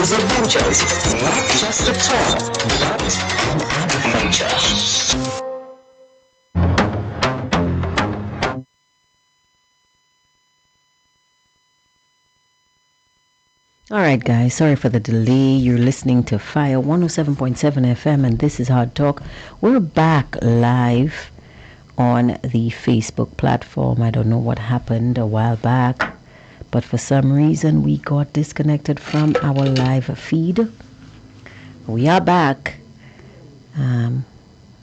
is adventures, not just a tour, but an adventure. All right, guys, sorry for the delay. You're listening to Fire 107.7 FM, and this is Hardtalk. We're back live on the Facebook platform. I don't know what happened a while back, but for some reason we got disconnected from our live feed. We are back. Let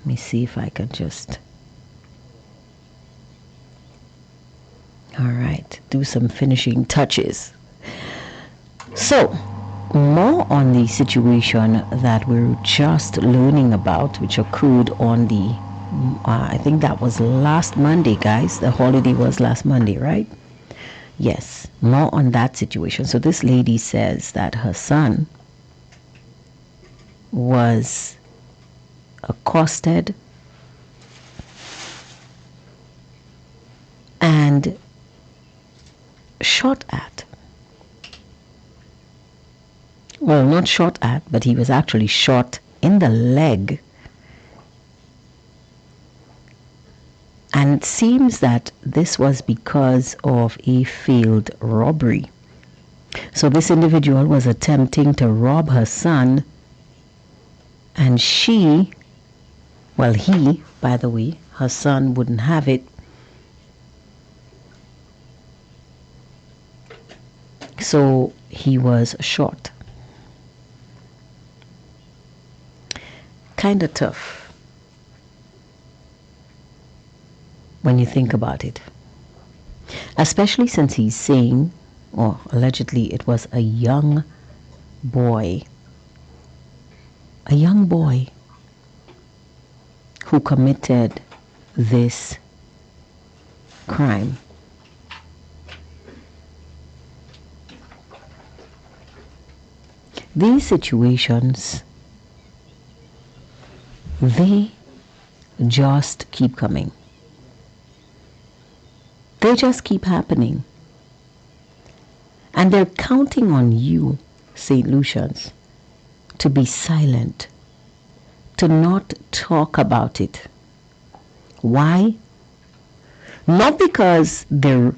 me see if I can just... All right, do some finishing touches. So, more on the situation that we're just learning about, which occurred on the, I think that was last Monday, guys. The holiday was last Monday, right? Yes, more on that situation. So this lady says that her son was accosted and shot at. Well, not shot at, but he was actually shot in the leg. And it seems that this was because of a failed robbery. So this individual was attempting to rob her son, and he, by the way, her son wouldn't have it. So he was shot. Kind of tough when you think about it, especially since he's saying, or allegedly it was a young boy who committed this crime. These situations, they just keep coming. They just keep happening. And they're counting on you, St. Lucians, to be silent, to not talk about it. Why? Not because they're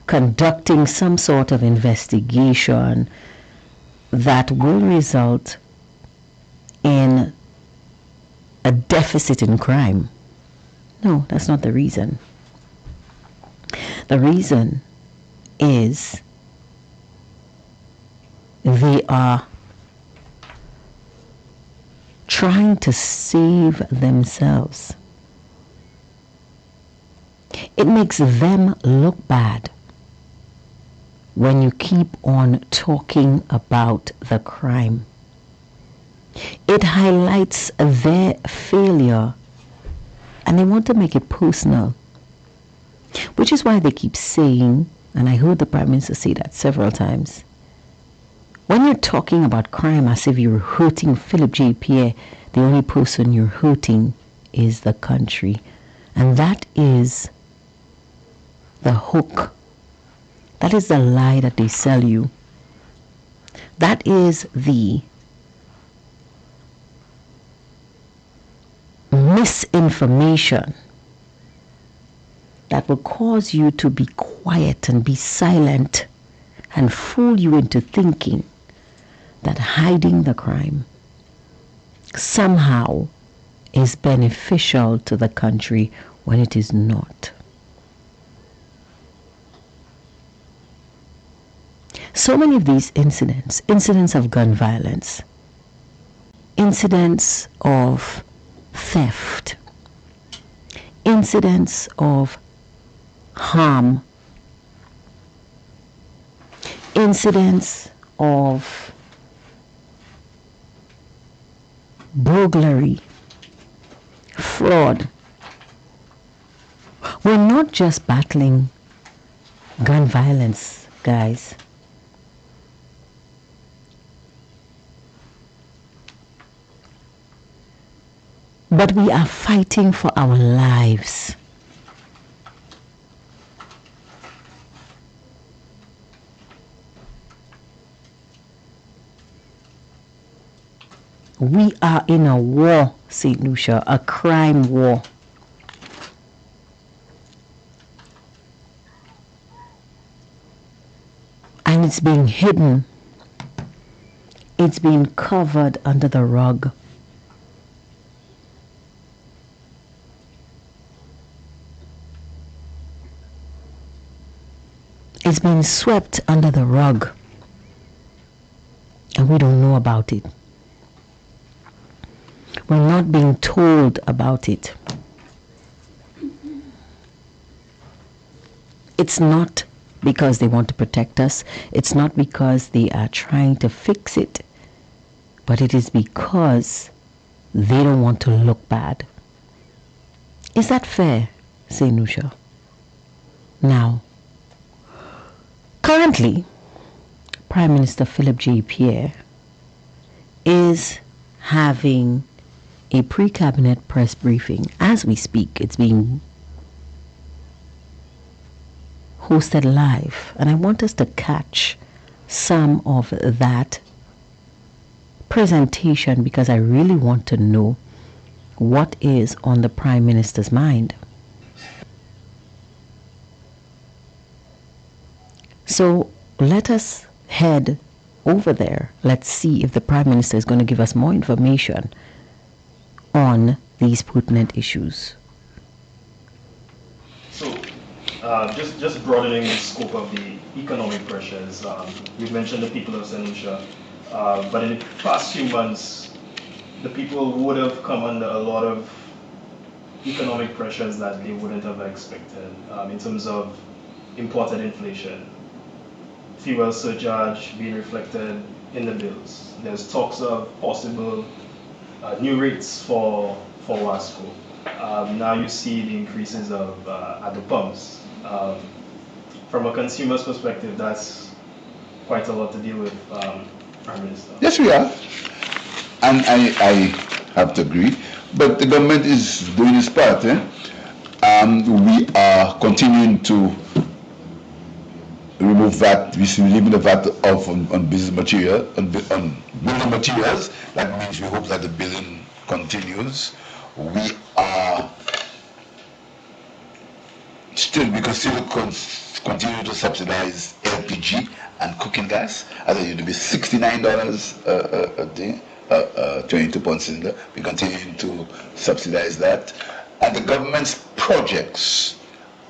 conducting some sort of investigation that will result in a deficit in crime. No, that's not the reason. The reason is they are trying to save themselves. It makes them look bad when you keep on talking about the crime. It highlights their failure, and they want to make it personal, which is why they keep saying, and I heard the Prime Minister say that several times, when you're talking about crime as if you're hurting Philip J. Pierre, the only person you're hurting is the country. And that is the hook. That is the lie that they sell you. That is the misinformation that will cause you to be quiet and be silent and fool you into thinking that hiding the crime somehow is beneficial to the country when it is not. So many of these incidents of gun violence, incidents of theft, incidents of harm, incidents of burglary, fraud. We're not just battling gun violence, guys. But we are fighting for our lives. We are in a war, St. Lucia, a crime war. And it's being hidden. It's being covered under the rug. It's being swept under the rug. And we don't know about it. We're not being told about it. It's not because they want to protect us. It's not because they are trying to fix it. But it is because they don't want to look bad. Is that fair, St. Lucia? Now, currently, Prime Minister Philip J. Pierre is having a pre-cabinet press briefing. As we speak, it's being hosted live, and I want us to catch some of that presentation because I really want to know what is on the Prime Minister's mind. So let us head over there. Let's see if the Prime Minister is going to give us more information on these pertinent issues. So, just broadening the scope of the economic pressures, you mentioned the people of St. Lucia, but in the past few months, the people would have come under a lot of economic pressures that they wouldn't have expected in terms of imported inflation, fuel surcharge being reflected in the bills. There's talks of possible new rates for WASCO. Now you see the increases of at the pumps. From a consumer's perspective, that's quite a lot to deal with, Prime Minister. Yes, we are. And I have to agree. But the government is doing its part. We are continuing to remove VAT, we're leaving the VAT off on business material, on building materials. That means we hope that the building continues. We are still, we can still continue to subsidize LPG and cooking gas. As it used to be $69 a day, 22-pound cylinder. We continue to subsidize that. And the government's projects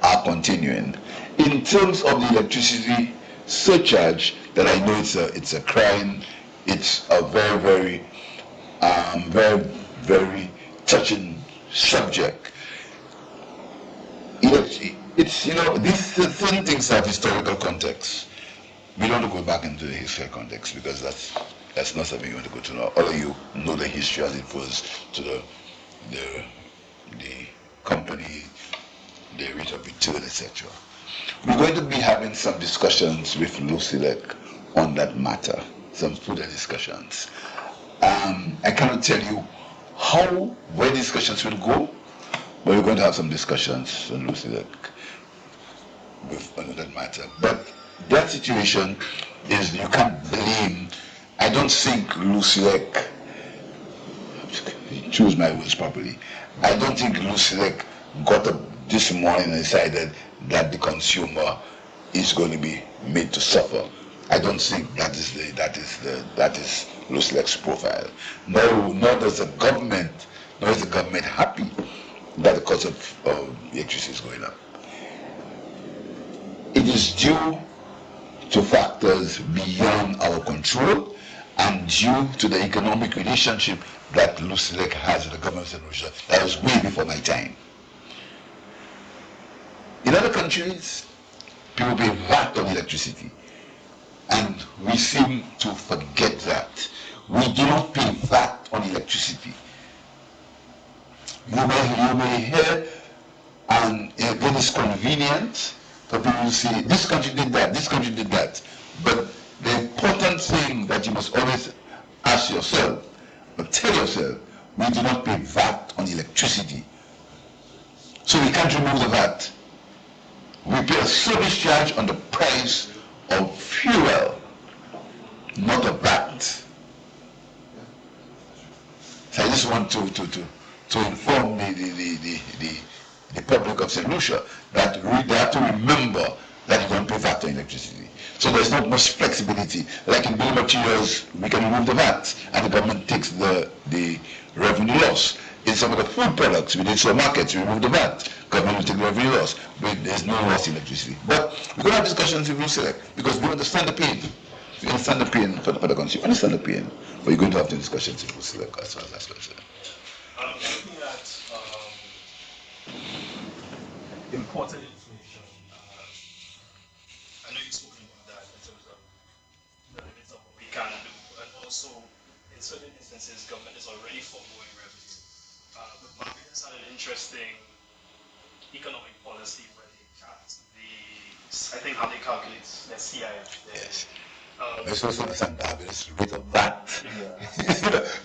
are continuing. In terms of the electricity surcharge, that I know it's a crime, it's a very, very touching subject. It's these certain things have historical context. We don't want to go back into the historical context because that's not something you want to go to now. All of you know the history as it was to the company, the rate of return, etc. We're going to be having some discussions with Lucilec on that matter, some further discussions. I cannot tell you where discussions will go, but we're going to have some discussions on Lucilec on that matter. But that situation is, you can't blame, I don't think Lucilec, choose my words properly, I don't think Lucilec got up this morning and decided that the consumer is going to be made to suffer. I don't think that is Lucilec's profile. Nor is the government happy that the cost of electricity is going up. It is due to factors beyond our control and due to the economic relationship that Lucilec has with the government of Russia. That was way before my time. In other countries, people pay VAT on electricity, and we seem to forget that. We do not pay VAT on electricity. You may hear, and it is convenient for people to say, this country did that, this country did that. But the important thing that you must always ask yourself, or tell yourself, we do not pay VAT on electricity. So we can't remove the VAT. We pay a service charge on the price of fuel, not a VAT. So I just want to inform the public of St. Lucia that they have to remember that you don't pay VAT on electricity. So there's not much flexibility. Like in building materials, we can remove the VAT and the government takes the revenue loss. In some of the food products, we did supermarkets, we remove the VAT, government will take the revenue loss, but there's no loss in electricity. But we're going to have discussions with Select because we understand the pain. We understand the pain for the consumer, understand the pain, but you're going to have the discussions with Select as far as that's concerned. Looking at imported inflation, I know you've spoken about that in terms of the limits of what we can do, and also in certain instances, government is already foregoing revenue. But Barbados had an interesting economic policy where they capped I think how they calculate the CIF. Yes. Let's also understand Barbados rate of VAT.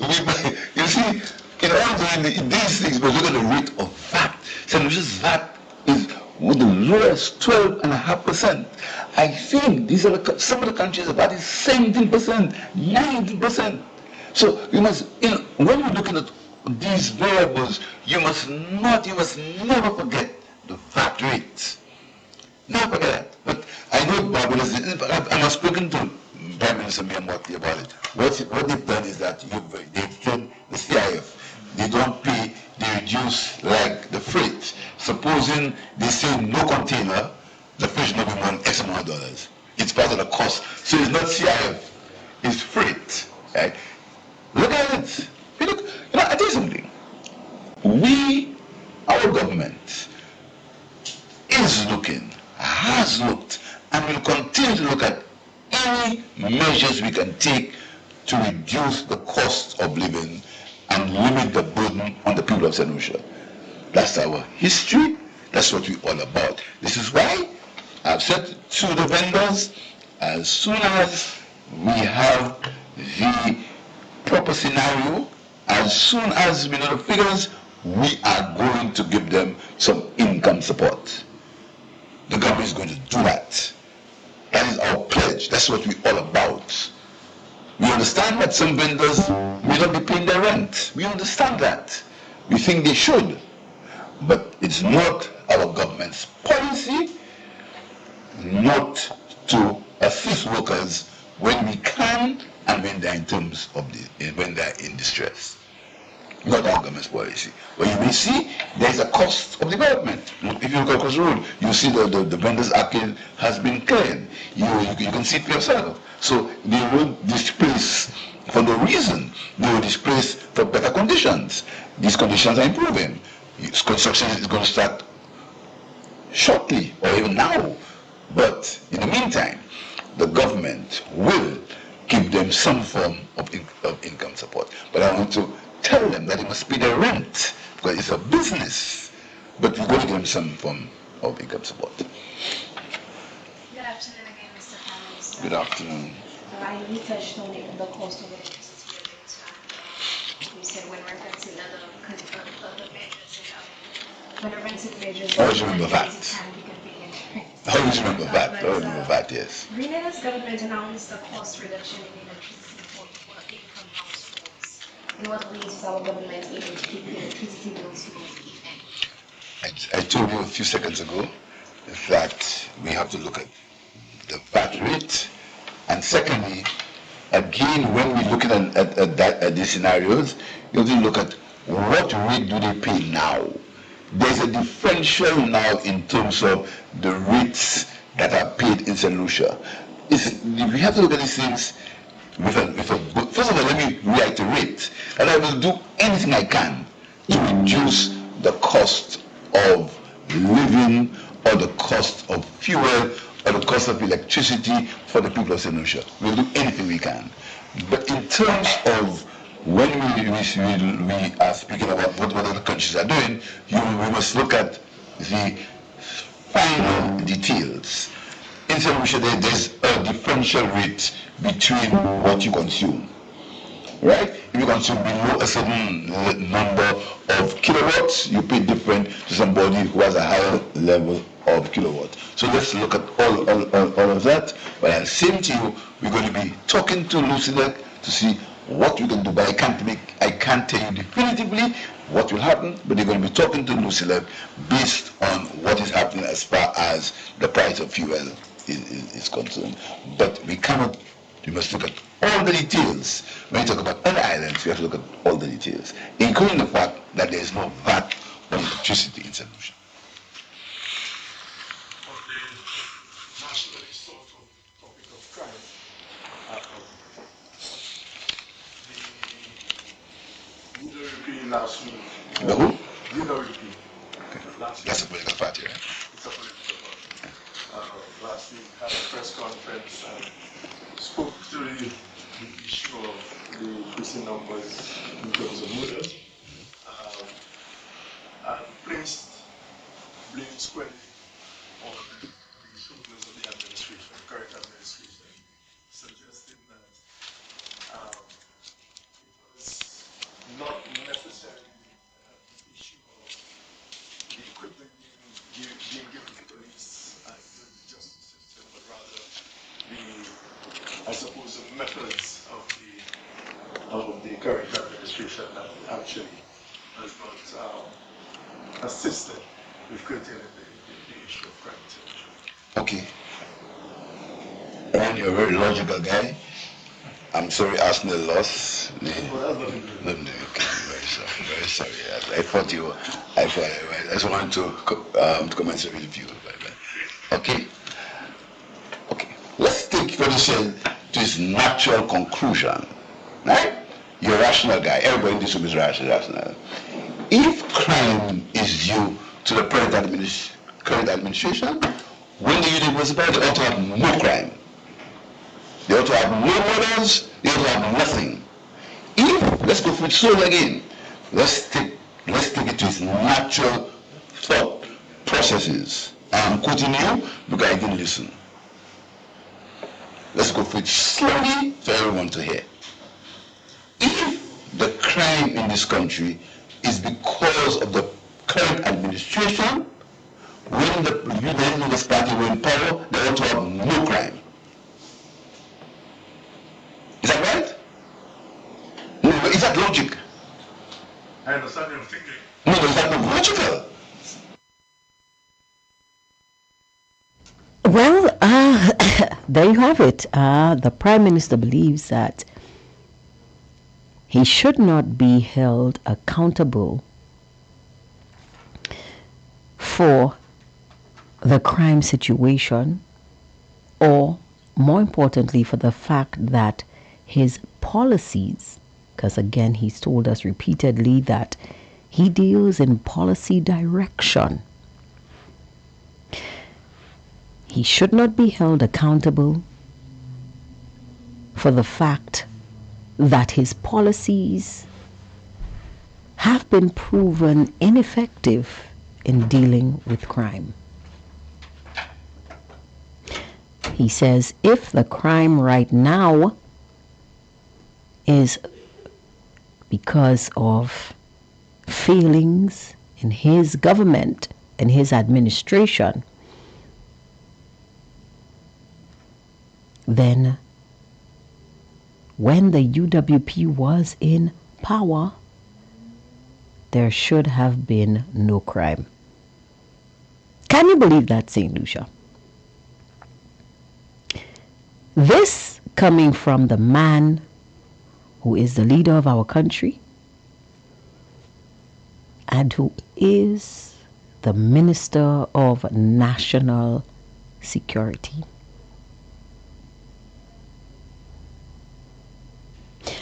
You see, in all these things, we look at the rate of VAT. St. Lucia's VAT is one of the lowest, 12.5%. I think these are some of the countries about is 17%, 19%. So you must, when you're looking at these variables, you must never forget the VAT rate. Never forget that. But I know Barbados, I have spoken to Prime Minister Miyamwati about it. What they've done is that they've done the CIF. They don't pay, they reduce like the freight. Supposing they say no container, the freight should not be more than X amount of dollars. It's part of the cost. So it's not CIF, it's freight. Right? Look at it. I tell you something. Our government is looking, has looked, and will continue to look at any measures we can take to reduce the cost of living and limit the burden on the people of St. Lucia. That's our history. That's what we're all about. This is why I've said to the vendors, as soon as we have the proper scenario, as soon as we know the figures, we are going to give them some income support. The government is going to do that. That is our pledge. That's what we're all about. We understand that some vendors may not be paying their rent. We understand that. We think they should. But it's not our government's policy not to assist workers when we can and when they're when they're in distress. Not our government's policy. But you may see there's a cost of development. If you look across the road, you see the vendors arcade has been cleared. You can see it for yourself. So they will displace for no reason. They will displace for better conditions. These conditions are improving. Construction is going to start shortly or even now. But in the meantime, the government will give them some form of income support. But I want to tell them that they must pay their rent because it's a business. But we're going to give them some form of income support. Good afternoon again, Mr. Prime Minister. Good afternoon. I know you touched on it, the cost of electricity a bit. You said when referencing other measures, when referencing measures, I always remember that. it can be convenient. I always remember that. I remember that, yes. Grenada's government announced a cost reduction in electricity for income households. In what ways is our government able to keep the electricity bills low, if any? I told you a few seconds ago that we have to look at the VAT rate, and secondly, again, when we look at these scenarios, you have to look at what rate do they pay now. There's a differential now in terms of the rates that are paid in St. Lucia. We have to look at these things with a first of all, let me reiterate that I will do anything I can to reduce the cost of living or the cost of fuel or the cost of electricity for the people of St. Lucia. We'll do anything we can. But in terms of when we are speaking about what other countries are doing, we must look at the final details. In St. Lucia, there's a differential rate between what you consume. Right? If you consume below a certain number of kilowatts, you pay different to somebody who has a higher level of kilowatts. So let's look at all of that. But I'll say to you, we're going to be talking to Lucinda to see what you can do, but I can't tell you definitively what will happen, but you're going to be talking to Lucilla based on what is happening as far as the price of fuel is concerned. But we must look at all the details. When you talk about other islands, we have to look at all the details, including the fact that there is no VAT on electricity in St. Lucia. On the national sort of topic of crime, the UWP last week. The who? UWP. Last That's a week. political party, right? It's a political party. Last week had a press conference and spoke to the issue of the increasing numbers in terms of murders. And placed blame squarely on the shoulders of the administration, the current administration, suggesting that it was not necessarily the issue of the equipment being given to police and to the justice system, but rather I suppose, the methods of the current administration that actually has not assisted with curtailing the issue of crime. Okay. And you're a very logical guy. I'm sorry Arsenal lost. Very sorry, very sorry. I just wanted to commensurate with you. Okay. Let's take what you said to its natural conclusion. Right? You're a rational guy. Everybody in this room is rational. If crime is due to the current administration, when the youth municipality ought to have no crime. They ought to have no murders, they ought to have nothing. Let's go for it slowly again. Let's take it to its natural thought processes. I'm quoting you because I didn't listen. Let's go for it slowly for everyone to hear. If the crime in this country is because of the current administration, when the Unionist Party were in power, they ought to have no crime. Is that right? No, is that logic? I understand your thinking. No, is that not logical? Well, there you have it. The Prime Minister believes that he should not be held accountable for the crime situation, or more importantly, for the fact that his policies, because again, he's told us repeatedly that he deals in policy direction. He should not be held accountable for the fact that his policies have been proven ineffective in dealing with crime. He says if the crime right now is because of failings in his government and his administration, then when the UWP was in power, there should have been no crime. Can you believe that, St. Lucia? This coming from the man who is the leader of our country and who is the Minister of National Security.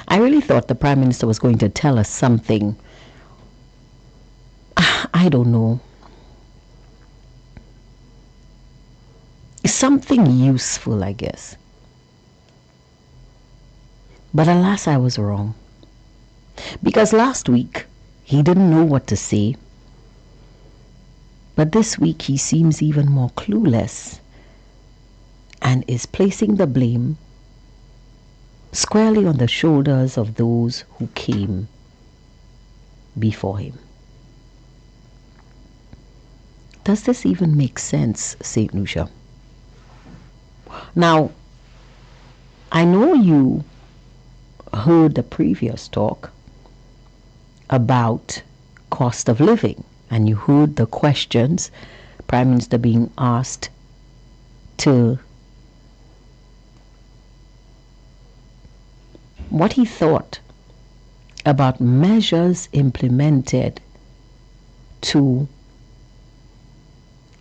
I really thought the Prime Minister was going to tell us something, I don't know, something useful, I guess. But alas, I was wrong. Because last week, he didn't know what to say. But this week, he seems even more clueless and is placing the blame squarely on the shoulders of those who came before him. Does this even make sense, St. Lucia? Now, I know you heard the previous talk about cost of living, and you heard the questions Prime Minister being asked to what he thought about measures implemented to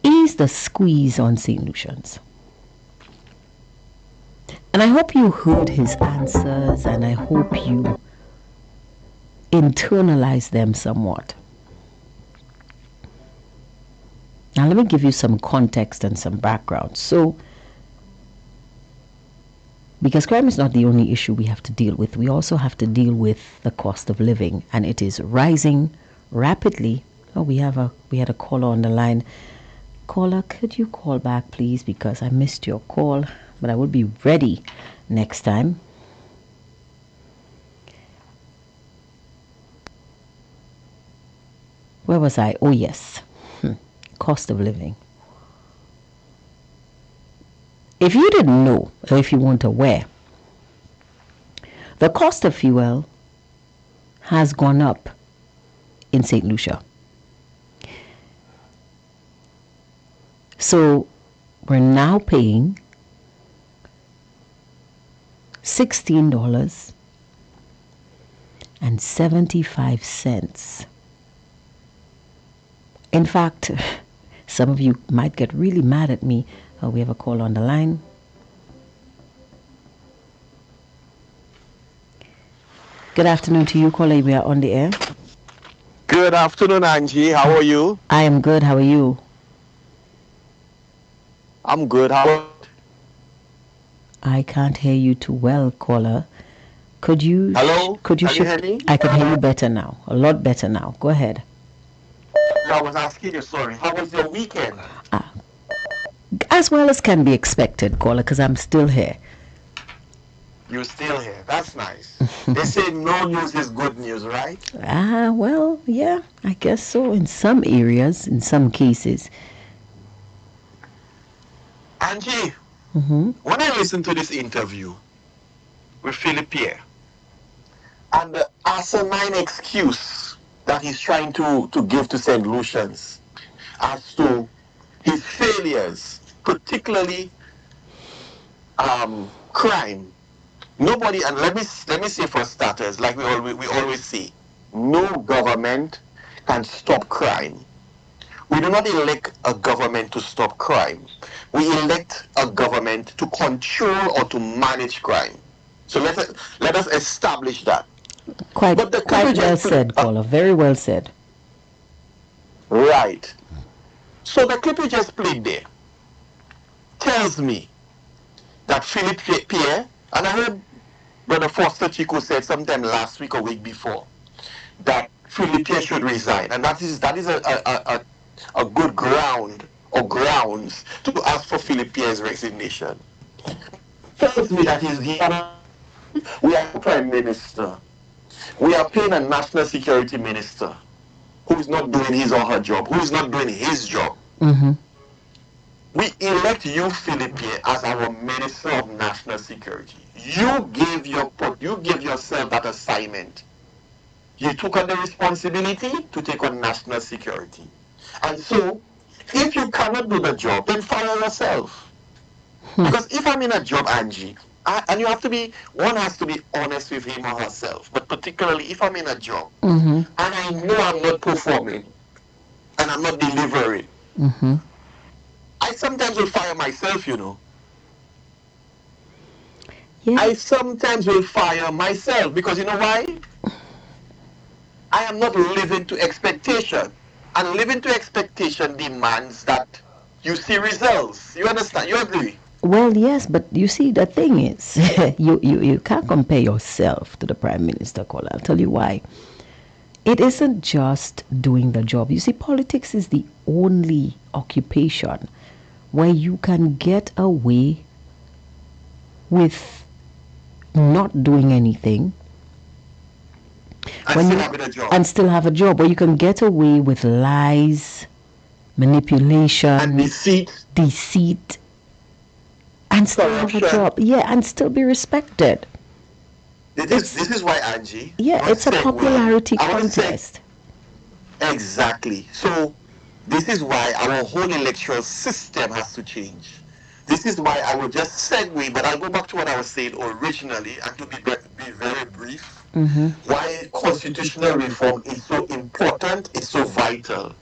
ease the squeeze on St. Lucians. And I hope you heard his answers, and I hope you internalize them somewhat. Now let me give you some context and some background. So, because crime is not the only issue we have to deal with, we also have to deal with the cost of living, and it is rising rapidly. Oh, we had a caller on the line. Caller, could you call back, please? Because I missed your call, but I will be ready next time. Where was I? Oh, yes. Cost of living. If you didn't know, or if you weren't aware, the cost of fuel has gone up in St. Lucia. So we're now paying $16.75. In fact, some of you might get really mad at me. We have a call on the line. Good afternoon to you, caller. We are on the air. Good afternoon, Angie. How are you? I am good. How are you? I'm good. How are you? I can't hear you too well, caller. Could you? Hello? Could you Can you hear me? I can hear you better now. A lot better now. Go ahead. I was asking you, sorry. How was your weekend? As well as can be expected, caller, because I'm still here. You're still here. That's nice. They say no news is good news, right? Well, yeah, I guess so. In some areas, in some cases. Angie, when I listened to this interview with Philip Pierre and the asinine excuse that he's trying to give to St. Lucians as to his failures, particularly crime. Nobody, and let me say for starters, like we always say, no government can stop crime. We do not elect a government to stop crime. We elect a government to control or to manage crime. So let us establish that. Quite well said, caller. Very well said. Right. So the clip you just played there tells me that Philip Pierre, and I heard Brother Foster Chico said sometime last week or week before that Philip Pierre should resign, and that is a good ground or grounds to ask for Philip Pierre's resignation. Tells me that we are a prime minister. We are paying a national security minister who is not doing his or her job, who is not doing his job. We elect you, Philip Pierre, as our Minister of National Security. You gave yourself that assignment. You took on the responsibility to take on national security. And so, if you cannot do the job, then fire yourself. Because if I'm in a job, Angie, and one has to be honest with him or herself, but particularly if I'm in a job, and I know I'm not performing, and I'm not delivering, I sometimes will fire myself, you know. Yes. I sometimes will fire myself because you know why? I am not living to expectation. And living to expectation demands that you see results. You understand? You agree? Well, yes, but you see, the thing is, you can't compare yourself to the Prime Minister, caller. I'll tell you why. It isn't just doing the job. You see, politics is the only occupation where you can get away with not doing anything and still have a job, or you can get away with lies, manipulation, and deceit, and still have a job. Yeah, and still be respected. This is why, Angie. Yeah, it's a popularity I want to say contest. exactly. So this is why our whole electoral system has to change. This is why I will just segue, but I'll go back to what I was saying originally, and to be very brief, why constitutional reform is so important, is so vital.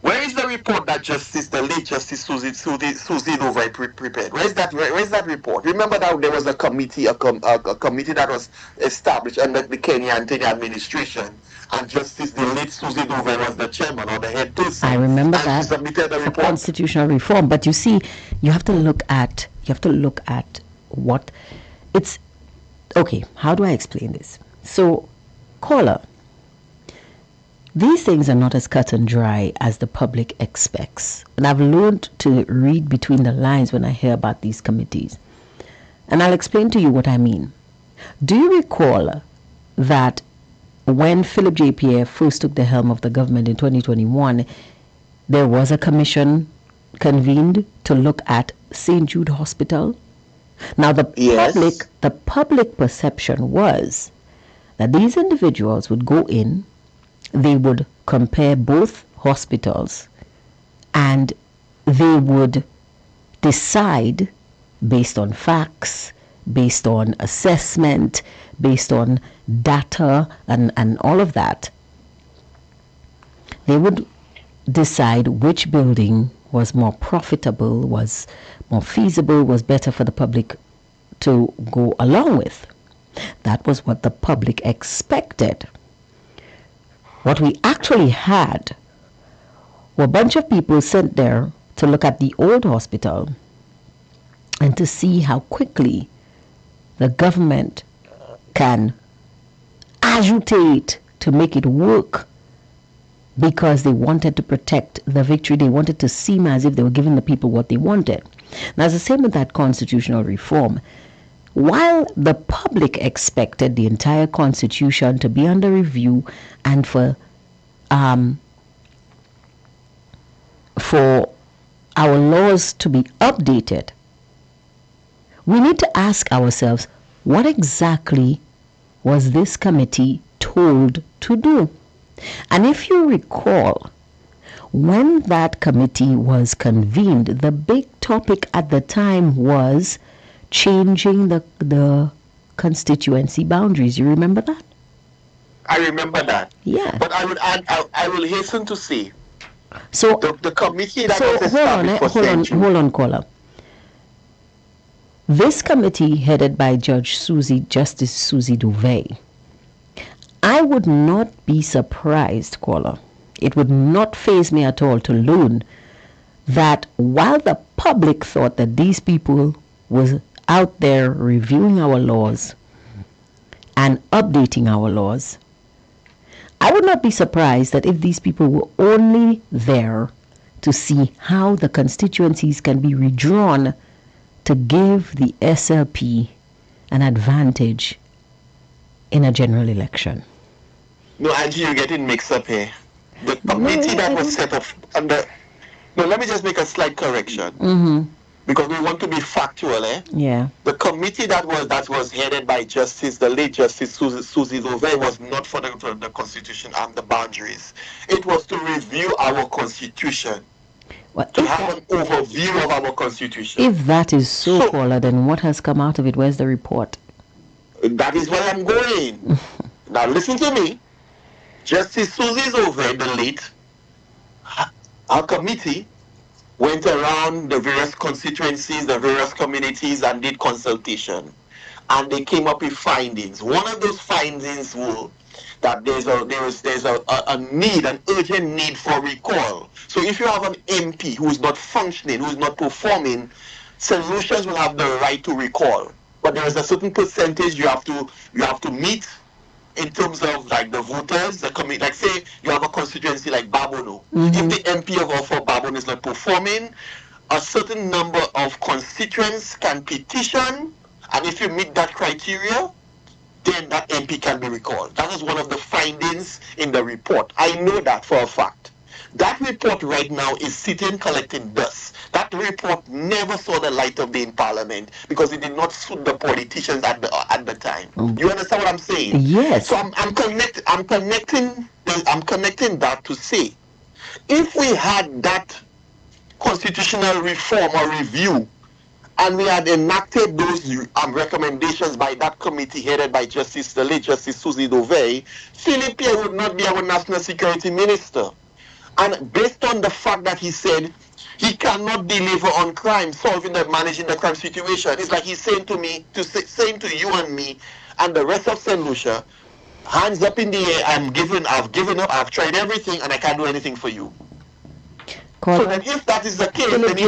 Where is the report that the late Justice Susie Novai prepared? Where is that report? Remember that there was a committee, a committee that was established under the Kenyan administration, and the late Susie Novai was the chairman or the head person. I remember and that she submitted a for report. constitutional reform. But you see, you have to look at what it's. Okay, how do I explain this? So, caller, these things are not as cut and dry as the public expects. And I've learned to read between the lines when I hear about these committees. And I'll explain to you what I mean. Do you recall that when Philip J. Pierre first took the helm of the government in 2021, there was a commission convened to look at St. Jude Hospital? Now, the public perception was that these individuals would go in, they would compare both hospitals, and they would decide based on facts, based on assessment, based on data and all of that. They would decide which building was more profitable, was more feasible, was better for the public to go along with. That was what the public expected. What we actually had were a bunch of people sent there to look at the old hospital and to see how quickly the government can agitate to make it work, because they wanted to protect the victory. They wanted to seem as if they were giving the people what they wanted. Now, it's the same with that constitutional reform. While the public expected the entire constitution to be under review and for our laws to be updated, we need to ask ourselves, what exactly was this committee told to do? And if you recall, when that committee was convened, the big topic at the time was changing the constituency boundaries. You remember that? I remember that. Yeah. But I would add, I will hasten to say, so the committee that was established hold on, caller. This committee, headed by Justice Susie Novai, I would not be surprised, caller. It would not faze me at all to learn that while the public thought that these people was out there reviewing our laws and updating our laws, I would not be surprised that if these people were only there to see how the constituencies can be redrawn to give the SLP an advantage in a general election. No, Angie, you're getting mixed up here. The committee that was set up under... No, let me just make a slight correction. Because we want to be factual, eh? Yeah. The committee that was headed by the late Justice Susie Novai was not for the Constitution and the boundaries. It was to review our Constitution. Well, to have an overview of our Constitution. If that is so, caller, then what has come out of it? Where's the report? That is where I'm going. Now listen to me. Justice Susie Novai, the late, our committee went around the various constituencies, the various communities, and did consultation. And they came up with findings. One of those findings were that there's a need, an urgent need for recall. So if you have an MP who is not functioning, who is not performing, St. Lucians will have the right to recall. But there is a certain percentage you have to meet in terms of like the voters, the committee. Like say you have a constituency like Babono. If the MP for Babono is not performing, a certain number of constituents can petition, and if you meet that criteria, then that MP can be recalled. That is one of the findings in the report. I know that for a fact. That report right now is sitting collecting dust. That report never saw the light of day in Parliament because it did not suit the politicians at at the time. You understand what I'm saying? Yes. So I'm connecting that to say, if we had that constitutional reform or review, and we had enacted those recommendations by that committee headed by the late Justice Susie Dovey, Philip Pierre would not be our national security minister. And based on the fact that he said he cannot deliver on crime, managing the crime situation, it's like he's saying to me, saying to you and me, and the rest of St. Lucia, hands up in the air, I've given up, I've tried everything, and I can't do anything for you. So then if that is the case, then he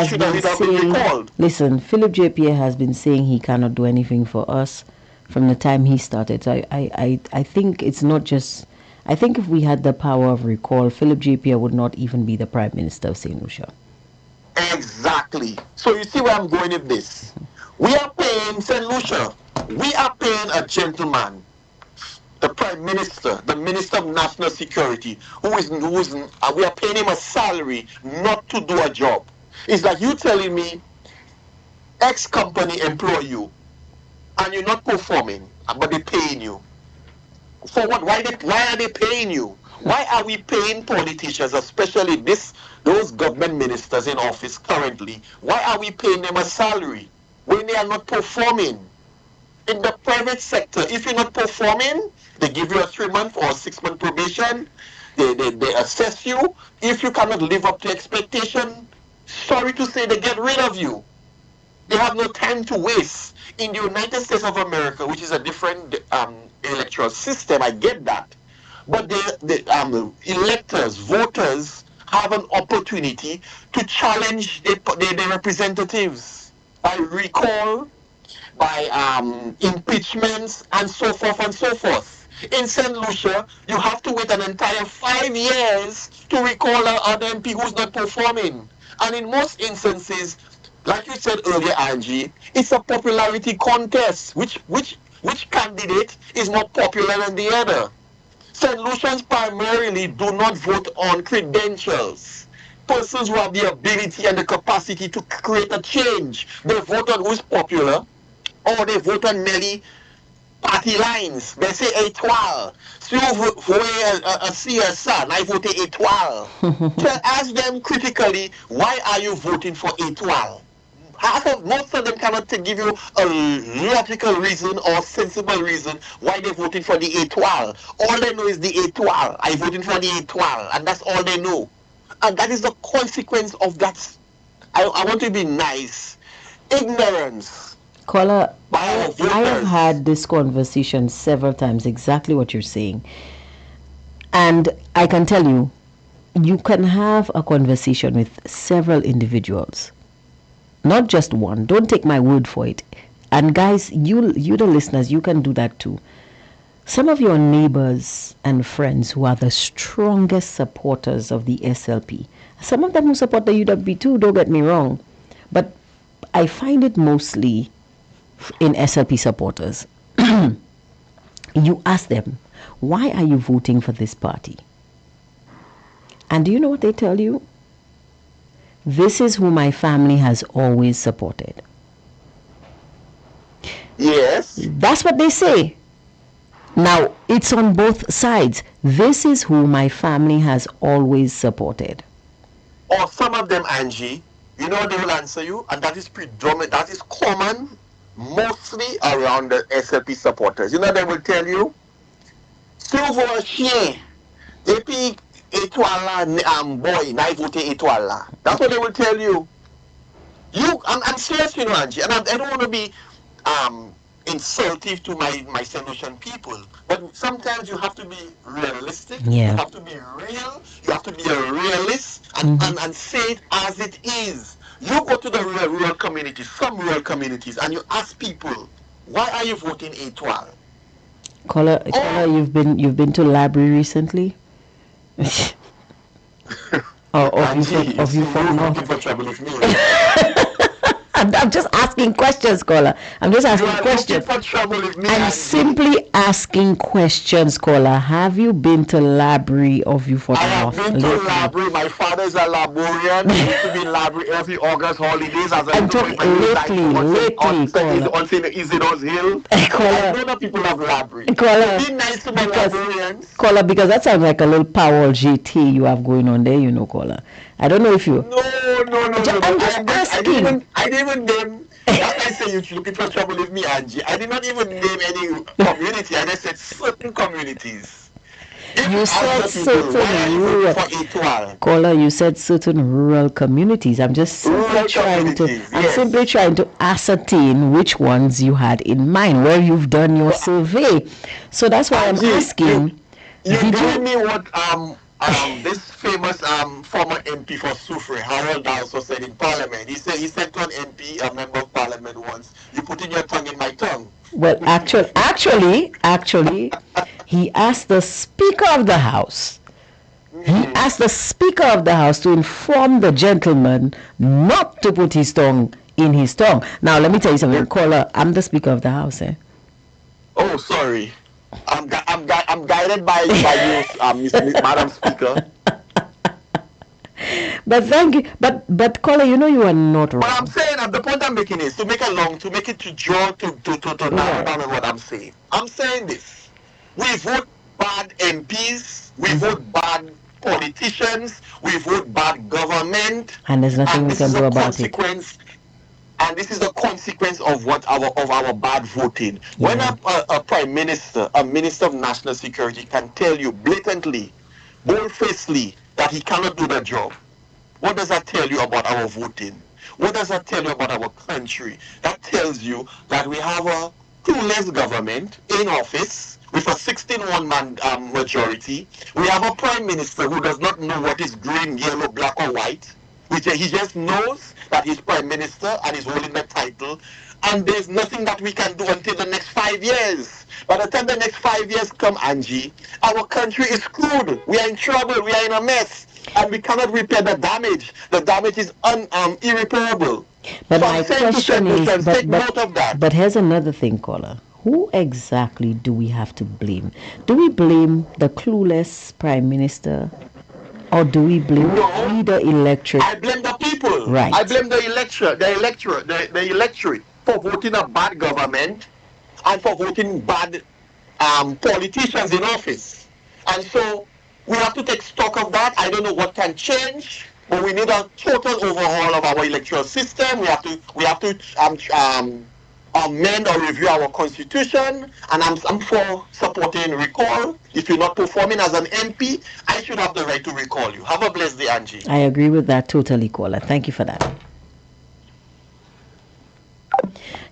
should have been recalled. Listen, Philip J. Pierre has been saying he cannot do anything for us from the time he started. So I think it's not just... I think if we had the power of recall, Philip J. Pierre would not even be the Prime Minister of St. Lucia. Exactly. So you see where I'm going with this. We are paying St. Lucia. We are paying a gentleman, the Prime Minister, the Minister of National Security, we are paying him a salary not to do a job. It's like you telling me, X company employ you, and you're not performing, but they're paying you. For what? Why are they paying you? Why are we paying politicians, especially those government ministers in office currently, why are we paying them a salary when they are not performing? In the private sector, if you're not performing, they give you a 3-month or a 6-month probation. They assess you. If you cannot live up to expectation, sorry to say, they get rid of you. They have no time to waste. In the United States of America, which is a different electoral system, I get that. But the electors, voters, have an opportunity to challenge their representatives by recall, by impeachments, and so forth and so forth. In St. Lucia, you have to wait an entire 5 years to recall an MP who's not performing. And in most instances, like you said earlier, Angie, it's a popularity contest. Which candidate is more popular than the other? St. Lucians primarily do not vote on credentials. Persons who have the ability and the capacity to create a change. They vote on who's popular, or they vote on merely party lines. They say étoile. Si vous voyez un CSA, I vote étoile. Ask them critically, why are you voting for étoile? Most of them cannot give you a logical reason or sensible reason why they're voting for the étoile. All they know is the étoile. I'm voting for the étoile, and that's all they know. And that is the consequence of that. I want to be nice. Ignorance. Caller, I have had this conversation several times, exactly what you're saying. And I can tell you, you can have a conversation with several individuals. Not just one. Don't take my word for it. And guys, you the listeners, you can do that too. Some of your neighbors and friends who are the strongest supporters of the SLP, some of them who support the UWP too, don't get me wrong, but I find it mostly in SLP supporters. You ask them, why are you voting for this party? And do you know what they tell you? This is who my family has always supported. Yes. That's what they say. Now, it's on both sides. This is who my family has always supported. Or some of them, Angie, you know they will answer you, and that is predominant, that is common, mostly around the SLP supporters. You know they will tell you, si vous voulez un chien, et puis étoile boy, na vote étoile là. That's what they will tell you. I'm serious, you know, Angie, and I don't want to be insultive to my St. Lucian people, but sometimes you have to be realistic. Yeah. You have to be real. You have to be a realist and say it as it is. You go to the rural communities, some rural communities, and you ask people, why are you voting étoile? Caller, you've been to library recently? Of you from North? For trouble with me. I'm just asking questions, caller. I'm just You asking are looking questions. for trouble with me, I'm Angie. simply asking questions, caller. Have you been to library of you for I have North been to lately? library. My father is a librarian. He used to be in library every August holidays as a I'm little boy talking when he resided lately, caller. on St. Isidore's Hill. I Caller, know the people of library. caller, So be nice to my because librarians. caller, because that sounds like a little Powell GT you have going on there, you know, caller. I don't know if you. No. I'm just asking. I didn't even name. That's why I say you're looking for trouble with me, Angie. I did not even name any community. I just said certain communities. If You ask said the people, why are certain you voting rural. for Etoile? Caller, you said certain rural communities. I'm just simply Rural trying to. communities, I'm yes. simply trying to ascertain which ones you had in mind, where you've done your survey. So that's why I'm Angie, asking. You Did gave you? me what this famous former MP for Soufre, Harold also said in Parliament. He said to an MP, a member of Parliament once, "You putting your tongue in my tongue." Well, actually, he asked the Speaker of the House. He asked the Speaker of the House to inform the gentleman not to put his tongue in his tongue. Now, let me tell you something, caller. I'm the Speaker of the House, eh? Oh, sorry. I'm guided by you, Madam Speaker. But thank you. But caller, you know you are not But I'm wrong. saying the point I'm making is to make it to narrow down on what I'm saying. I'm saying this. We vote bad MPs, we vote bad politicians, we vote bad government, And there's nothing and we this can is do a about it. consequence. And this is the consequence of our bad voting. When a prime minister, a minister of national security, can tell you blatantly, bold-facedly, that he cannot do the job, what does that tell you about our voting? What does that tell you about our country? That tells you that we have a clueless government in office with a 16-1 majority. We have a prime minister who does not know what is green, yellow, black, or white. He just knows that he's prime minister and he's holding the title. And there's nothing that we can do until the next 5 years. By the time the next 5 years come, Angie, our country is screwed. We are in trouble. We are in a mess. And we cannot repair the damage. The damage is irreparable. But So my I'm saying to question is, Solutions, take note of that. but here's another thing, caller. Who exactly do we have to blame? Do we blame the clueless prime minister, or do we blame we the electorate? I blame the people. Right. I blame the electorate for voting a bad government and for voting bad politicians in office. And so we have to take stock of that. I don't know what can change, but we need a total overhaul of our electoral system. We have to amend or review our constitution, and I'm for supporting recall. If you're not performing as an MP, I should have the right to recall you. Have a blessed day, Angie. I agree with that totally, caller. Thank you for that.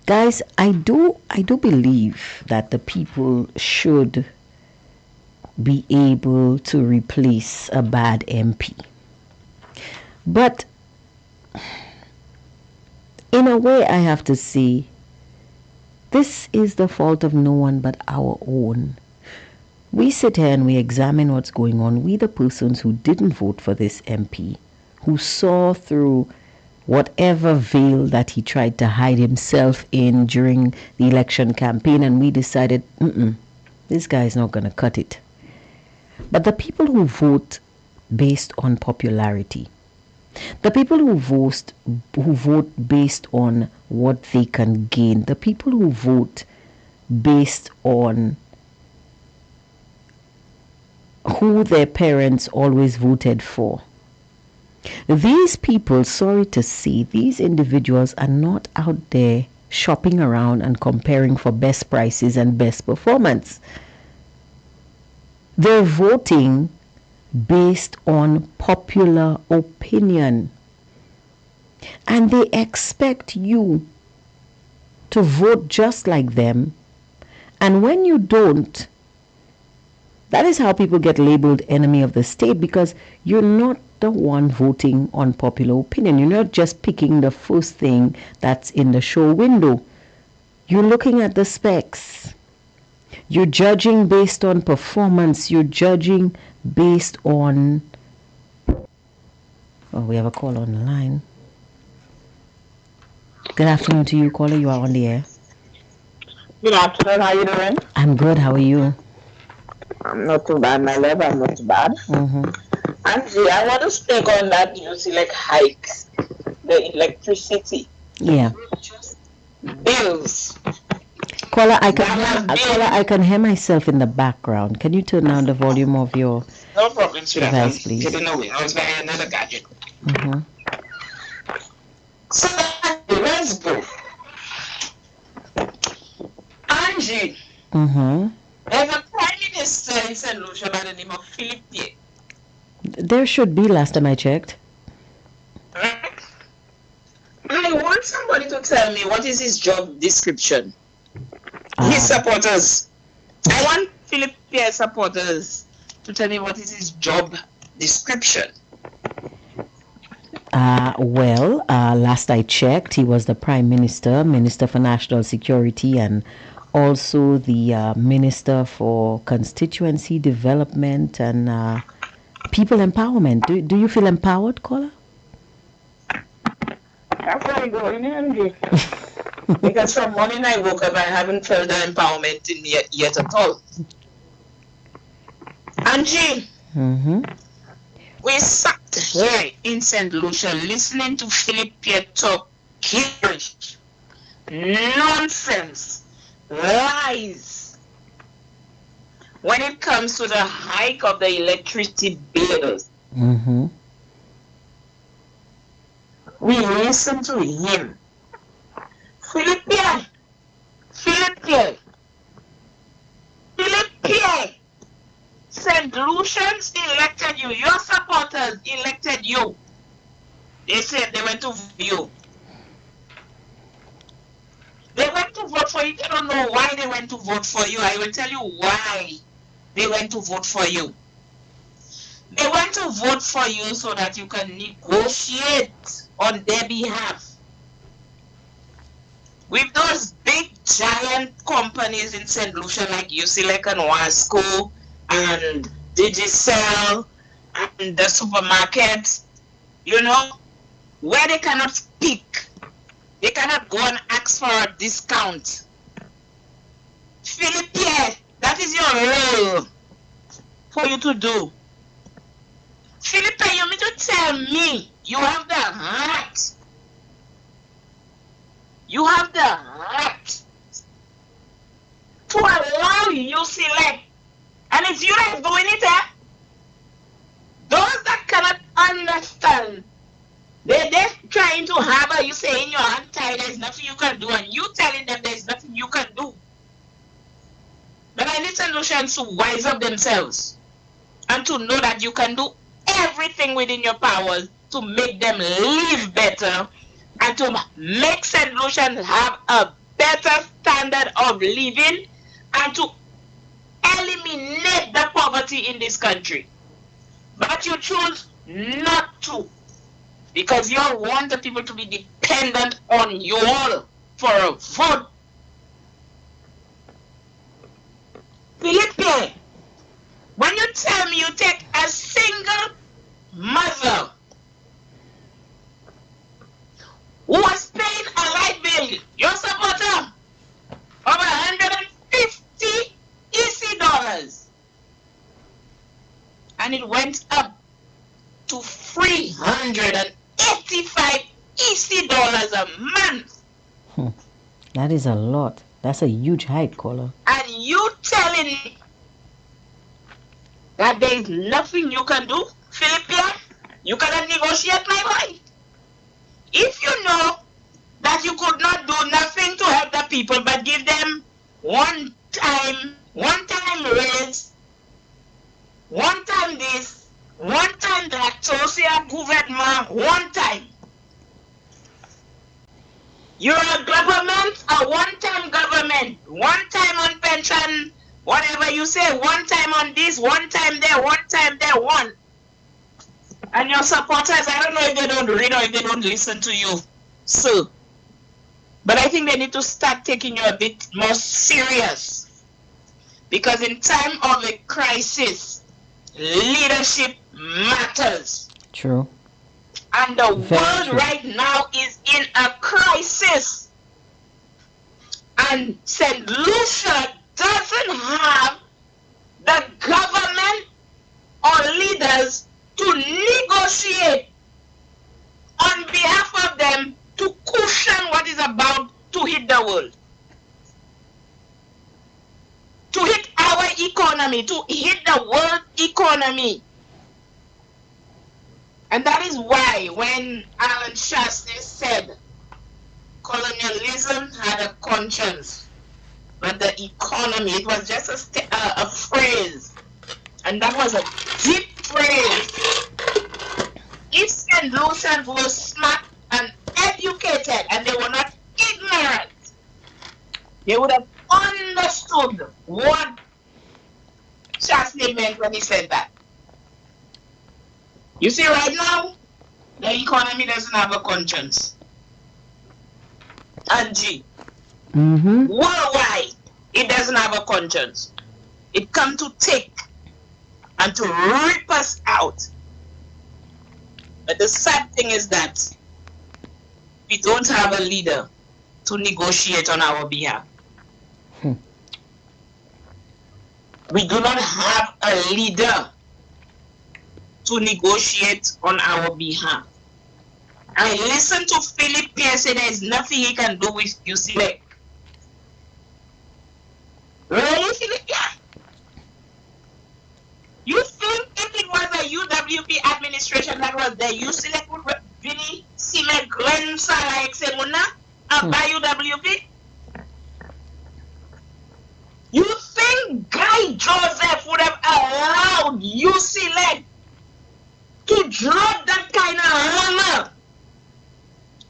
Guys, I do believe that the people should be able to replace a bad MP. But in a way, I have to say, this is the fault of no one but our own. We sit here and we examine what's going on. We, the persons who didn't vote for this MP, who saw through whatever veil that he tried to hide himself in during the election campaign, and we decided, this guy is not going to cut it. But the people who vote based on popularity, the people who vote based on what they can gain, the people who vote based on who their parents always voted for, these people, sorry to say, these individuals are not out there shopping around and comparing for best prices and best performance. They're voting based on popular opinion. And they expect you to vote just like them. And when you don't, that is how people get labeled enemy of the state, because you're not the one voting on popular opinion. You're not just picking the first thing that's in the show window. You're looking at the specs. You're judging based on performance. You're judging based on... Oh, we have a call on the line. Good afternoon to you, caller. You are on the air. Good afternoon. How you doing? I'm good. How are you? I'm not too bad, my love. I'm not too bad. Mm-hmm. Angie, I want to speak on that hikes, the electricity Yeah. bills. Caller, I That has caller, I been can hear myself in the background. Can you turn down the volume of your no problem, sweetheart. I'm device, please? getting away. I was buying another gadget. Mm-hmm. So let's go. Angie, Mm-hmm. there's a prime minister in St. Lucia by the name of Philip Pierre. There should be, last time I checked. I want somebody to tell me what is his job description. His Ah. supporters. I want Philip Pierre supporters to tell me what is his job description. Last I checked, he was the Prime Minister, Minister for National Security, and also the Minister for Constituency Development and People Empowerment. Do you feel empowered, caller? That's why I go in Angie. Because from morning I woke up, I haven't felt the empowerment in me yet at all. Angie, Mm-hmm. we sat here in St. Lucia listening to Philip Pierre talk gibberish, nonsense, lies. When it comes to the hike of the electricity bills, Mm-hmm. we listen to him. Philip Pierre, Philip Pierre, Philip Pierre. St. Lucians elected you. Your supporters elected you. They said they went to vote for you. They went to vote for you. They don't know why they went to vote for you. I will tell you why they went to vote for you. They went to vote for you so that you can negotiate on their behalf with those big giant companies in St. Lucia like UCLEC and Wasco and Digicel and the supermarkets, where they cannot speak. They cannot go and ask for a discount. Philip Pierre, that is your role for you to do. Philip Pierre, you mean to tell me you have the heart? You have the heart to allow UCLEC. And if you're not doing it, those that cannot understand, they're trying to harbor you saying you're anti, there's nothing you can do, and you telling them there's nothing you can do. But I need solutions to wise up themselves and to know that you can do everything within your powers to make them live better and to make St. Lucians have a better standard of living and to eliminate the poverty in this country. But you choose not to because you all want the people to be dependent on you all for a vote. Philippe, when you tell me you take a single mother who was paying a light bill, your supporter, of 150 EC dollars, and it went up to 385 EC dollars a month. That is a lot. That's a huge hike, caller. And you telling me that there is nothing you can do, Philippe? You cannot negotiate, my boy. If you know that you could not do nothing to help the people but give them one time raise, one time this, one time that, social government, one time. You're a government, a one-time government, one time on pension, whatever you say, one time on this, one time there, one. And your supporters, I don't know if they don't read or if they don't listen to you, so. But I think they need to start taking you a bit more serious. Because in time of a crisis, leadership matters. True. And the Very world true. right now is in a crisis. crisis. And St. Lucia doesn't have the government or leaders to negotiate on behalf of them to cushion what is about to hit the world. To hit our economy, to hit the world economy. And that is why when Alan Shastey said colonialism had a conscience, but the economy, it was just a phrase. And that was a deep phrase. If St. Lucians were smart and educated and they were not ignorant, they would have understood what Shastey meant when he said that. You see, right now, the economy doesn't have a conscience. And worldwide, it doesn't have a conscience. It comes to take and to rip us out. But the sad thing is that we don't have a leader to negotiate on our behalf. We do not have a leader to negotiate on our behalf. I listened to Philip Pierce say there is nothing he can do with UCLA. Really, Philip? Yeah. You think if it was a UWP administration that was there, UCLA would really see me Glenn Salah Exemuna by UWP? You think Guy Joseph would have allowed UCLA to drop that kind of hammer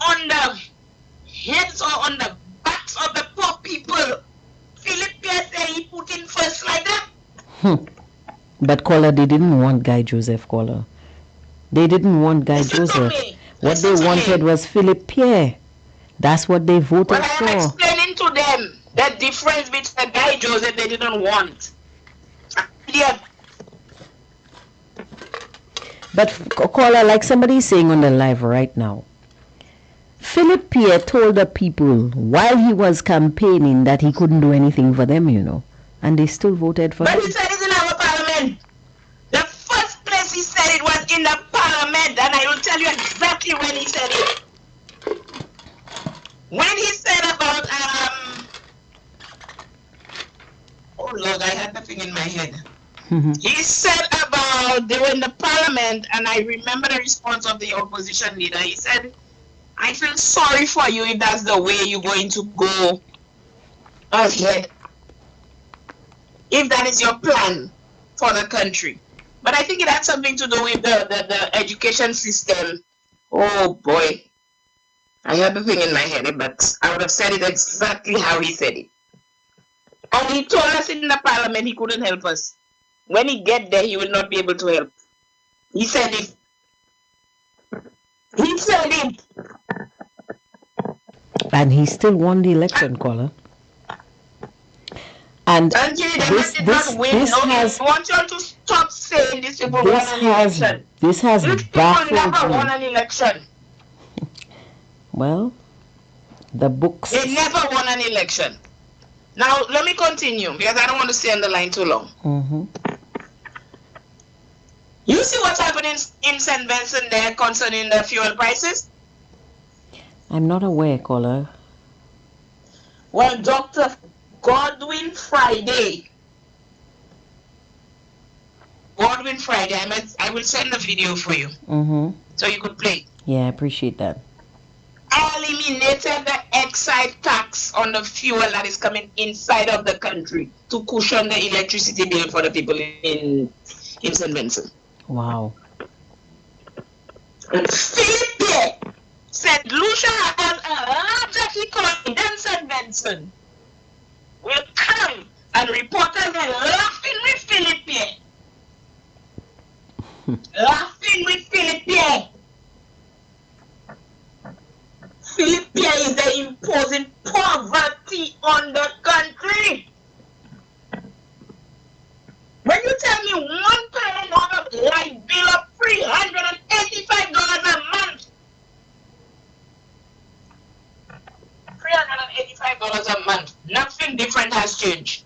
on the heads or on the backs of the poor people? Philip Pierce said he put in first like that. But caller, they didn't want Guy Joseph, caller. They didn't want Guy Joseph. What they wanted was Philip Pierre. That's what they voted for. I'm explaining to them the difference between Guy Joseph they didn't want. Yeah. But caller, like somebody is saying on the live right now, Philip Pierre told the people while he was campaigning that he couldn't do anything for them, and they still voted for him. But he said it in our parliament. The first place he said it was in the parliament, and I will tell you exactly when he said it. When he said about oh Lord, I had nothing in my head. He said about they were in the parliament, and I remember the response of the opposition leader. He said, I feel sorry for you if that's the way you're going to go ahead. If that is your plan for the country. But I think it had something to do with the education system. Oh boy. I had the thing in my head, but I would have said it exactly how he said it. And he told us in the parliament he couldn't help us. When he get there, he will not be able to help. He said it. He said it. And he still won the election, caller. And this has... I want you all to stop saying this people won an election. This has baffled people never won an election. Well, the books... They never won an election. Now, let me continue, because I don't want to stay on the line too long. You see what's happening in St. Vincent there concerning the fuel prices? I'm not aware, caller. Well, Dr. Godwin Friday, I will send the video for you, so you could play. Yeah, I appreciate that. Eliminated the excise tax on the fuel that is coming inside of the country to cushion the electricity bill for the people in St. Vincent. Wow. And Philippe said Lucia has a larger economy than St. Vincent. Will come and reporters are laughing with Philippe. Laughing with Philippe. Philippe is the imposing poverty on the country. When you tell me $1 of light bill of $385 a month, a month. Nothing different has changed.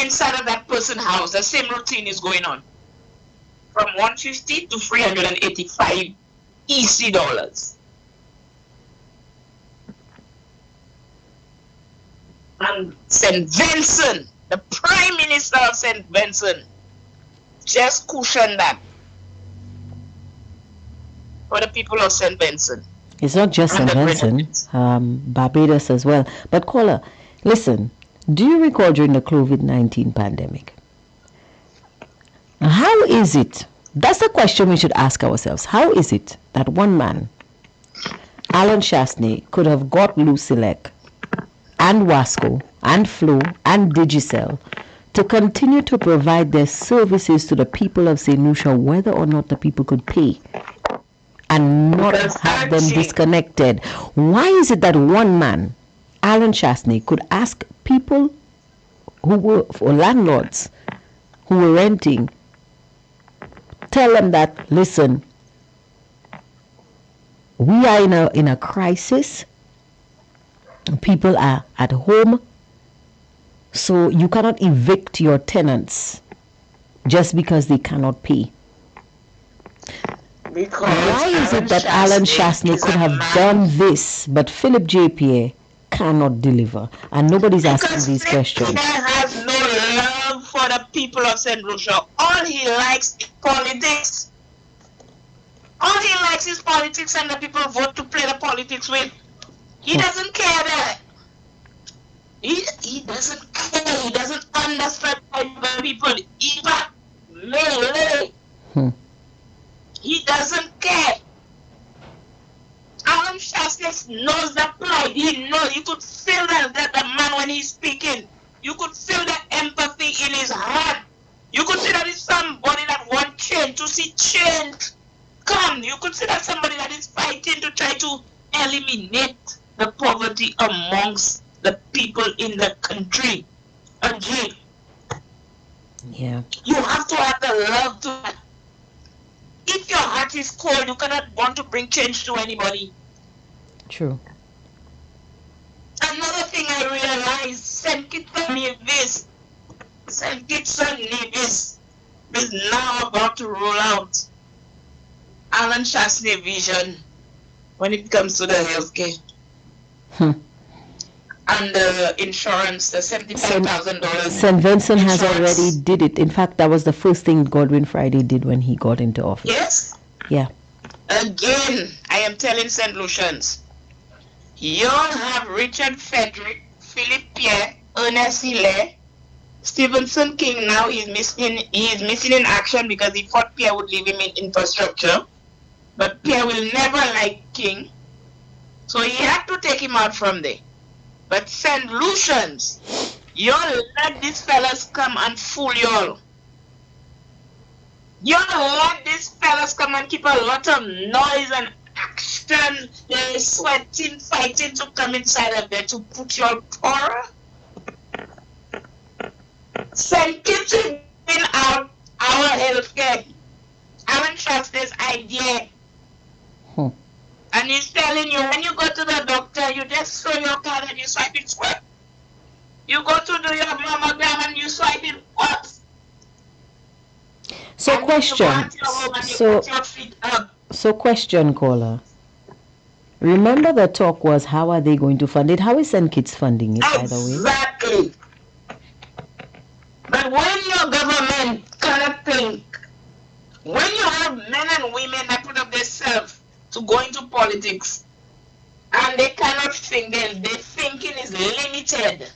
Inside of that person's house, the same routine is going on. From 150 to 385 EC dollars. And St. Vincent, the Prime Minister of St. Vincent, just cushioned that for the people of St. Vincent. It's not just St. Vincent, Barbados as well. But caller, listen, do you recall during the COVID-19 pandemic? How is it? That's the question we should ask ourselves. How is it that one man, Alan Chasney, could have got Lucilec and Wasco and Flow and Digicel to continue to provide their services to the people of St. Lucia, whether or not the people could pay, and not have them disconnected? Why is it that one man, Alan Chasney, could ask people who were, or landlords who were renting, tell them that, listen, we are in a crisis, people are at home, so you cannot evict your tenants just because they cannot pay? Why is it that Alan Chasney could have done this, but Philip J. Pierre cannot deliver? And nobody's asking these questions. He has no love for the people of St. Lucia. All he likes is politics. All he likes is politics, and the people vote to play the politics with. He doesn't care that. He doesn't care. He doesn't understand the people. Even Malay. He doesn't care. Alan Chasney knows the plight. He knows. You could feel that the man when he's speaking. You could feel the empathy in his heart. You could see that it's somebody that wants change, to see change come. You could see that somebody that is fighting to try to eliminate the poverty amongst the people in the country. Again, yeah, you have to have the love to. If your heart is cold, you cannot want to bring change to anybody. True. Another thing I realized, St. Kitson Nevis is now about to roll out Alan Chasney vision when it comes to the healthcare. And the insurance, the $75,000. St. Vincent has already did it. In fact, that was the first thing Godwin Friday did when he got into office. Yes. Yeah. Again, I am telling St. Lucians, you all have Richard Frederick, Philip Pierre, Ernest Hilaire, Stevenson King. Now he is missing in action because he thought Pierre would leave him in infrastructure. But Pierre will never like King, so he had to take him out from there. But St. Lucians, y'all let these fellas come and fool y'all. Y'all let these fellas come and keep a lot of noise and action. They're sweating, fighting to come inside of there to put y'all poorer. St. Kitts is giving out our healthcare. Alan Chasney's idea. And he's telling you, when you go to the doctor, you just show your card and you swipe it swipe. You go to do your mammogram and you swipe it what? So and question. So question, caller. Remember the talk was, how are they going to fund it? How is St. Kitts funding it, by the way? Exactly. But when your government cannot think, when you have men and women that put up themselves to go into politics, and they cannot think, their thinking is limited.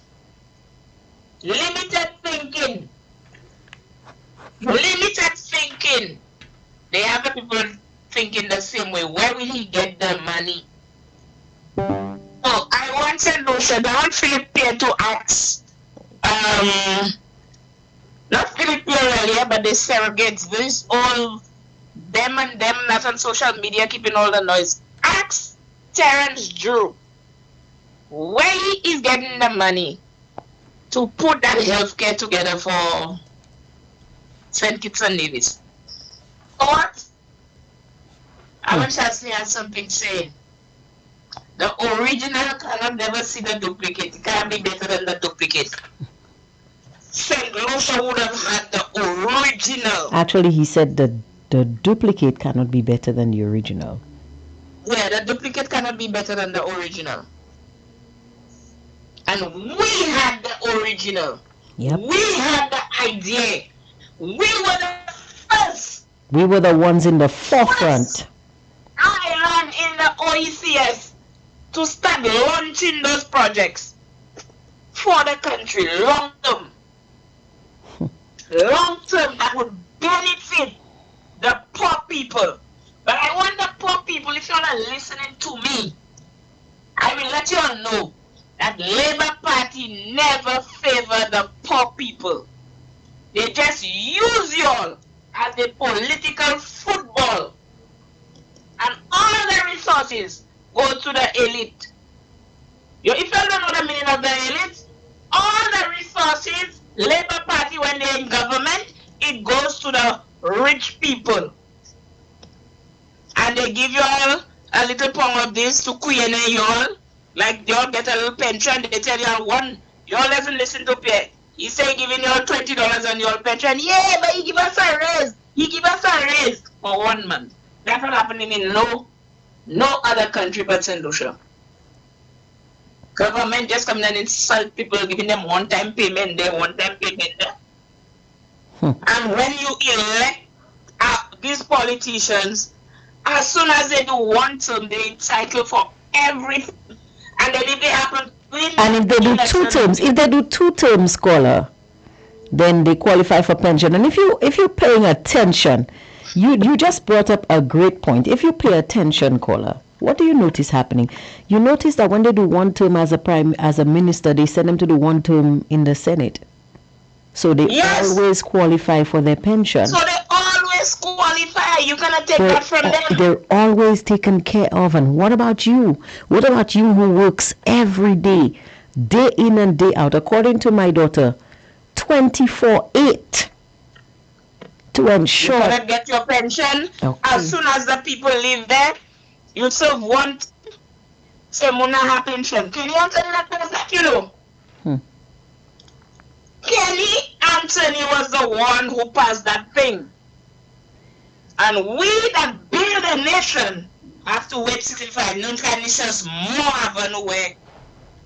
Limited thinking. Limited thinking. They have the people thinking the same way. Where will he get the money? Oh, I want St. Lucia, I want Philip Pierre to ask, not Philip Pierre earlier, but the surrogates, this all them and them not on social media keeping all the noise. Ask Terence Drew where he is getting the money to put that healthcare together for St. Kitts and Nevis. What? Alan Chasney has something to say. The original cannot never see the duplicate. It can't be better than the duplicate. St. Lucia would have had the original. Actually, he said the duplicate cannot be better than the original. Yeah, the duplicate cannot be better than the original. And we had the original. Yep. We had the idea. We were the first. We were the ones in the forefront. Island in the OECS to start launching those projects for the country long term. Long term that would benefit the poor people. But I want the poor people, if you're not listening to me, I will let you all know that Labour Party never favor the poor people. They just use you all as a political football. And all the resources go to the elite. If you don't know the meaning of the elite, all the resources, Labour Party when they're in government, it goes to the rich people. And they give you all a little pound of this to queen you all. Like they all get a little pension, they tell you all one, you all doesn't listen to pay. He say giving you all $20 on your pension. Yeah, but he give us a raise. He give us a raise for 1 month. That's not happening in no other country but St. Lucia. Government just come and insult people, giving them one-time payment there, one-time payment there. And when you elect these politicians, as soon as they do one term, they entitle for everything. And then if they happen, and if they do two terms, scholar, then they qualify for pension. And if you're paying attention, you just brought up a great point. If you pay attention, caller, what do you notice happening? You notice that when they do one term as a minister, they send them to do one term in the Senate. So they always qualify for their pension. So they always qualify. You're gonna take that from them. They're always taken care of. And what about you? What about you who works every day in and day out? According to my daughter, 24/8 to ensure. You're gonna get your pension as soon as the people live there. You serve one. Say, Muna have pension. Can you answer that? You know. Kelly Anthony was the one who passed that thing. And we that build a nation have to wait 65. Non-conditions more have no way.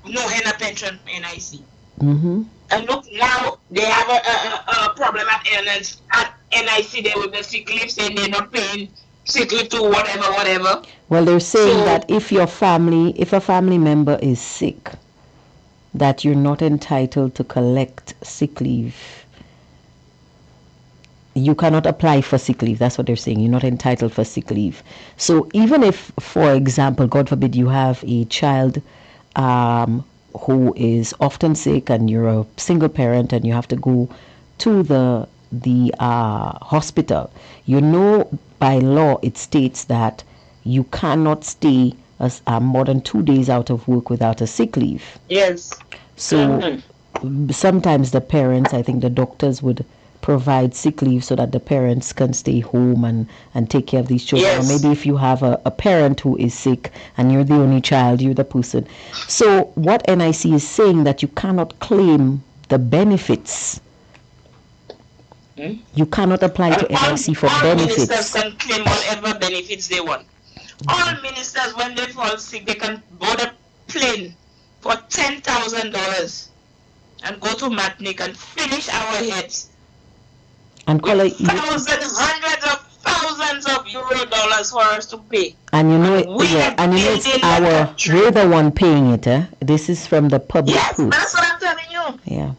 No henna pension NIC. Mm-hmm. And look, now they have a problem at NIC. They will be sick leave, saying they're not paying sick leave to whatever. Well, they're saying that if a family member is sick, that you're not entitled to collect sick leave. You cannot apply for sick leave. That's what they're saying. You're not entitled for sick leave. So even if, for example, God forbid, you have a child who is often sick and you're a single parent and you have to go to the hospital, by law it states that you cannot stay more than 2 days out of work without a sick leave. Yes. So sometimes the parents, I think the doctors would provide sick leave so that the parents can stay home and take care of these children. Yes. Or maybe if you have a parent who is sick and you're the only child, you're the person. So what NIC is saying that you cannot claim the benefits. You cannot apply to NIC for benefits. All ministers can claim whatever benefits they want. All ministers, when they fall sick, they can board a plane for $10,000 and go to Martinique and finish our heads. And call it hundreds of thousands of dollars for us to pay. And we're the one paying it. This is from the public. Yes, purse. That's what I'm telling you. Yeah.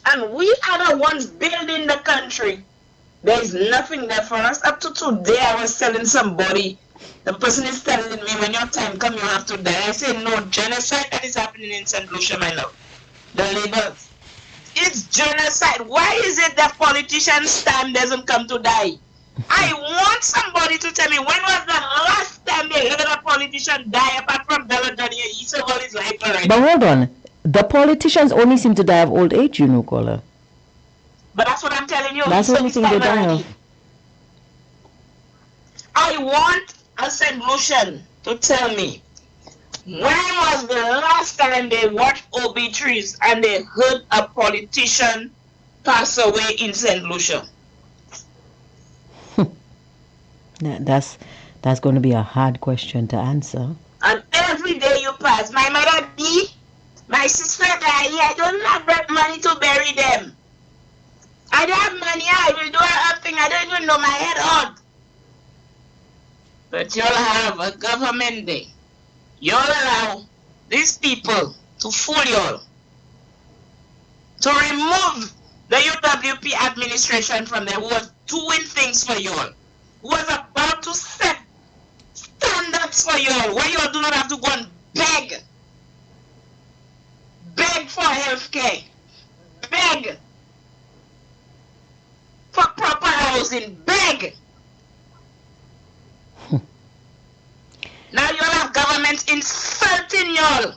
And we are the ones building the country. There is nothing there for us. Up to today, I was telling somebody, the person is telling me, when your time comes, you have to die. I say, no, genocide that is happening in St. Lucia, my love. The labor. It's genocide. Why is it that politicians' time doesn't come to die? I want somebody to tell me, when was the last time they heard a politician die apart from Belladonna? He served all his life already. But hold on. The politicians only seem to die of old age, caller. But that's what I'm telling you. That's the only thing they die of. I want a St. Lucian to tell me, When was the last time they watched obituaries and they heard a politician pass away in St. Lucia? That's going to be a hard question to answer. And every day you pass, my mother died, my sister died, I don't have that money to bury them. I don't have money, I will do a thing, I don't even know my head on. But you'll have a government day. You'll allow these people to fool y'all, to remove the UWP administration from there, who was doing things for y'all, who was about to set standards for y'all, where y'all do not have to go and beg for health care, beg for proper housing, beg. Now you'll have government insulting y'all.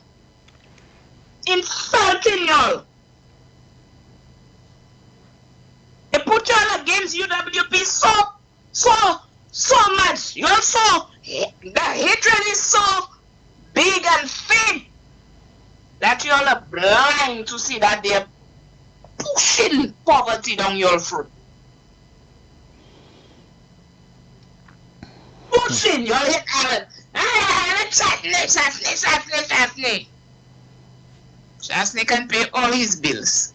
Insulting y'all. They put y'all against UWP so much. You're so, the hatred is so big and thin that y'all are blind to see that they're pushing poverty down your throat. Pushing, y'all hit Alan. Chastney can pay all his bills.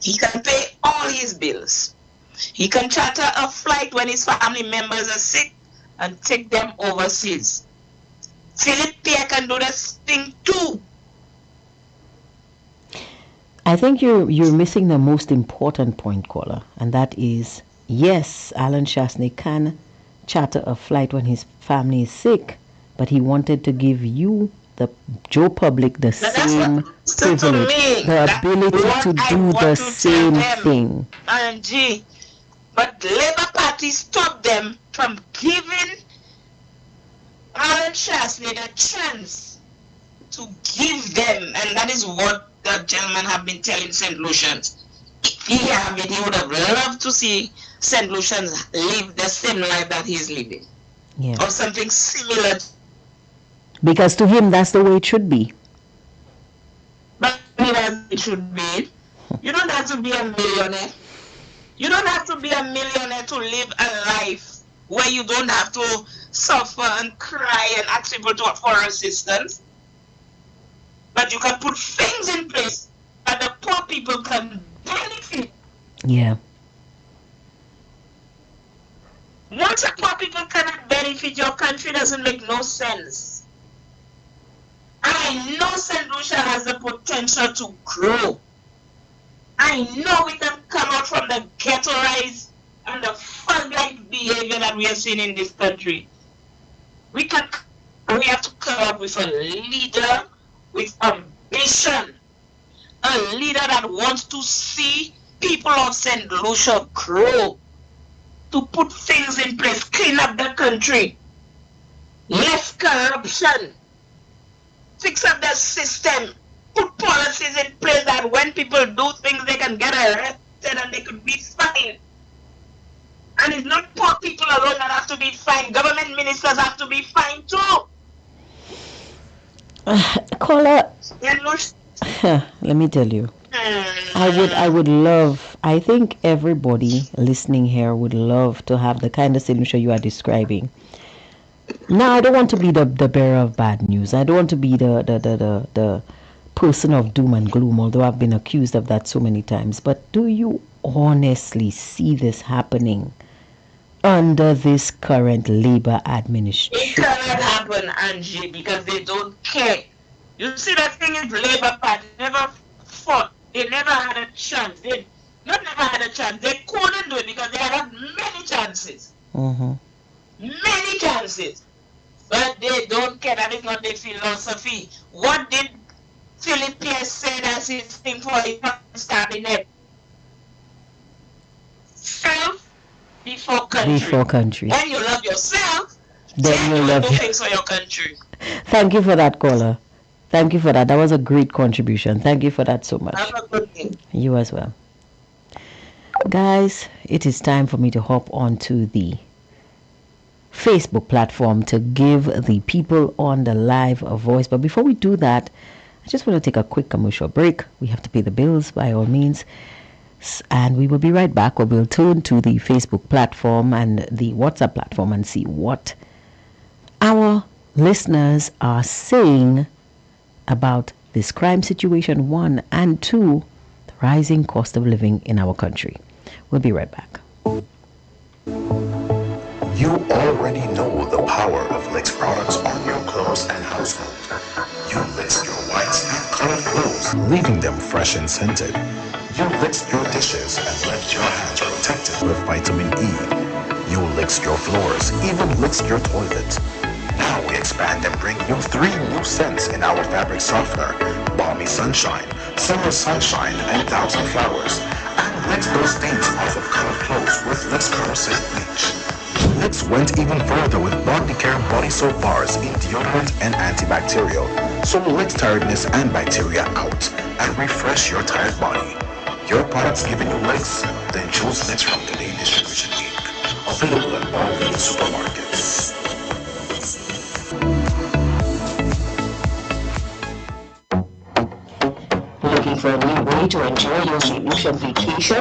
He can pay all his bills. He can charter a flight when his family members are sick and take them overseas. Philip Pierre can do this thing too. I think you're missing the most important point, caller, and that is, yes, Alan Chastney can charter a flight when his family is sick, but he wanted to give you, the Joe public, the same privilege, the ability to do the same thing. And but Labour Party stopped them from giving Alan Chastney the chance to give them, and that is what the gentleman have been telling St. Lucians. If he have it, he would have loved to see St. Lucians live the same life that he's living. Yeah. Or something similar. Because to him, that's the way it should be. But it should be. You don't have to be a millionaire. You don't have to be a millionaire to live a life where you don't have to suffer and cry and ask people for assistance. But you can put things in place that the poor people can benefit. Yeah. Once the poor people cannot benefit, your country doesn't make no sense. I know St. Lucia has the potential to grow. I know we can come out from the ghettoized and the fun-like behavior that we are seeing in this country. We have to come up with a leader with ambition. A leader that wants to see people of St. Lucia grow. To put things in place, clean up the country. Less corruption. Fix up the system. Put policies in place that when people do things, they can get arrested and they could be fined. And it's not poor people alone that have to be fined. Government ministers have to be fined too. Caller, let me tell you. I would love, I think everybody listening here would love to have the kind of solution you are describing. Now, I don't want to be the bearer of bad news. I don't want to be the person of doom and gloom, although I've been accused of that so many times. But do you honestly see this happening under this current Labour administration? It cannot happen, Angie, because they don't care. You see, the thing is, Labour Party never fought. They never had a chance. They never had a chance. They couldn't do it because they had many chances. Mm-hmm. Many chances. But they don't care. That is not their philosophy. What did Philip Pierre say as his thing for his cabinet? Self before country. Before country. When you love yourself, then you love things for your country. Thank you for that, caller. Thank you for that. That was a great contribution. Thank you for that so much. Have a good day. You as well. Guys, it is time for me to hop on to the Facebook platform to give the people on the live a voice. But before we do that, I just want to take a quick commercial break. We have to pay the bills by all means. And we will be right back, where we'll turn to the Facebook platform and the WhatsApp platform and see what our listeners are saying about this crime situation, one, and two, the rising cost of living in our country. We'll be right back. You already know the power of Licks products on your clothes and household. You list your whites and colored clothes, leaving them fresh and scented. You list your dishes and left your hands protected with vitamin E. You list your floors, even list your toilet. Now we expand and bring you 3 new scents in our fabric softener: Balmy Sunshine, Summer Sunshine, and Thousand Flowers. And licks those stains off of colored clothes with Licks Color Safe Bleach. Licks went even further with body care body soap bars in deodorant and antibacterial. So Licks tiredness and bacteria out and refresh your tired body. Your products giving you Licks? Then choose Licks from Today Distribution Inc. Available at all leading supermarkets. Looking for a new way to enjoy your St. Lucia vacation?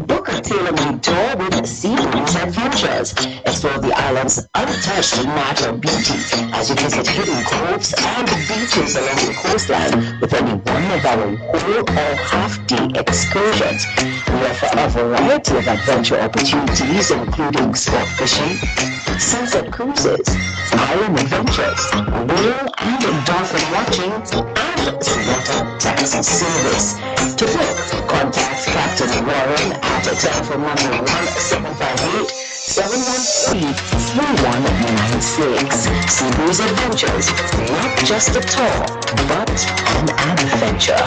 Book a tailor-made tour with Seabreeze Adventures. Explore the island's untouched natural beauty as you visit hidden coves and beaches along the coastline with any one of our whole or half-day excursions. We offer a variety of adventure opportunities, including sport fishing, sunset cruises, island adventures, whale and dolphin watching, and water taxi service. To book, contact Captain Warren at telephone number 1-758-713-3196. Seabreeze Adventures, not just a tour, but an adventure.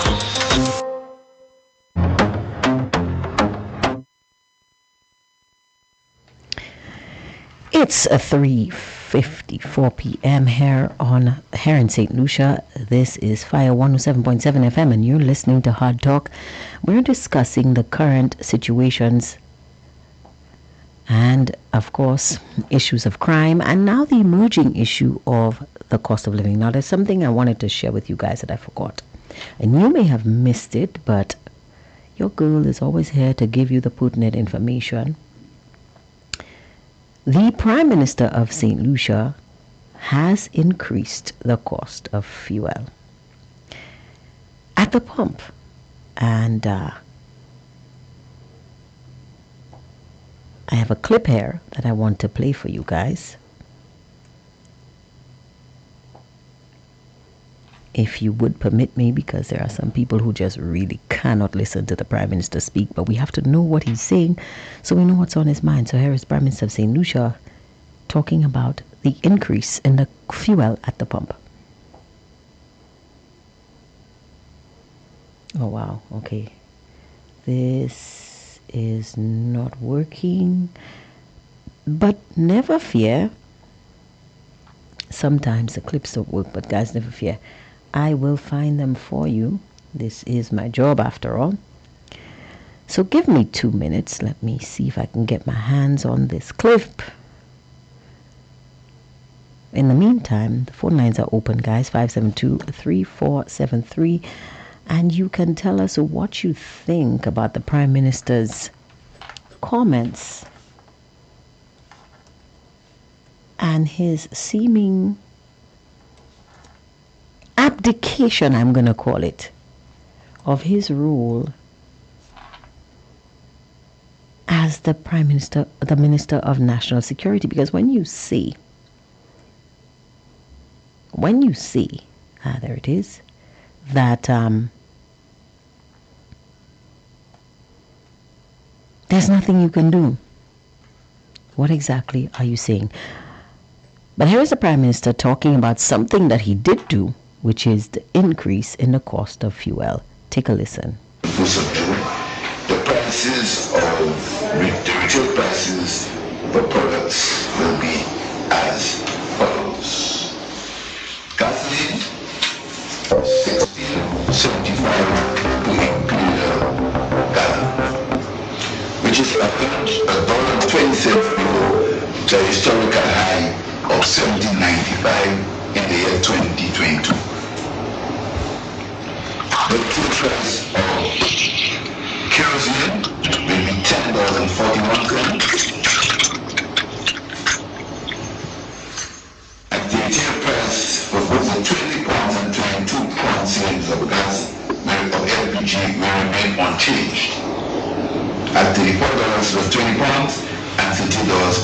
It's 3:54 p.m. here in St. Lucia. This is Fire 107.7 FM, and you're listening to Hardtalk. We're discussing the current situations and, of course, issues of crime, and now the emerging issue of the cost of living. Now, there's something I wanted to share with you guys that I forgot, and you may have missed it, but your girl is always here to give you the pertinent information. The Prime Minister of St. Lucia has increased the cost of fuel at the pump. And I have a clip here that I want to play for you guys. If you would permit me, because there are some people who just really cannot listen to the Prime Minister speak, but we have to know what he's saying so we know what's on his mind. So here is Prime Minister of St. Lucia talking about the increase in the fuel at the pump. Oh, wow. Okay. This is not working. But never fear. Sometimes the clips don't work, but guys, never fear. I will find them for you. This is my job after all. So give me 2 minutes. Let me see if I can get my hands on this clip. In the meantime, the phone lines are open, guys. 572-3473. And you can tell us what you think about the Prime Minister's comments and his seeming abdication, I'm going to call it, of his role as the Prime Minister, the Minister of National Security. Because when you see, there it is, that there's nothing you can do. What exactly are you saying? But here is the Prime Minister talking about something that he did do, which is the increase in the cost of fuel. Take a listen. The prices of the retail prices for products will be as follows. Gasoline, 16.75 per gallon, which is $1.20 below to a historical high of 1795 in the year 2022. The fuel price of kerosene will be $10.41. And the retail price for both the 20 pounds and 22 pound cylinders of gas of LPG will remain unchanged at $34 for 20 pounds and $30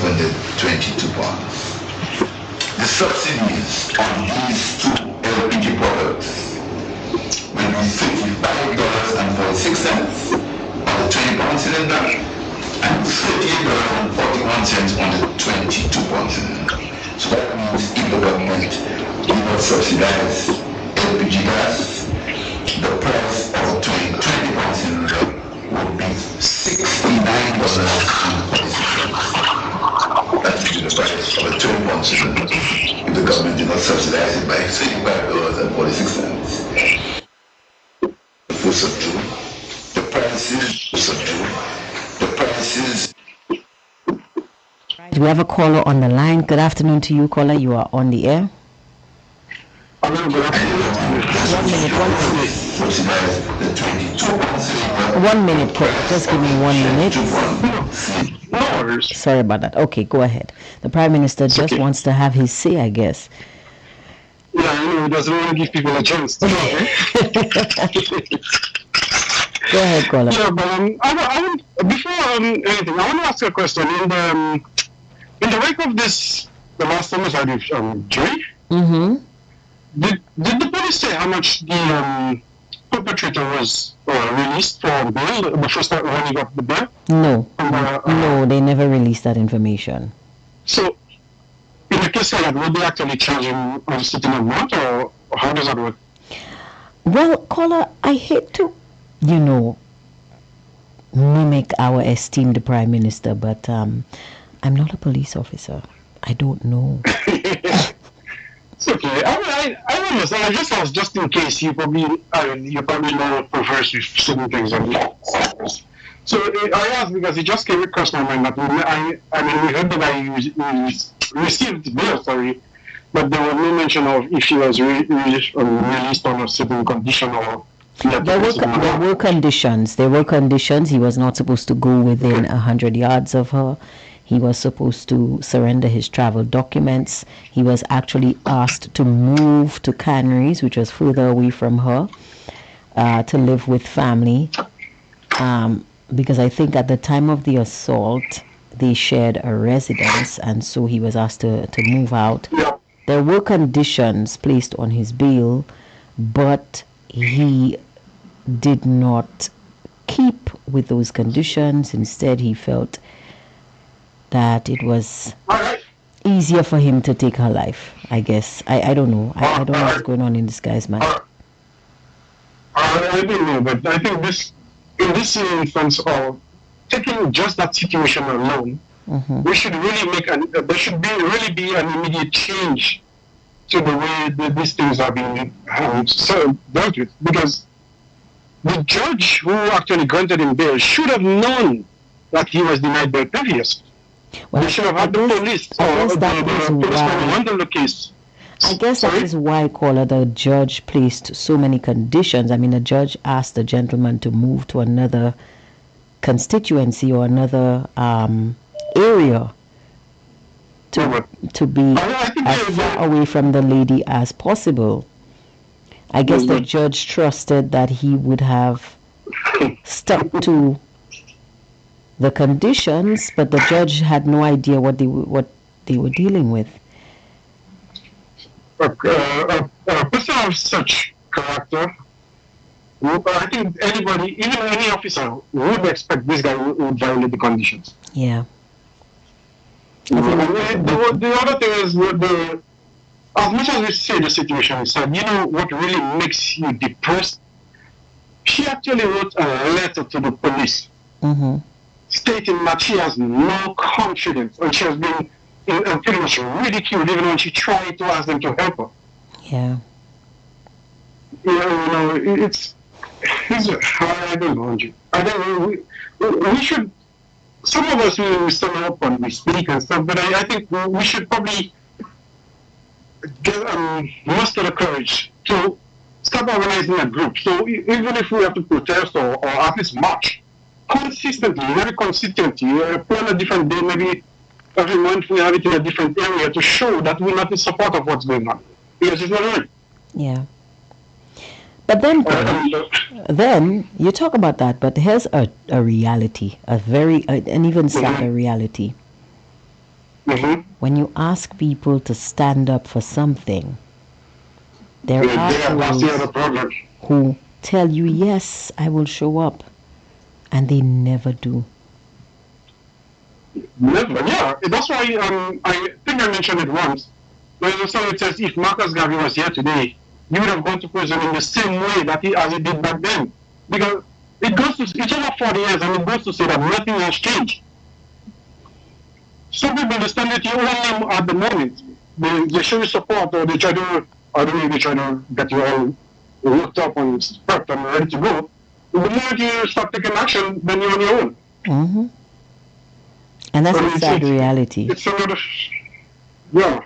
for the 22 pounds. The subsidies on these two LPG products will be $35.46 on the 20 pound cylinder and $38.41 on the 22 pound cylinder. So that means if the government did not subsidize LPG gas, the price of a 20 pound cylinder would be $69.46. That would be the price of a 20 pound cylinder if the government did not subsidize it by $65.46. First of June, the prices We have a caller on the line. Good afternoon to you, caller. You are on the air. Hello, good afternoon. 1 minute, caller. Just give me 1 minute. No worries. Sorry about that. Okay, go ahead. The Prime Minister just wants to have his say, I guess. Yeah, I know, he doesn't want to give people a chance to Go ahead, caller. Yeah, but I want before anything, I want to ask you a question. In the wake of this, the last homicide with Joy, did the police say how much the perpetrator was released for bail the first time when he got the bail? No. No, they never released that information. So, in a case like that, would they actually charge him on a certain amount, or how does that work? Well, caller, I hate to, mimic our esteemed Prime Minister, but I'm not a police officer. I don't know. It's okay. I understand. I just asked just in case you probably know perverse with certain things. So I asked because it just came across my mind that we heard that I received bail, but there was no mention of if he was released on a certain condition or. There were conditions. There were conditions. He was not supposed to go within 100 yards of her. He was supposed to surrender his travel documents. He was actually asked to move to Canaries, which was further away from her, to live with family. Because I think at the time of the assault, they shared a residence, and so he was asked to move out. There were conditions placed on his bail, but he did not keep with those conditions. Instead, he felt that it was easier for him to take her life, I guess. I don't know. I don't know what's going on in this guy's mind. I don't know, but I think in this instance of taking just that situation alone, we should really there should really be an immediate change to the way these things are being dealt with, because the judge who actually granted him bail should have known that he was denied bail previously. They should have had the police handle the case. I guess that is why, caller, the judge placed so many conditions. I mean, the judge asked the gentleman to move to another constituency or another area to be as far away from the lady as possible. I guess the judge trusted that he would have stuck to the conditions, but the judge had no idea what they were dealing with. A person of such character, I think anybody, even any officer, would expect this guy would violate the conditions. Yeah. The other thing is, as much as we say the situation is sad, what really makes you depressed? She actually wrote a letter to the police stating that she has no confidence and she has been pretty much ridiculed even when she tried to ask them to help her. Yeah. It's I don't know, Andrew. I think we should some of us we stand up and we speak and stuff, but I think we should probably get muster the courage to start organizing a group. So even if we have to protest or at least march consistently, very consistently, plan a different day, maybe every month we have it in a different area to show that we're not in support of what's going on. Because it's not right. Yeah. But then you talk about that, but here's a reality, a very, an even sadder reality. Mm-hmm. When you ask people to stand up for something, there are those who tell you, yes, I will show up, and they never do. Never, yeah. That's why I think I mentioned it once. There's a song that says, if Marcus Garvey was here today, you would have gone to prison in the same way that as he did back then. Because it's over 40 years, and it goes to say that nothing has changed. Some people understand that you only at the moment. They show you support, or they try to, I don't know, they try to get you all worked up and prepped and ready to go. The moment you start taking action, then you're on your own. Mm-hmm. And that's a sad reality. It's another, yeah.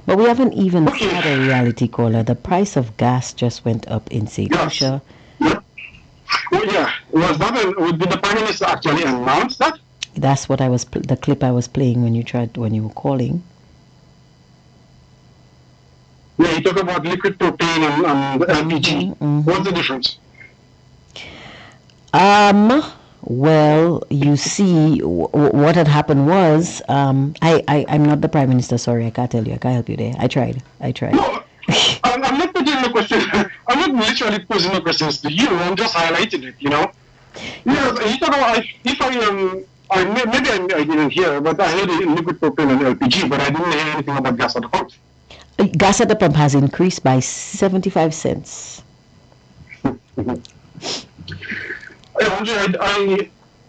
But we have an even sadder reality, caller. The price of gas just went up in St. Lucia. Yep. Well, yeah. Did the Prime Minister actually announce that? That's what the clip I was playing when you were calling. Yeah, you talk about liquid propane and LPG. Mm-hmm. What's the difference? Well, you see, what had happened was, I'm not the Prime Minister, sorry, I can't tell you, I can't help you there. I tried. No, I'm not putting the question, I'm not literally posing the questions to you, I'm just highlighting it, you know? Yeah, you talk about, maybe I didn't hear, but I heard liquid propane and LPG, but I didn't hear anything about gas at the pump. Gas at the pump has increased by 75 cents.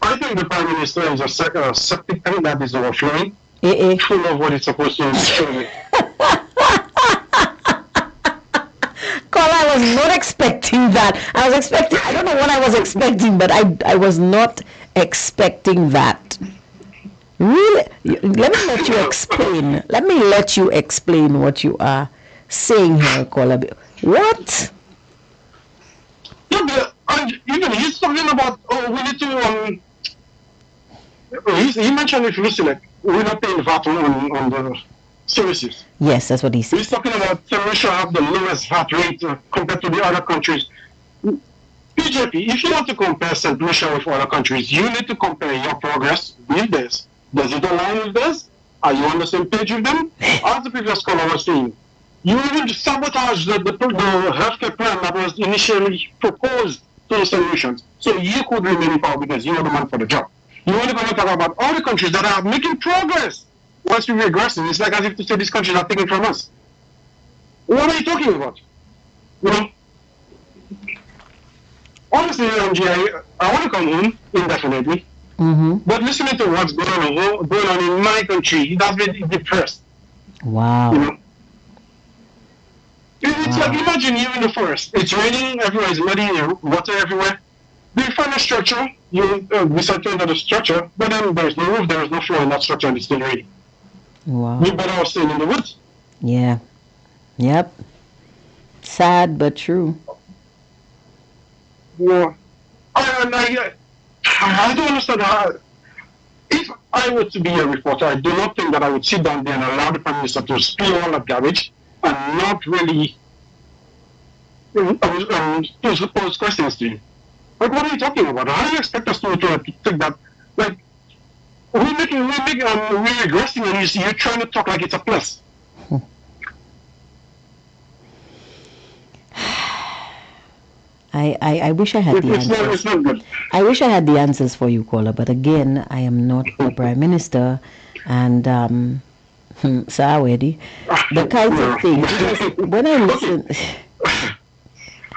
I think the Prime Minister is a septic tank that is overflowing, full of what it's supposed to be. I was not expecting that. I don't know what I was expecting, but I was not expecting that. Really? Let me let you explain. Let me let you explain what you are saying here, Kola. What? Yeah, but he's talking about, we need to, he mentioned it recently, we're not paying VAT on the services. Yes, that's what he said. He's talking about Russia have the lowest VAT rate compared to the other countries. BJP, if you want to compare St. Lucia with other countries, you need to compare your progress with theirs. Does it align with theirs? Are you on the same page with them? As the previous caller was saying, you even sabotage the healthcare plan that was initially proposed to the solutions. So you could remain in power because you are the man for the job. You only going to talk about all the countries that are making progress. Once we regressing, it's like as if to say these countries are taking from us. What are you talking about? You know? Honestly, I want to come home indefinitely. Mm-hmm. But listening to what's going on in my country, it has been depressed. Wow. You know? It's like, imagine you're in the forest. It's raining, everywhere is muddy, water everywhere. You find a structure, you decide to enter the structure, but then there's no roof, there is no floor in that structure, and it's still raining. Wow. You better off staying in the woods. Yeah. Yep. Sad but true. Yeah. I don't understand how. If I were to be a reporter, I do not think that I would sit down there and allow the Prime Minister to spill all that garbage and not really pose questions to him. Like, what are you talking about? How do you expect us to take that? Like, we're regressing, and you're trying to talk like it's a plus. I wish I had the answers. It's not good. I wish I had the answers for you, caller, but again, I am not the Prime Minister, and Sawedi, the kinds of things. Because when I listen.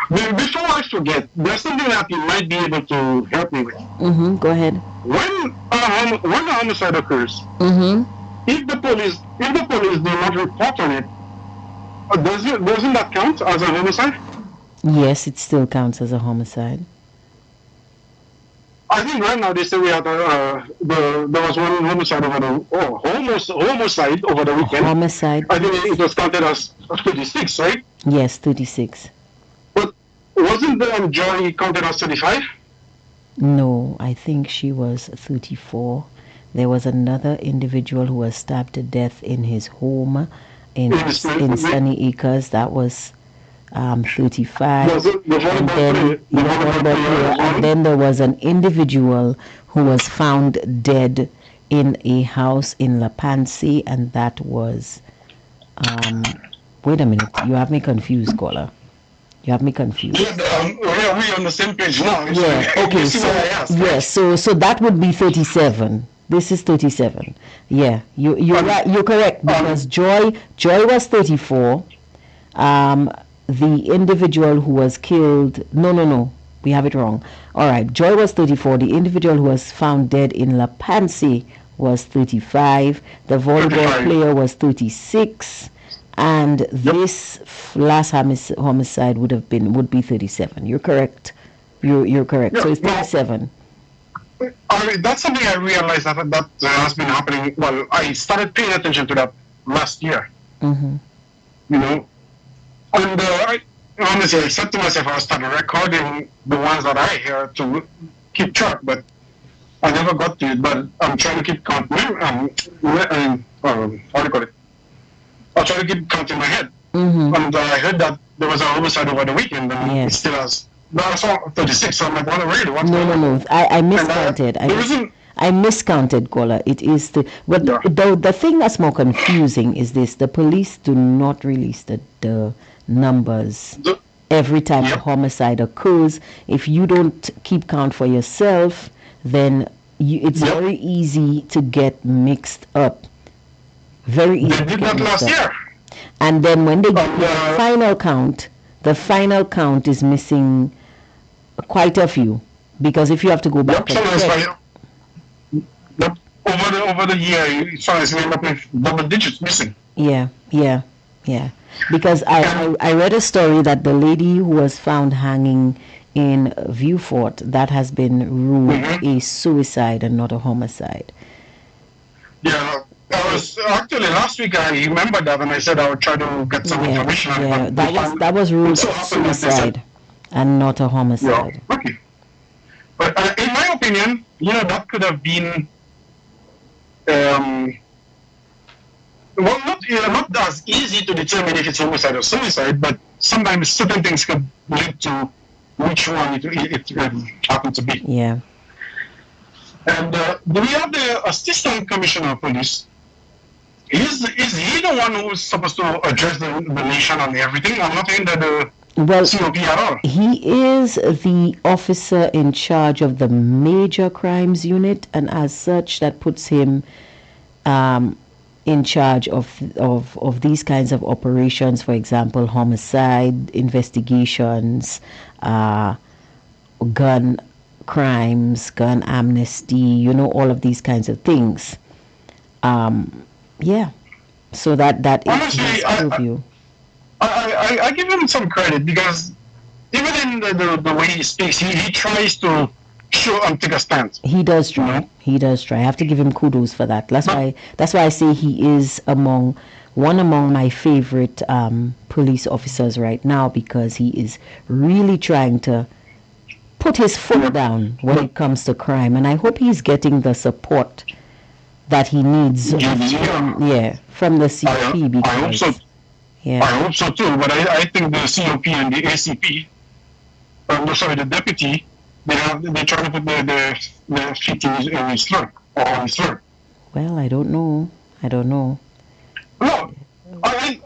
Before I forget, there's something that you might be able to help me with. Mm-hmm. Go ahead. When a homicide occurs, if the police do not report on it, doesn't that count as a homicide? Yes, it still counts as a homicide. I think right now they say we are there was one homicide over homicide over the weekend. Homicide. I think it was counted as 36, right? Yes, 36. But wasn't the Joy counted as 35? No, I think she was 34. There was another individual who was stabbed to death in his home in Sunny Acres. That was 35. And then there was an individual who was found dead in a house in La Pansi, and that was wait a minute, you have me confused, caller. You have me confused. We're on the same page now. Yeah, okay. So that would be 37. This is 37. Yeah, you're right. You're correct, because Joy was 34. The individual who was killed, no, we have it wrong. All right, Joy was 34. The individual who was found dead in La Pansi was 35. The volleyball player was 36. And this last homicide would be 37. You're correct. You're correct. So it's 37. That's something I realized that has been happening. Well, I started paying attention to that last year. Mm-hmm. You know, and I said to myself, I'll start recording the ones that I hear to keep track, but I never got to it. But I'm trying to keep count. How do you call it? I'll try to keep count in my head. Mm-hmm. And I heard that there was a homicide over the weekend, and it still has. No, I saw 36, so I'm like, No. I miscounted. I miscounted, caller. It is the thing that's more confusing is this: the police do not release the numbers every time a homicide occurs. If you don't keep count for yourself, then it's very easy to get mixed up. Very easy. They did that last year. And then when they get the final count is missing quite a few, because if you have to go back and check. Over the year, it's end up with double digits missing. Yeah. Because I read a story that the lady who was found hanging in Viewfort, that has been ruled a suicide and not a homicide. Yeah, I was actually last week. I remember that, and I said I would try to get some information. Yeah, that was ruled a suicide and not a homicide. Yeah, okay. But in my opinion, that could have been. Not as easy to determine if it's homicide or suicide, but sometimes certain things could lead to which one it happened to be. Yeah. And do we have the Assistant Commissioner of Police? Is he the one who's supposed to address the nation on everything? I'm not in the COP at all. He is the officer in charge of the major crimes unit, and as such, that puts him in charge of these kinds of operations. For example, homicide investigations, gun crimes, gun amnesty, all of these kinds of things. So that honestly, is his purview. I give him some credit, because even in the way he speaks, he tries to show and take a stance. He does try. He does try. I have to give him kudos for that. That's why I say he is among my favorite police officers right now, because he is really trying to put his foot down when it comes to crime, and I hope he's getting the support that he needs from the COP. Because I hope so. Yeah. I hope so too, but I think the COP and the ACP, the deputy, they're trying to put the feet in his throat, or on his throat. Well, I don't know. No, I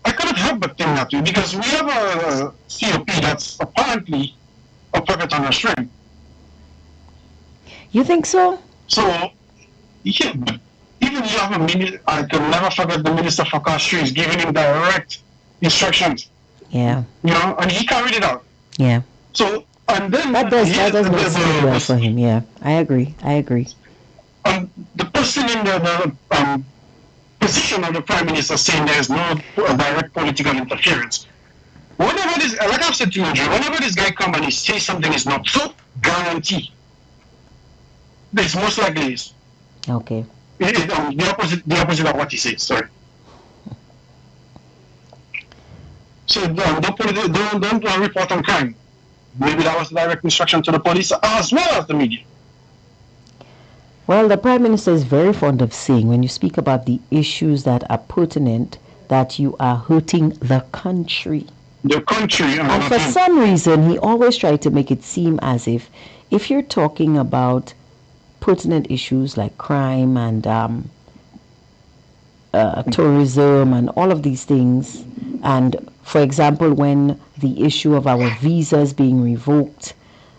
couldn't help but think that way, because we have a COP that's apparently a puppet on a string. You think so? So, yeah, but even you have I can never forget the Minister for Castries giving him direct instructions. Yeah. And he carried it out. Yeah. So, and then that does make sense well for him. Yeah, I agree. The person in the position of the Prime Minister saying there is no direct political interference. Whenever like I've said to you, whenever this guy comes and he says something is not so, guarantee This most likely is. Okay. The opposite of what he said. Sorry. So don't report on crime. Maybe that was direct instruction to the police as well as the media. Well, the Prime Minister is very fond of saying, when you speak about the issues that are pertinent, that you are hurting the country. The country. And for some reason, he always tried to make it seem as if you're talking about pertinent issues like crime and tourism and all of these things, and for example, when the issue of our visas being revoked,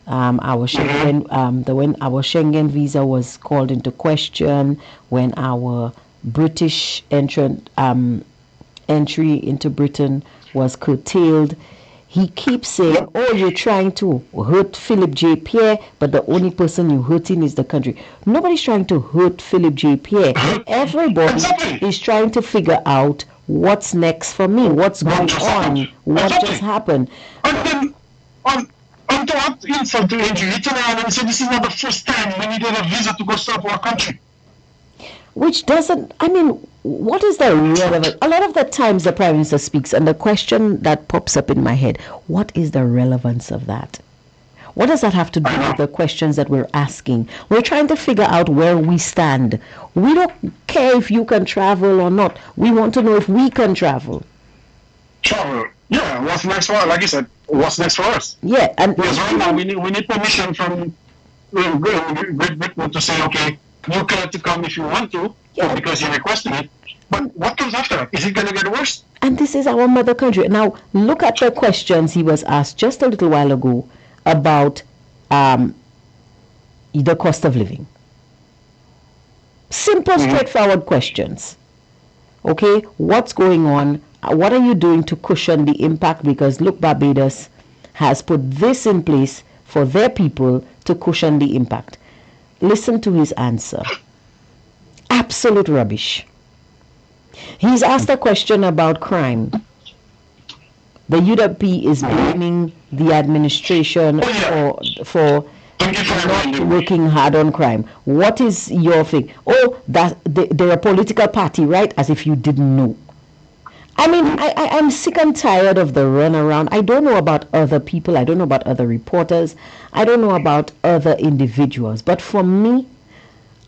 our Schengen, when our Schengen visa was called into question, when our British entry into Britain was curtailed, he keeps saying, oh, you're trying to hurt Philip J. Pierre, but the only person you're hurting is the country. Nobody's trying to hurt Philip J. Pierre. Everybody is trying to figure out what's next for me, what's going on, what just happened. And then, to add insult to injury, he turned around and said this is not the first time we needed a visa to go serve our country. Which doesn't, I mean, what is the relevance? A lot of the times the Prime Minister speaks, and the question that pops up in my head, what is the relevance of that? What does that have to do with the questions that we're asking? We're trying to figure out where we stand. We don't care if you can travel or not. We want to know if we can travel. Travel. Yeah, what's next for us? Like you said, what's next for us? Yeah, and because right now we need permission from Great Britain to say, okay, you can to come if you want to, because you're requesting it. But what comes after that? Is it going to get worse? And this is our mother country. Now, look at the questions he was asked just a little while ago about the cost of living. Simple, straightforward questions. Okay, what's going on? What are you doing to cushion the impact? Because look, Barbados has put this in place for their people to cushion the impact. Listen to his answer. Absolute rubbish. He's asked a question about crime. The UWP is blaming the administration for not working hard on crime. What is your thing? Oh, that they're a political party, right? As if you didn't know. I mean, I'm sick and tired of the runaround. I don't know about other people. I don't know about other reporters. I don't know about other individuals. But for me,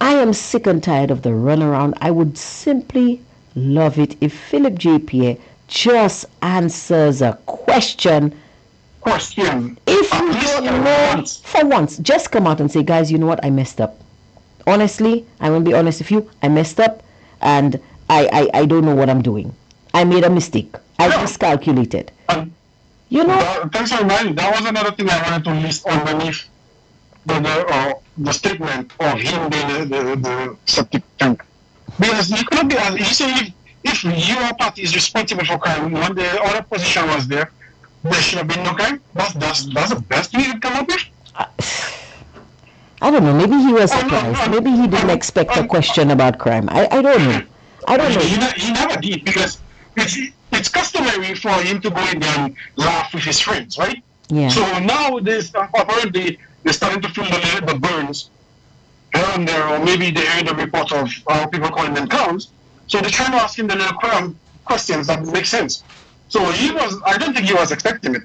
I am sick and tired of the runaround. I would simply love it if Philip J. Pierre just answers a question. If you don't know, for once, just come out and say, guys, you know what? I messed up. Honestly, I will be honest with you. I messed up and I don't know what I'm doing. I made a mistake. I miscalculated. You know? Thanks for reminding. That was another thing I wanted to list underneath the statement of him being the septic tank. Because you cannot be, you say if your party is responsible for crime, when the other position was there should have been no crime. That's the best thing you could come up with. I don't know. Maybe he was surprised. Maybe he didn't expect a question about crime. I don't know. I don't know. He never did, because it's customary for him to go in there and laugh with his friends, right? Yeah. So now apparently they're starting to feel the burns here and there, or maybe they heard the report of people calling them clowns. So they're trying to ask him the little questions that make sense. So I don't think he was expecting it.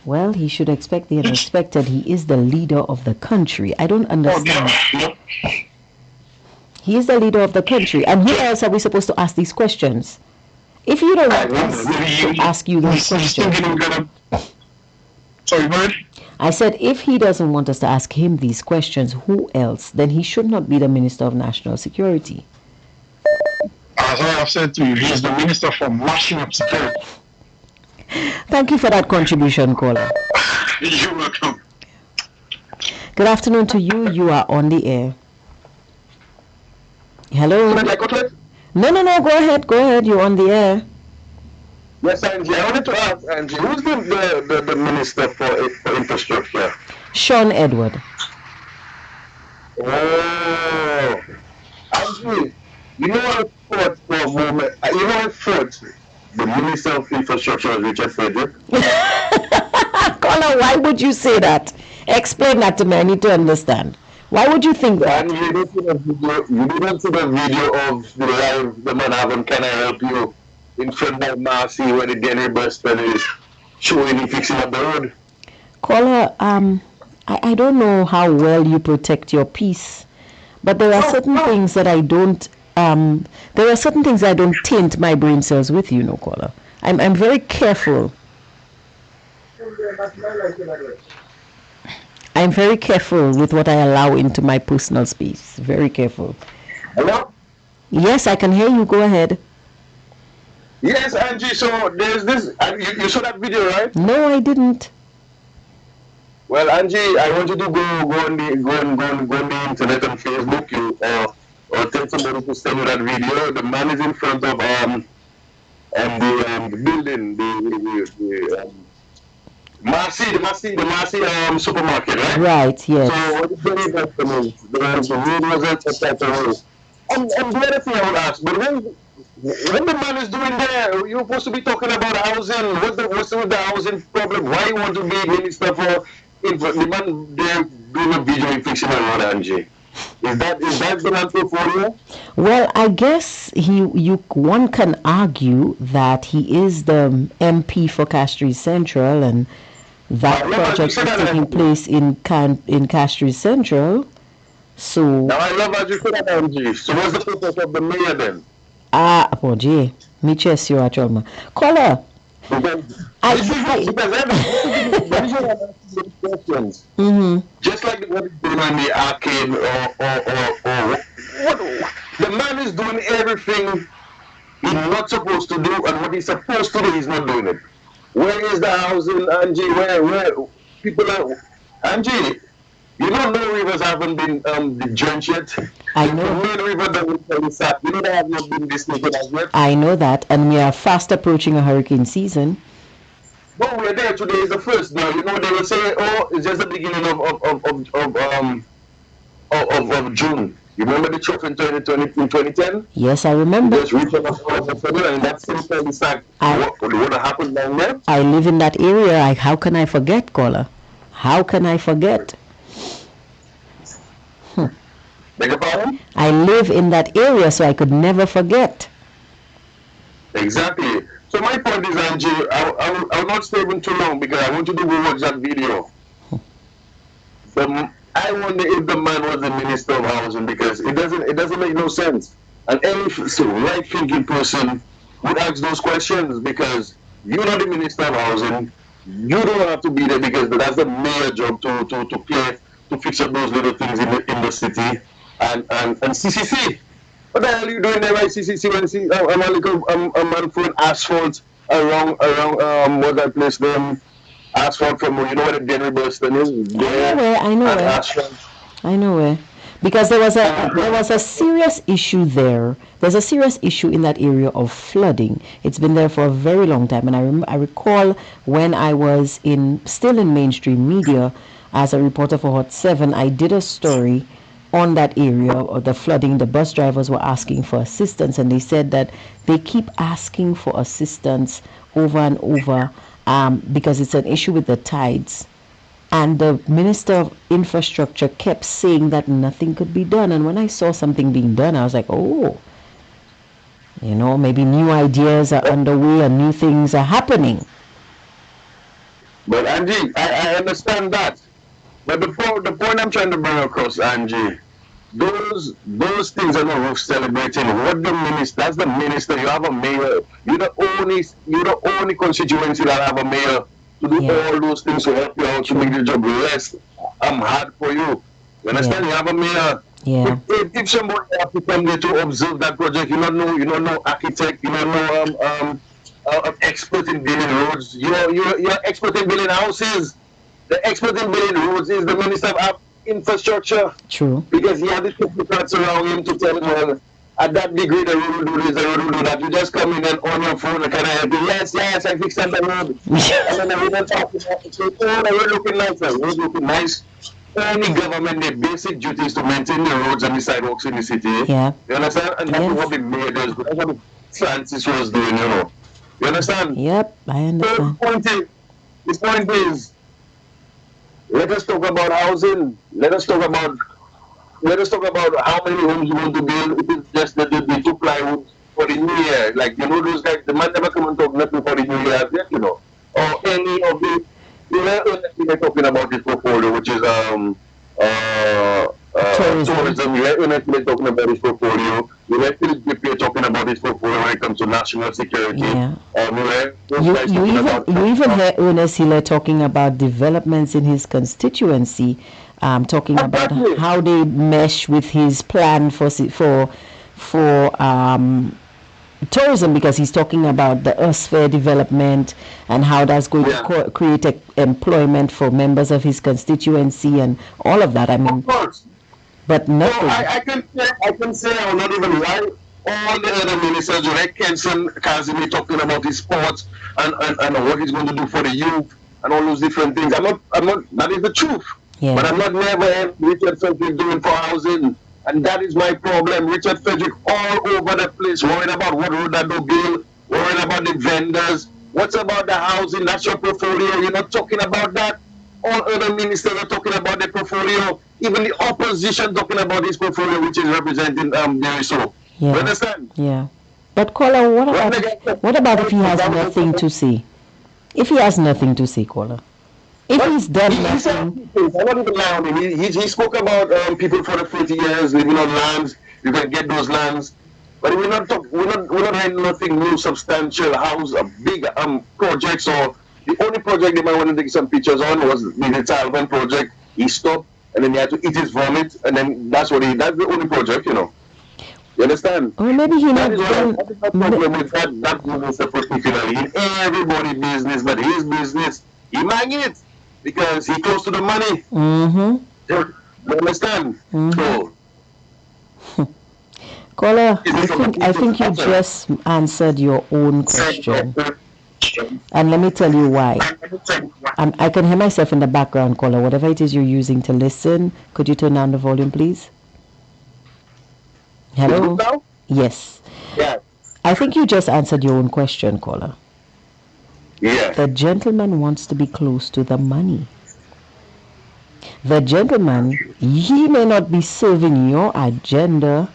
Well, he should expect the unexpected. He is the leader of the country. I don't understand. He is the leader of the country. And who else are we supposed to ask these questions? If you don't want us to ask you these questions. Sorry, Bird? I said, if he doesn't want us to ask him these questions, who else? Then he should not be the Minister of National Security. As I have said to you, he is the Minister for Mashing Up Security. Thank you for that contribution, caller. You're welcome. Good afternoon to you. You are on the air. Hello? No, go ahead. You're on the air. Yes, Angie. I wanted to ask Angie, who's the Minister for Infrastructure? Sean Edward. Oh, Angie, you know what I thought for a moment? You know what I thought? The Minister of Infrastructure is Richard Frederick. Caller, why would you say that? Explain that to me. I need to understand. Why would you think that? And you didn't see the video of the live the man having can I help you in front of Marcy when the Denry Buster is showing him fixing up the road. Caller, I don't know how well you protect your peace, but there are certain things that I don't. There are certain things I don't taint my brain cells with. Caller. I'm very careful. I'm very careful with what I allow into my personal space. Very careful. Hello? Yes, I can hear you. Go ahead. Yes, Angie. So there's this. You saw that video, right? No, I didn't. Well, Angie, I want you to go on the internet on Facebook, or tell somebody to send you that video. The man is in front of the building, the Marcy supermarket, right? Right. Yes. So what is very bad for me? The road was at away. And the other thing I would ask, but when the man is doing there, you're supposed to be talking about housing. What's with the housing problem? Why you want to be minister for? The man there doing a video in fixing a road, Angie. Is that the man portfolio? Well, I guess one can argue that he is the MP for Castries Central, and that project is taking place in Castries Central. So now I love how you say that, Angie. So what's the purpose of the mayor then? Apology. Me chess you at Caller. Questions. Mm-hmm. Just like what is going on in the arcade, or what the man is doing everything he's not supposed to do, and what he's supposed to do, he's not doing it. Where is the housing, Angie? Where people are, Angie? You know, no rivers haven't been drenched yet. I know. The main river that you know, they have not been dislocated as yet. I know that, and we are fast approaching a hurricane season. Well, we're there. Today is the first. Now, you know, they will say, "Oh, it's just the beginning of June." You remember the trough in 2010? Yes, I remember. Just reaching up and that's the fact. What happened down there? I live in that area. How can I forget, Caller? How can I forget? Beg your pardon? I live in that area, so I could never forget. Exactly. So my point is, Angie, I will not stay even too long because I want you to go watch that video. I wonder if the man was the minister of housing, because it doesn't make no sense. And any right-thinking person would ask those questions, because you're not the minister of housing. You don't have to be there because that's the mayor job to fix up those little things in the city. And CCC. What the hell are you doing there, right, CCC? When a man throwing asphalt around what's that place there? Asphalt from, you know where the Denry Burston is? I know where. Because there was a serious issue there. There's a serious issue in that area of flooding. It's been there for a very long time, and I recall when I was still in mainstream media as a reporter for Hot 7, I did a story on that area of the flooding. The bus drivers were asking for assistance, and they said that they keep asking for assistance over and over because it's an issue with the tides. And the Minister of Infrastructure kept saying that nothing could be done. And when I saw something being done, I was like, oh, maybe new ideas are underway and new things are happening. But Angie, I understand that. But the point I'm trying to bring across, Angie, those things are not worth celebrating. That's the minister. You have a mayor. You're the only constituency that have a mayor to do all those things to help you out, to make the job less hard for you. You understand? You have a mayor. Yeah. If somebody has to come there to observe that project, you don't know architect, you don't know expert in building roads. You're expert in building houses. The expert in building roads is the Minister of Infrastructure. True. Because he had the technocrats around him to tell him, well, at that degree, the road will do this, the road will do that. You just come in and on your phone and kind of help you. Yes, I fixed that road. And then the road talking about it. The road looking nice. The road looking nice. Any government, their basic duty is to maintain the roads and the sidewalks in the city. Yeah. You understand? And that's what the mayor does. That's what Francis was doing, You understand? Yep, I understand. The point is, let us talk about housing. Let us talk about let us talk about how many homes you want to build. It is just the two plywood for the new year. Like, those guys, the man never come and talk nothing for the new year as yet, Or any of the, they're talking about this portfolio, which is uh, tourism. You hear talking about his portfolio. You hear Philip Gippy talking about his portfolio when it comes to national security. Yeah. You even hear Ernest Hiller talking about developments in his constituency, talking about how they mesh with his plan for tourism, because he's talking about the Earth Fair development and how that's going to create employment for members of his constituency and all of that. I mean, of course. But nothing. I can say I will not even lie. All the other ministers, like Kenson Kazimi, talking about his sports and what he's going to do for the youth and all those different things. I'm not. That is the truth. Yeah. But I'm not never Richard Frederick doing for housing. And that is my problem. Richard Frederick all over the place, worrying about what road I do build, worrying about the vendors. What's about the housing? That's your portfolio. You're not talking about that. All other ministers are talking about their portfolio. Even the opposition talking about his portfolio, which is representing Barry So. Yeah. You understand? Yeah. But Kola, what about if he has nothing to say? If he has nothing to say, Kola. If he's done nothing. I'm not even lying on him. He spoke about people for the 40 years living on lands. You can get those lands. But we're not having nothing new, substantial house, big projects. Or the only project they might want to take some pictures on was the Talban project. He stopped and then he had to eat his vomit, and then that's the only project, You understand? Or maybe he not done. Problem with that minister particularly in everybody's business, but his business, he mang it because he close to the money. Mm-hmm. You understand? Mm-hmm. So, Kola, I think you just answered your own question. And let me tell you why. I can hear myself in the background, Kola. Whatever it is you're using to listen, could you turn down the volume, please? Hello? Yes. Yeah. I think you just answered your own question, Kola. Yeah. The gentleman wants to be close to the money. The gentleman, he may not be serving your agenda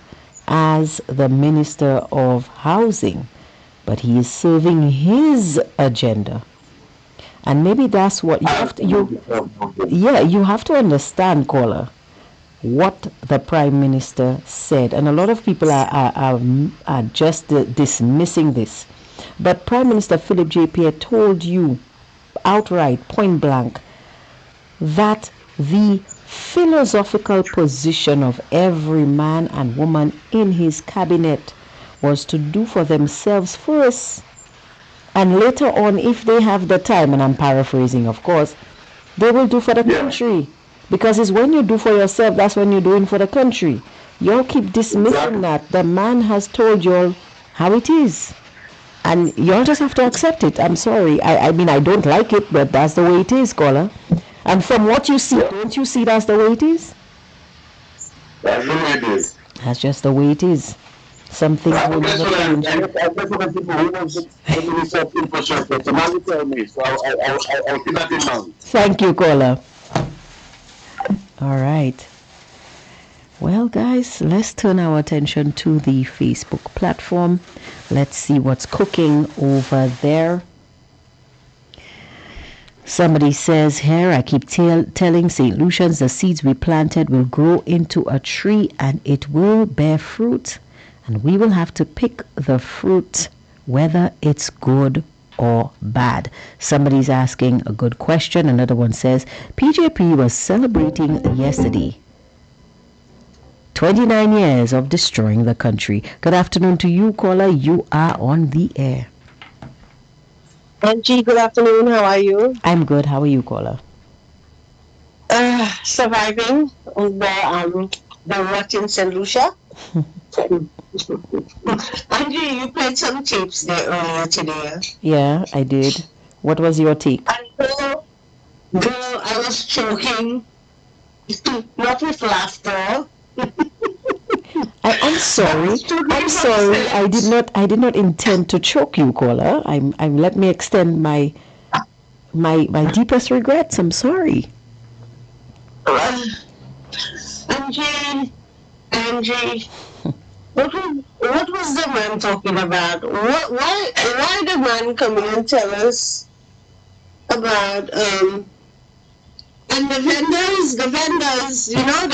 as the Minister of Housing, but he is serving his agenda. And maybe that's what you have to, you have to understand, Kola, what the Prime Minister said. And a lot of people are just dismissing this. But Prime Minister Philip J. Pierre told you outright, point blank, that the philosophical position of every man and woman in his cabinet was to do for themselves first, and later on, if they have the time, and I'm paraphrasing of course, they will do for the country, because it's when you do for yourself, that's when you're doing for the country. Y'all keep dismissing that. The man has told y'all how it is, and y'all just have to accept it. I'm sorry, I mean, I don't like it, but that's the way it is, Kola. And from what you see, don't you see that's the way it is? That's the way it is. That's just the way it is. Something will never change. I'll keep that in mind. Thank you, Kola. All right. Well, guys, let's turn our attention to the Facebook platform. Let's see what's cooking over there. Somebody says here, I keep telling St. Lucians the seeds we planted will grow into a tree and it will bear fruit. And we will have to pick the fruit, whether it's good or bad. Somebody's asking a good question. Another one says, PJP was celebrating yesterday 29 years of destroying the country. Good afternoon to you, caller. You are on the air. Angie, good afternoon. How are you? I'm good. How are you, caller? Surviving the rot in St. Lucia. Angie, you played some tapes there earlier today. Yeah, I did. What was your take? Girl, I was choking. Not with laughter. I'm sorry. I'm sorry. I did not intend to choke you, caller. I'm let me extend my deepest regrets. I'm sorry. And Angie, what was the man talking about? Why the man come in and tell us about and the vendors, the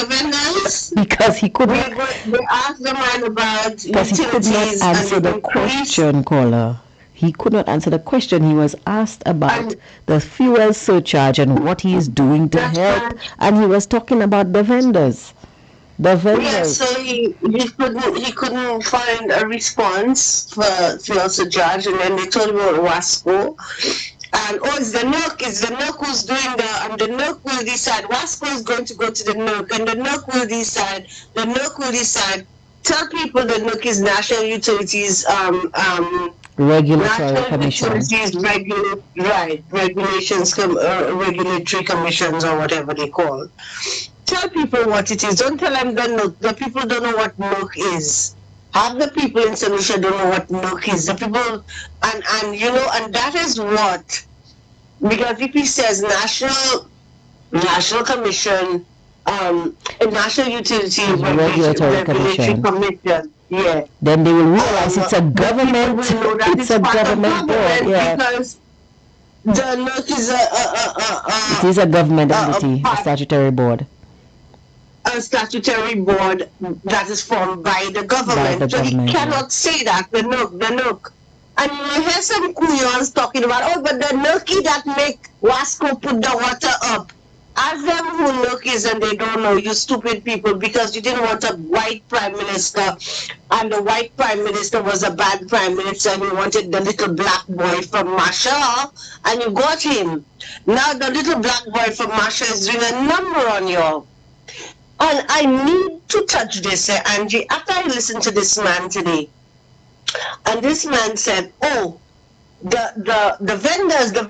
vendors. Because he could not. They asked the man about Because he could not answer the question, caller. He could not answer the question. He was asked about the fuel surcharge and what he is doing to help, and he was talking about the vendors. The vendors. Yeah, so he couldn't find a response for fuel surcharge, and then they told him about Wasco. And it's the NERC who's doing and the NERC will decide. Wasco is going to go to the NERC, and the NERC will decide. The NERC will decide. Tell people the NERC is National Utilities Regulatory Commission. Regulations, regulatory commissions or whatever they call. Tell people what it is. Don't tell them the NERC. The people don't know what NERC is. Half the people in St. Lucia don't know what NERC is. The people, and that is what, because if he says National Commission, National Utility Regulatory Commission, yeah, then they will realize it's a government. It's a government board, yeah. Because the NERC is it is a government entity, a statutory board. A statutory board that is formed by the government. So he cannot say that, the NERC. And you hear some kuyons talking about, but the NERC that make Wasco put the water up. Ask them who NERC is and they don't know, you stupid people, because you didn't want a white prime minister, and the white prime minister was a bad prime minister, and you wanted the little black boy from Masha, and you got him. Now the little black boy from Masha is doing a number on you. And I need to touch this, Angie. After I listened to this man today, and this man said, "Oh, the vendors, the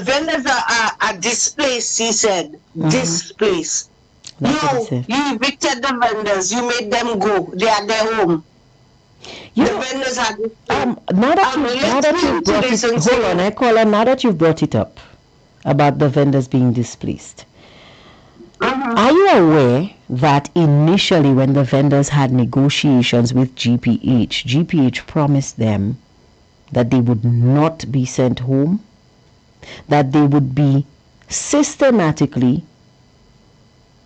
vendors are displaced." He said, "Displaced. You evicted the vendors. You made them go. They are their home." The vendors are displaced. Now that you've brought it up about the vendors being displaced. Are you aware that initially when the vendors had negotiations with GPH promised them that they would not be sent home, that they would be systematically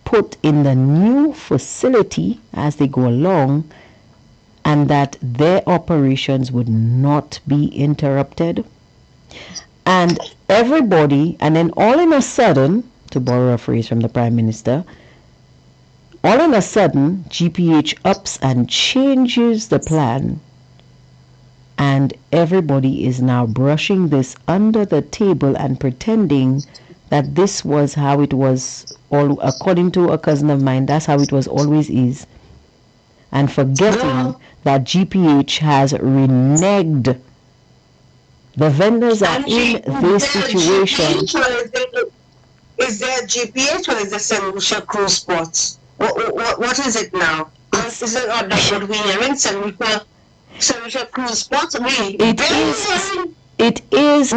put in the new facility as they go along, and that their operations would not be interrupted? And everybody, and then all in a sudden, to borrow a phrase from the Prime Minister, all in a sudden, GPH ups and changes the plan, and everybody is now brushing this under the table and pretending that this was how it was, all according to a cousin of mine, that's how it was always is, and forgetting that GPH has reneged. The vendors are in this situation. Is there GPH or is there St. Lucia Cruise Ports? What is it now? Is it or what we are in St. Lucia Cruise Ports? It is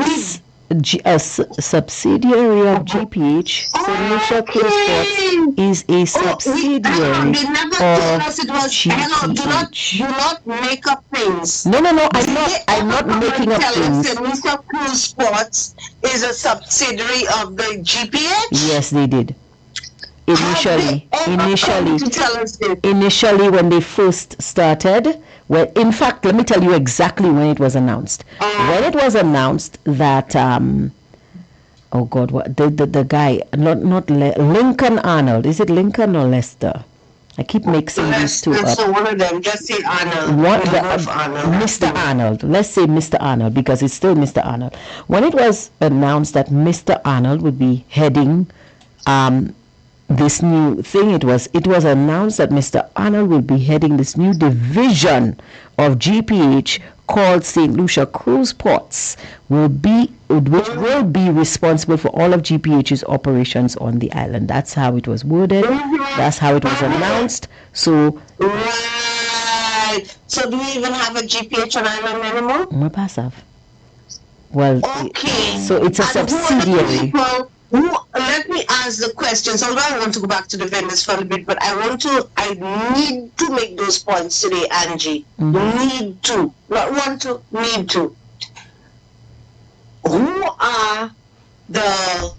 a subsidiary of GPH. St. Lucia Cruise Ports is a subsidiary of GPH. Do not make up things. No, I'm not making up things. St. Lucia Cruise Ports is a subsidiary of the GPH? Yes, they did. Initially, when they first started, well, in fact, let me tell you exactly when it was announced. When it was announced that, oh God, what the guy, not Lincoln Arnold, is it Lincoln or Lester? I keep mixing these two up. So one of them, just say Arnold. Mr. Arnold. Let's say Mr. Arnold, because it's still Mr. Arnold. When it was announced that Mr. Arnold would be heading this new thing, it was announced that Mr. Arnold will be heading this new division of GPH called St. Lucia Cruise Ports, which will be responsible for all of GPH's operations on the island. That's how it was worded. That's how it was announced. So right. So do we even have a GPH on island anymore? Well, okay. So it's a subsidiary. Let me ask the questions. Although I want to go back to the vendors for a bit, but I need to make those points today, Angie. Need to, not want to, need to. Who are the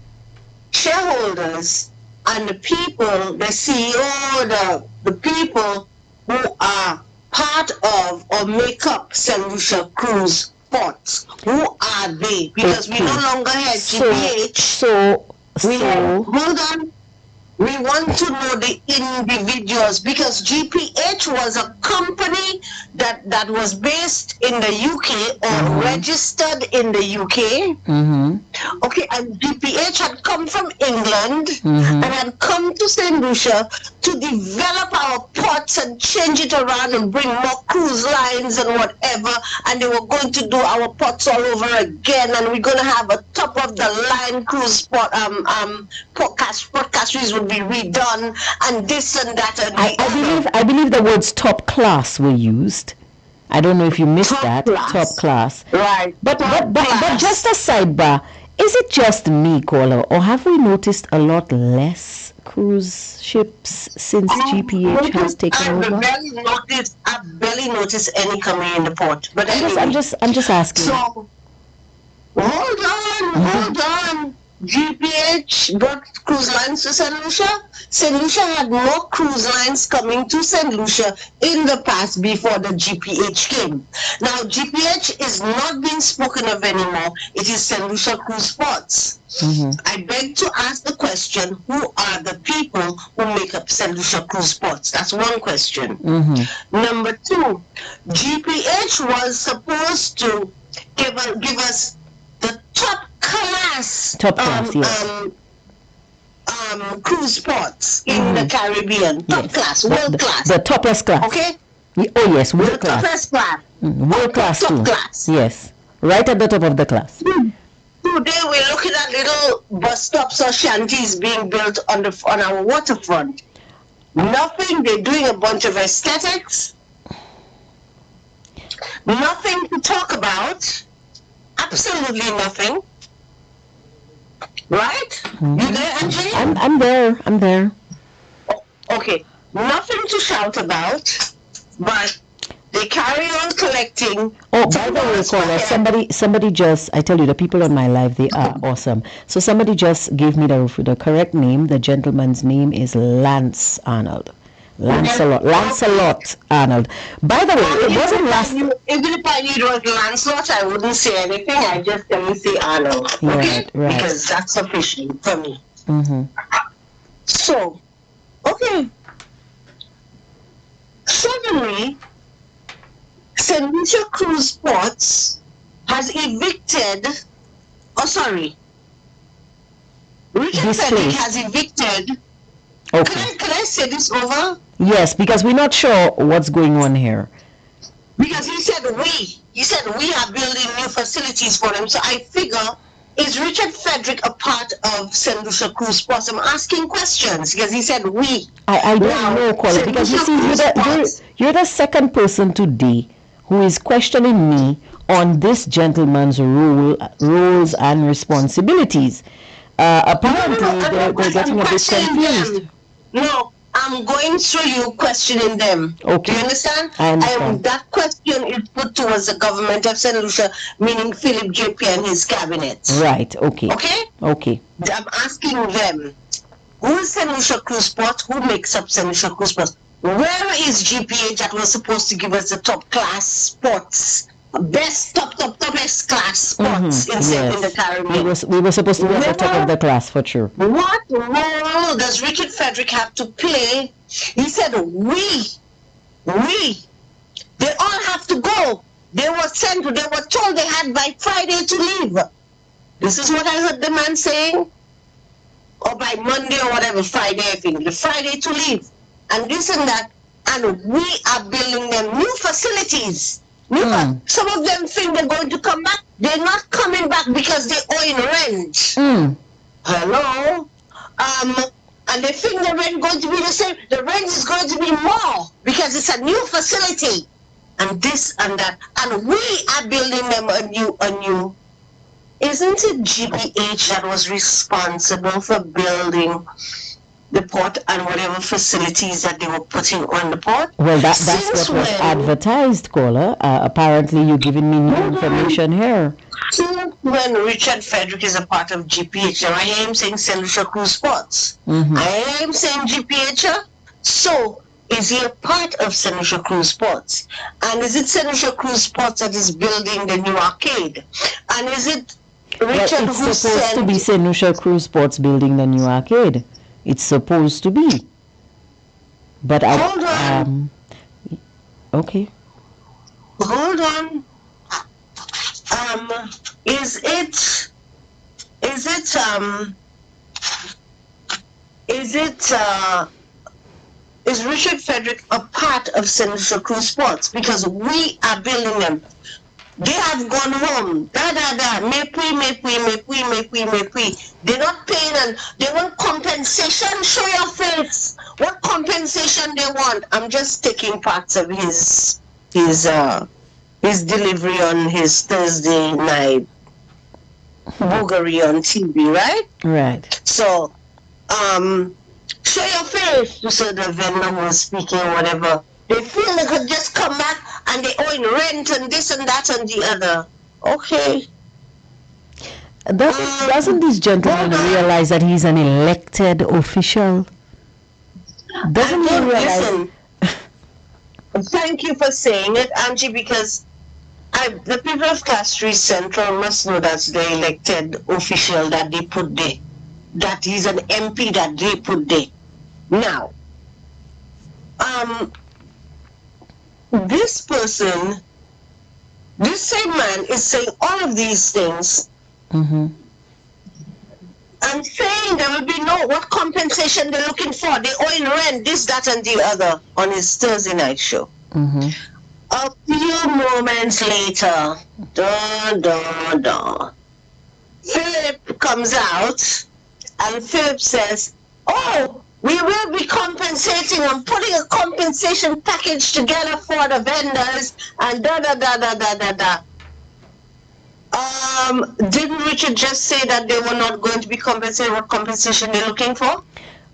shareholders and the people, the CEO, the people who are part of or make up St. Lucia Cruise Ports? Who are they? Because we no longer have GPH. Hold on. We want to know the individuals, because GPH was a company that was based in the UK or registered in the UK. Okay, and GPH had come from England and had come to St. Lucia to develop our ports and change it around and bring more cruise lines and whatever. And they were going to do our ports all over again, and we're going to have a top of the line cruise port portcasteries would be redone, and this and that. And I believe the words top class were used. I don't know if you missed top class. Right. But just a sidebar, is it just me, caller, or have we noticed a lot less cruise ships since GPH has taken over? I barely noticed any coming in the port. But anyway, I'm just asking. So hold on. GPH brought cruise lines to St. Lucia. St. Lucia had more cruise lines coming to St. Lucia in the past before the GPH came. Now, GPH is not being spoken of anymore. It is St. Lucia Cruise Ports. I beg to ask the question, who are the people who make up St. Lucia Cruise Ports? That's one question. Number two, GPH was supposed to give us the top class cruise ports in the Caribbean. Top class, world class. The topless class. Okay? Oh yes, world class. The topless class. World class top too. Class. Yes. Right at the top of the class. Today we're looking at little bus stops or shanties being built on our waterfront. Nothing. They're doing a bunch of aesthetics. Nothing to talk about. Absolutely nothing. Right? You there, Angie? I'm there. Okay. Nothing to shout about, but they carry on collecting. Oh, by the way, caller, somebody just, I tell you, the people on my live, they are awesome. So somebody just gave me the correct name. The gentleman's name is Lance Arnold. Lancelot Arnold. By the way, it wasn't last. Even if I knew it was Lancelot, I wouldn't say anything. I just can say Arnold. Okay? Right. Because that's sufficient for me. So, okay. Suddenly, St. Lucia Cruise Ports has evicted. Oh, sorry. Richard Frederick has evicted. Okay. Can I say this over? Yes, because we're not sure what's going on here. Because he said we are building new facilities for them. So I figure, is Richard Frederick a part of St. Lucia Cruise Ports? I'm asking questions because he said we. I don't know, Colin, because you see, you're the second person today who is questioning me on this gentleman's roles and responsibilities. Apparently, they're getting a bit confused. No, I'm going through you questioning them. Okay. Do you understand? I understand. That question is put towards the government of St. Lucia, meaning Philip JP and his cabinet. Right, okay. Okay? Okay. I'm asking them, who is St. Lucia Cruise Port? Who makes up St. Lucia Cruise Port? Where is GPH that was supposed to give us the top class ports? Best topest class sports in the Caribbean. We were supposed to be at the top of the class for sure. What role does Richard Frederick have to play? He said we. They all have to go. They were told they had by Friday to leave. This is what I heard the man saying. Or by Monday or whatever, Friday, I think. The Friday to leave. And this and that. And we are building them new facilities. Some of them think they're going to come back. They're not coming back because they owe in rent. Hello? And they think the rent going to be the same. The rent is going to be more because it's a new facility. And this and that. And we are building them a new. Is isn't it GPH that was responsible for building the port and whatever facilities that they were putting on the port? Well, that's what was advertised, caller. Apparently, you're giving me new information here. Since when Richard Frederick is a part of GPH, and I am saying St. Lucia Cruise Ports. I am saying GPH. So, is he a part of St. Lucia Cruise Ports? And is it St. Lucia Cruise Ports that is building the new arcade? And is it Richard it's supposed to be St. Lucia Cruise Ports building the new arcade. It's supposed to be. But hold on. Okay. Hold on. Is Richard Frederick a part of St. Lucia Cruise Ports? Because we are building them. They have gone home. Make we. They're not paying and they want compensation. Show your face. What compensation they want? I'm just taking parts of his delivery on his Thursday night boogery on TV, right? Right. So, show your face to say the vendor was speaking or whatever. They feel they could just come back and they owe in rent and this and that and the other. Okay. Doesn't this gentleman realize that he's an elected official? Doesn't he realize? Listen, thank you for saying it, Angie, because the people of Castries Central must know that's the elected official that they put there. That he's an MP that they put there. Now, this person, this same man is saying all of these things and saying there will be what compensation they're looking for. They owe in rent, this, that, and the other on his Thursday night show. A few moments later, Philip comes out and Philip says, oh, we will be compensating. I'm putting a compensation package together for the vendors and Didn't Richard just say that they were not going to be compensated? What compensation they're looking for?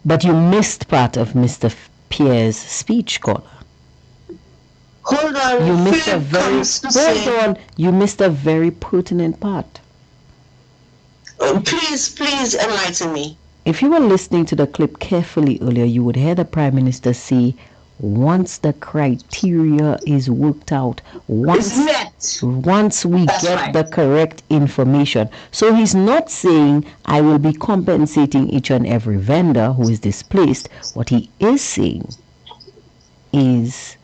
But you missed part of Mr. Pierre's speech, caller. Hold on. You missed a very pertinent part. Please enlighten me. If you were listening to the clip carefully earlier, you would hear the Prime Minister say, once the criteria is worked out, once we get the correct information. So he's not saying, I will be compensating each and every vendor who is displaced. What he is saying is,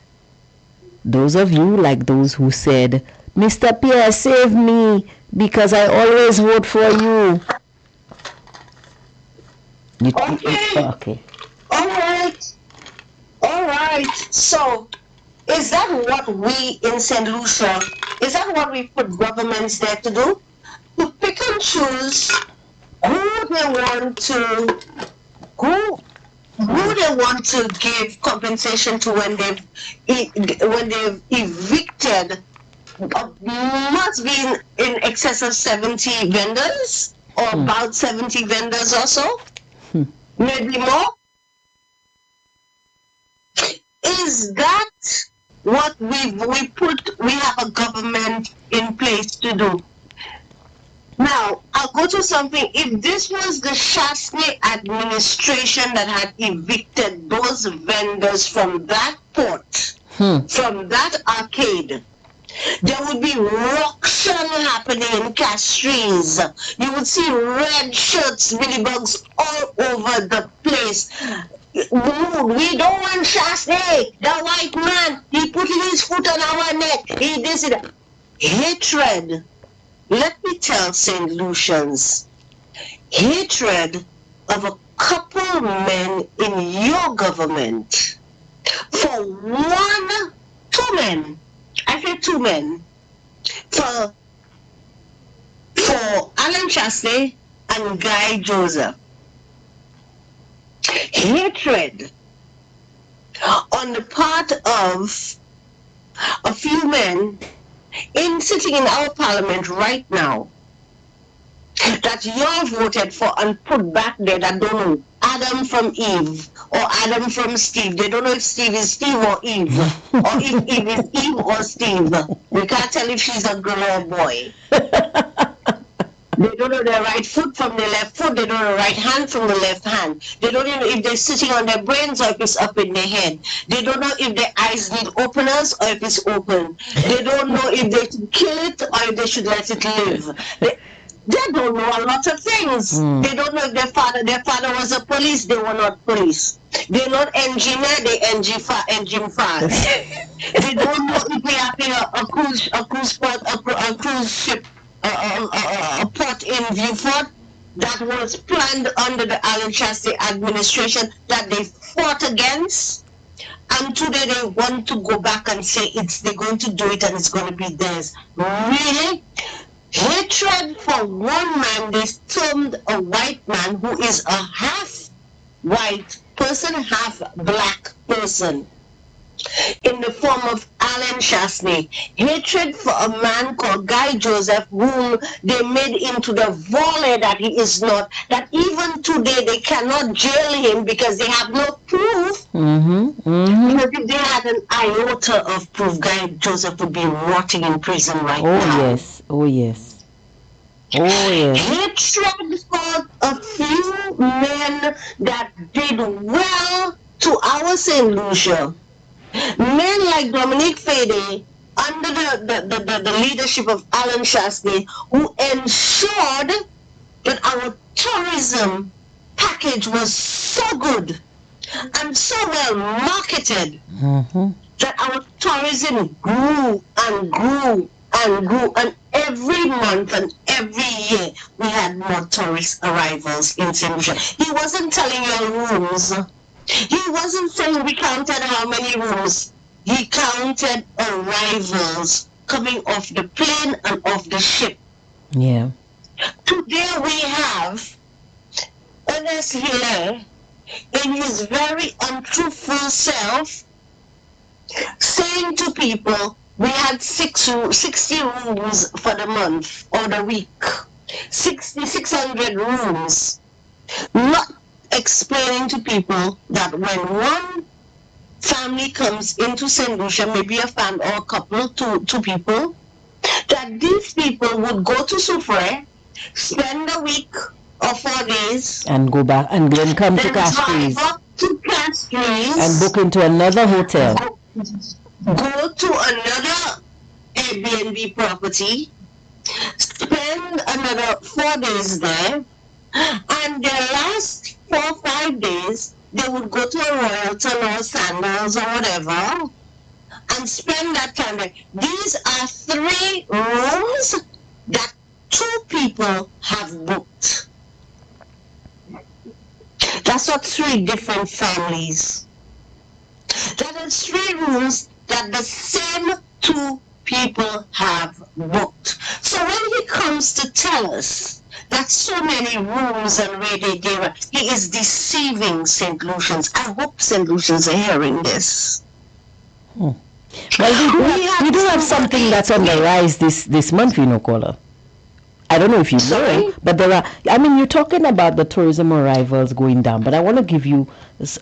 those of you like those who said, Mr. Pierre, save me because I always vote for you. Okay. All right. So, is that what we in St. Lucia, is that what we put governments there to do? To pick and choose who they want to give compensation to when they've evicted must be in excess of 70 vendors or about 70 vendors or so. Maybe more. Is that what we have a government in place to do? Now, I'll go to something. If this was the Chasney administration that had evicted those vendors from that port, from that arcade, there would be ruction happening in Castries. You would see red shirts, Billy Bugs all over the place. We don't want Chasney, the white man. He putting his foot on our neck. He this it. Hatred. Let me tell St. Lucians, hatred of a couple men in your government for two men. I said two men. For Alan Chasney and Guy Joseph. Hatred on the part of a few men sitting in our parliament right now that y'all voted for and put back there that don't know Adam from Eve or Adam from Steve. They don't know if Steve is Steve or Eve, or if Eve is Eve or Steve. We can't tell if she's a girl or a boy. They don't know their right foot from their left foot. They don't know the right hand from the left hand. They don't know if they're sitting on their brains or if it's up in their head. They don't know if their eyes need openers or if it's open. They don't know if they should kill it or if they should let it live. They don't know a lot of things. They don't know if their father was a police. They were not police. They're not engineer. They engine fast. They don't know if they have a cruise ship. A port in Viewport that was planned under the Alan Chastity administration that they fought against, and today they want to go back and say they're going to do it and it's going to be theirs. Really? Hatred for one man, they termed a white man who is a half white person, half black person, in the form of Alan Chastity. Hatred for a man called Guy Joseph, whom they made into the volley that he is not, that even today they cannot jail him because they have no proof. Because if they had an iota of proof, Guy Joseph would be rotting in prison right now. Oh yes. Hatred for a few men that did well to our St. Lucia. Men like Dominique Fede, under the leadership of Alan Chastity, who ensured that our tourism package was so good and so well marketed that our tourism grew and grew and grew, and every month and every year we had more tourist arrivals in St. Lucia. He wasn't telling you rooms. He wasn't saying we counted how many rooms. He counted arrivals coming off the plane and off the ship. Yeah. Today we have Ernest Hilaire in his very untruthful self saying to people we had 60 rooms for the month or the week. 600 rooms. Not explaining to people that when one family comes into St. Lucia, maybe a family or a couple, two people, that these people would go to Soufrière, spend a week or 4 days, and go back and then come to Castries and book into another hotel. Go to another Airbnb property, spend another 4 days there, and their last 4 or 5 days, they would go to a Royalton or Sandals or whatever and spend that time there. These are 3 rooms that 2 people have booked. That's not 3 different families. That is 3 rooms that the same 2 people have booked. So when he comes to tell us that so many rooms and radio, he is deceiving St. Lucians. I hope St. Lucians are hearing this. Well, we do have something that's on the rise this month, caller. I don't know if you know, but there are, you're talking about the tourism arrivals going down, but I want to give you,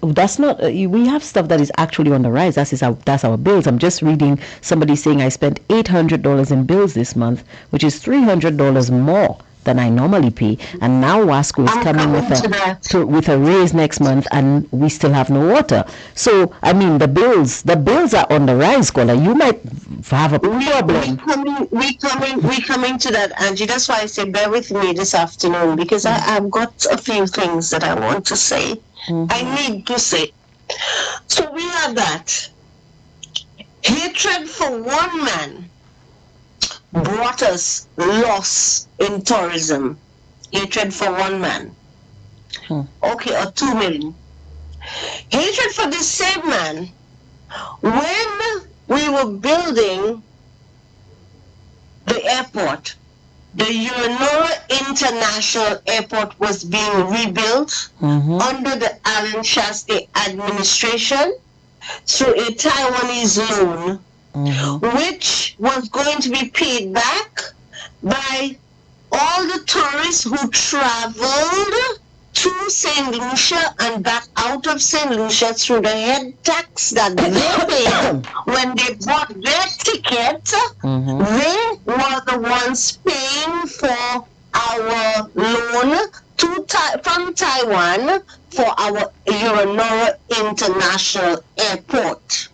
that's not, we have stuff that is actually on the rise. That's our bills. I'm just reading somebody saying I spent $800 in bills this month, which is $300 more than I normally pay, and now Wasco is coming with a raise next month, and we still have no water. So the bills are on the rise, caller. You might have a problem. We coming to that, Angie. That's why I say bear with me this afternoon, because I've got a few things that I want to say. I need to say. So we have that hatred for one man brought us loss in tourism. Hatred for one man. Okay, or 2 million. Hatred for the same man. When we were building the airport, the Urenora International Airport was being rebuilt under the Alan Chastity administration through a Taiwanese loan, which was going to be paid back by all the tourists who traveled to St. Lucia and back out of St. Lucia through the head tax that they paid when they bought their ticket, they were the ones paying for our loan from Taiwan for our Uranora International Airport.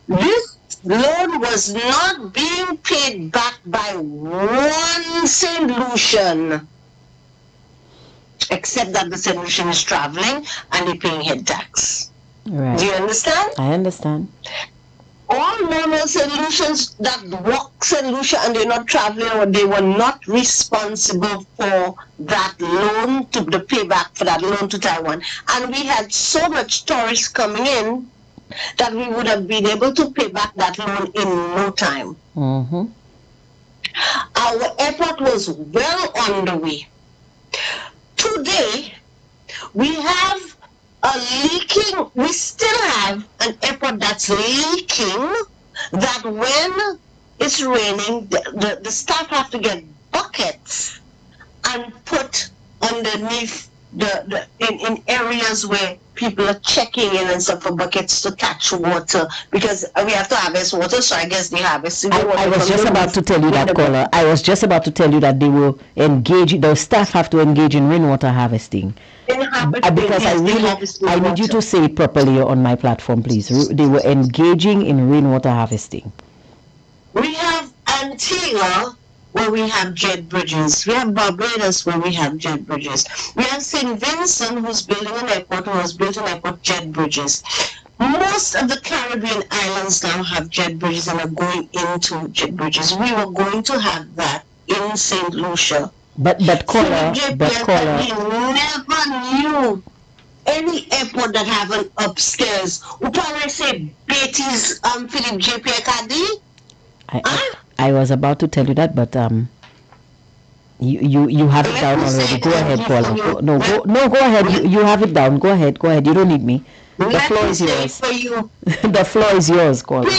This loan was not being paid back by one St. Lucian, except that the St. Lucian is traveling and they're paying head tax. Right. Do you understand? I understand. All normal St. Lucians that walk St. Lucia and they're not traveling, or they were not responsible for that loan, to the payback for that loan to Taiwan. And we had so much tourists coming in that we would have been able to pay back that loan in no time. Our airport was well on the way. Today, we have we still have an airport that's leaking, that when it's raining, the staff have to get buckets and put underneath in areas where people are checking in and stuff for buckets to catch water, because we have to harvest water, so I guess they harvest the water. I was just about to tell you that, caller. I was just about to tell you that they will engage, the staff have to engage in rainwater harvesting. Because I need you to say it properly on my platform, please. They were engaging in rainwater harvesting. We have Antigua, where we have jet bridges. We have Barbados, where we have jet bridges. We have St. Vincent, who's building an airport, who has built an airport, jet bridges. Most of the Caribbean islands now have jet bridges and are going into jet bridges. We were going to have that in St. Lucia. But caller, we never knew any airport that have an upstairs. Who probably say Beatty's Philip J. Pierre Caddy? I was about to tell you that, but you have it down already. Go ahead, caller. Go ahead. You have it down. Go ahead. You don't need me. The floor is yours. The floor is yours, caller.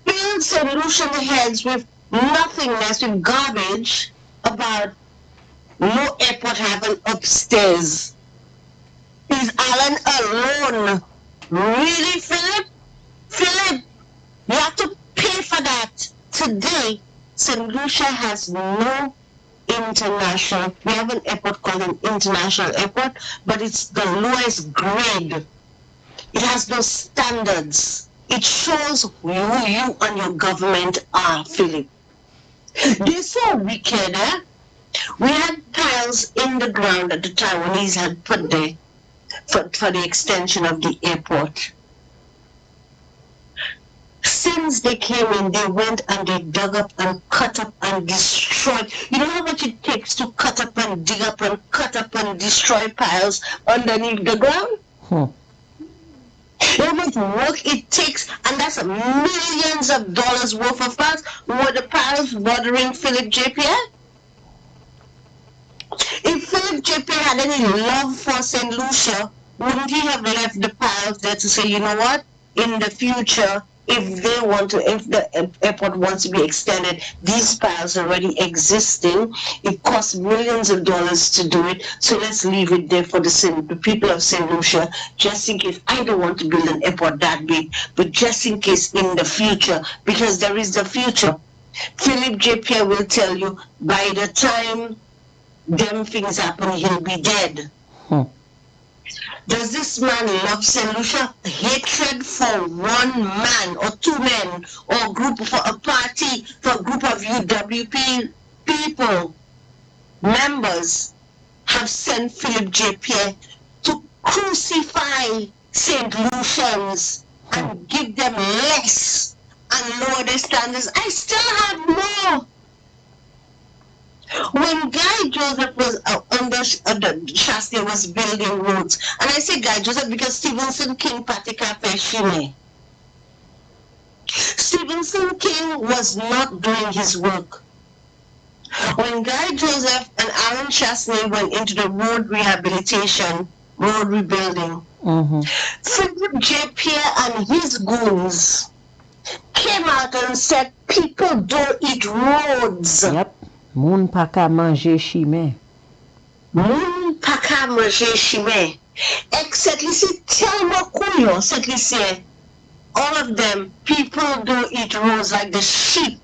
Build solution heads with nothingness, with garbage about no airport having upstairs. Is Alan alone? Really, Philip? Philip, you have to pay for that. Today, St. Lucia has no international. We have an airport called an international airport, but it's the lowest grade. It has no standards. It shows who you and your government are, Philip. They're so wicked, eh? We had piles in the ground that the Taiwanese had put there for the extension of the airport. Since they came in, they went and they dug up and cut up and destroyed. You know how much it takes to cut up and dig up and cut up and destroy piles underneath the ground? How much work it takes, and that's millions of dollars worth of piles. Were the piles bothering Philip J. Pierre? If Philip J. Pierre had any love for St. Lucia, wouldn't he have left the piles there to say, you know what, in the future, if the airport wants to be extended, these piles are already existing. It costs millions of dollars to do it, so let's leave it there for the people of St. Lucia, just in case. I don't want to build an airport that big, but just in case in the future, because there is the future. Philip J. Pierre will tell you, by the time them things happen, he'll be dead. Does this man love St. Lucia? Hatred for one man or two men or group for a party, for a group of UWP people, members, have sent Philip J. Pierre to crucify St. Lucians and give them less and lower their standards. I still have more. When Guy Joseph was under Shasta was building roads, and I say Guy Joseph because Stevenson King Patika Feshime. Stevenson King was not doing his work. When Guy Joseph and Aaron Chasney went into the road rehabilitation, road rebuilding, Philip J. Pierre and his goons came out and said, people don't eat roads. Yep. Moun pa ka manje chimè. Moun pa ka manje chimè. Exactly, see, tell me kuyo, certainly say, all of them, people do eat rose like the sheep.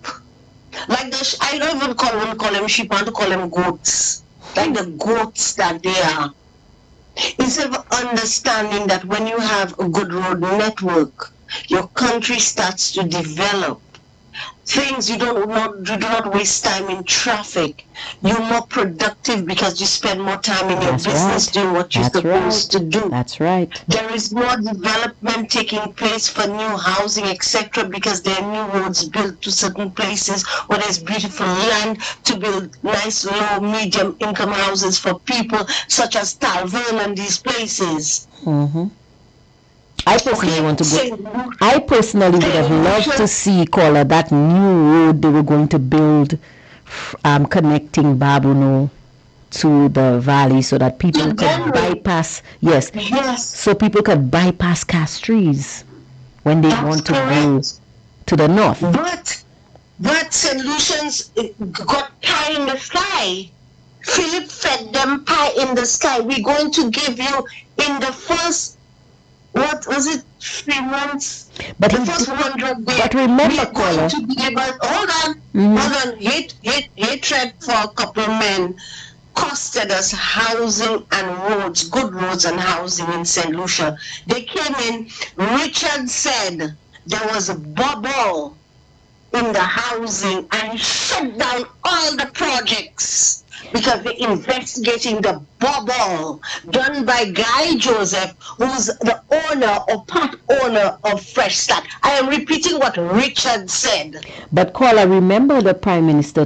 Like I don't even call them sheep, I want to call them goats. Like the goats that they are. Instead of understanding that when you have a good road network, your country starts to develop. Things you do not waste time in traffic. You're more productive because you spend more time in your business doing what you're supposed to do. That's right. There is more development taking place for new housing, etc., because there are new roads built to certain places where there's beautiful land to build nice low, medium income houses for people such as Talverne and these places. Mm-hmm. I personally want to go. I personally would have loved to see, Caller, that new road they were going to build, connecting Babuno to the valley, so that people could bypass. Yes. So people could bypass Castries when they want to go to the north. But St. Lucians got pie in the sky. Philip fed them pie in the sky. We're going to give you in the first. What was it? 3 months? But the first 100 days. But remember, Caller. Hold on. Hatred for a couple of men costed us housing and roads, good roads and housing in St. Lucia. They came in. Richard said there was a bubble in the housing and shut down all the projects. Because they're investigating the bubble done by Guy Joseph, who's the owner or part owner of Fresh Start. I am repeating what Richard said. But Caller, remember the Prime Minister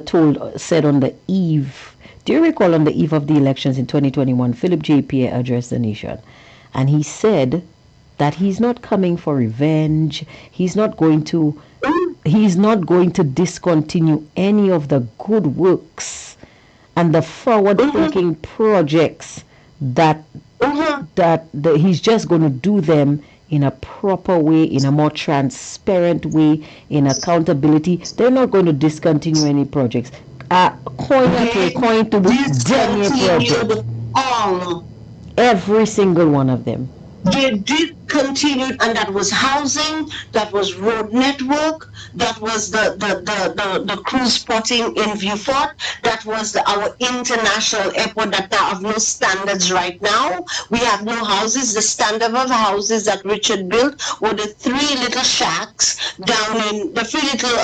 said on the eve, do you recall on the eve of the elections in 2021, Philip J. Pierre addressed the nation, and he said that he's not coming for revenge. He's not going to discontinue any of the good works and the forward-thinking projects that he's just going to do them in a proper way, in a more transparent way, in accountability. They're not going to discontinue any projects. Coin to project. Every single one of them. They did continue, and that was housing, that was road network, that was the cruise spotting in Viewfort, that was our international airport that now have no standards right now. We have no houses. The standard of houses that Richard built were the 3 little shacks down in the 3 little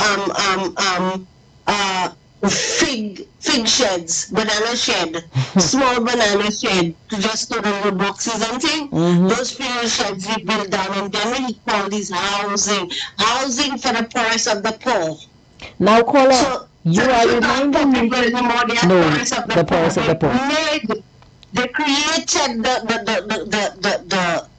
fig sheds, banana shed, small banana shed, to just store the little boxes and things. Those fig sheds we built down, and then we call these housing for the poorest of the poor. Now, Caller, you are reminding me. No, the poorest of the poor. They created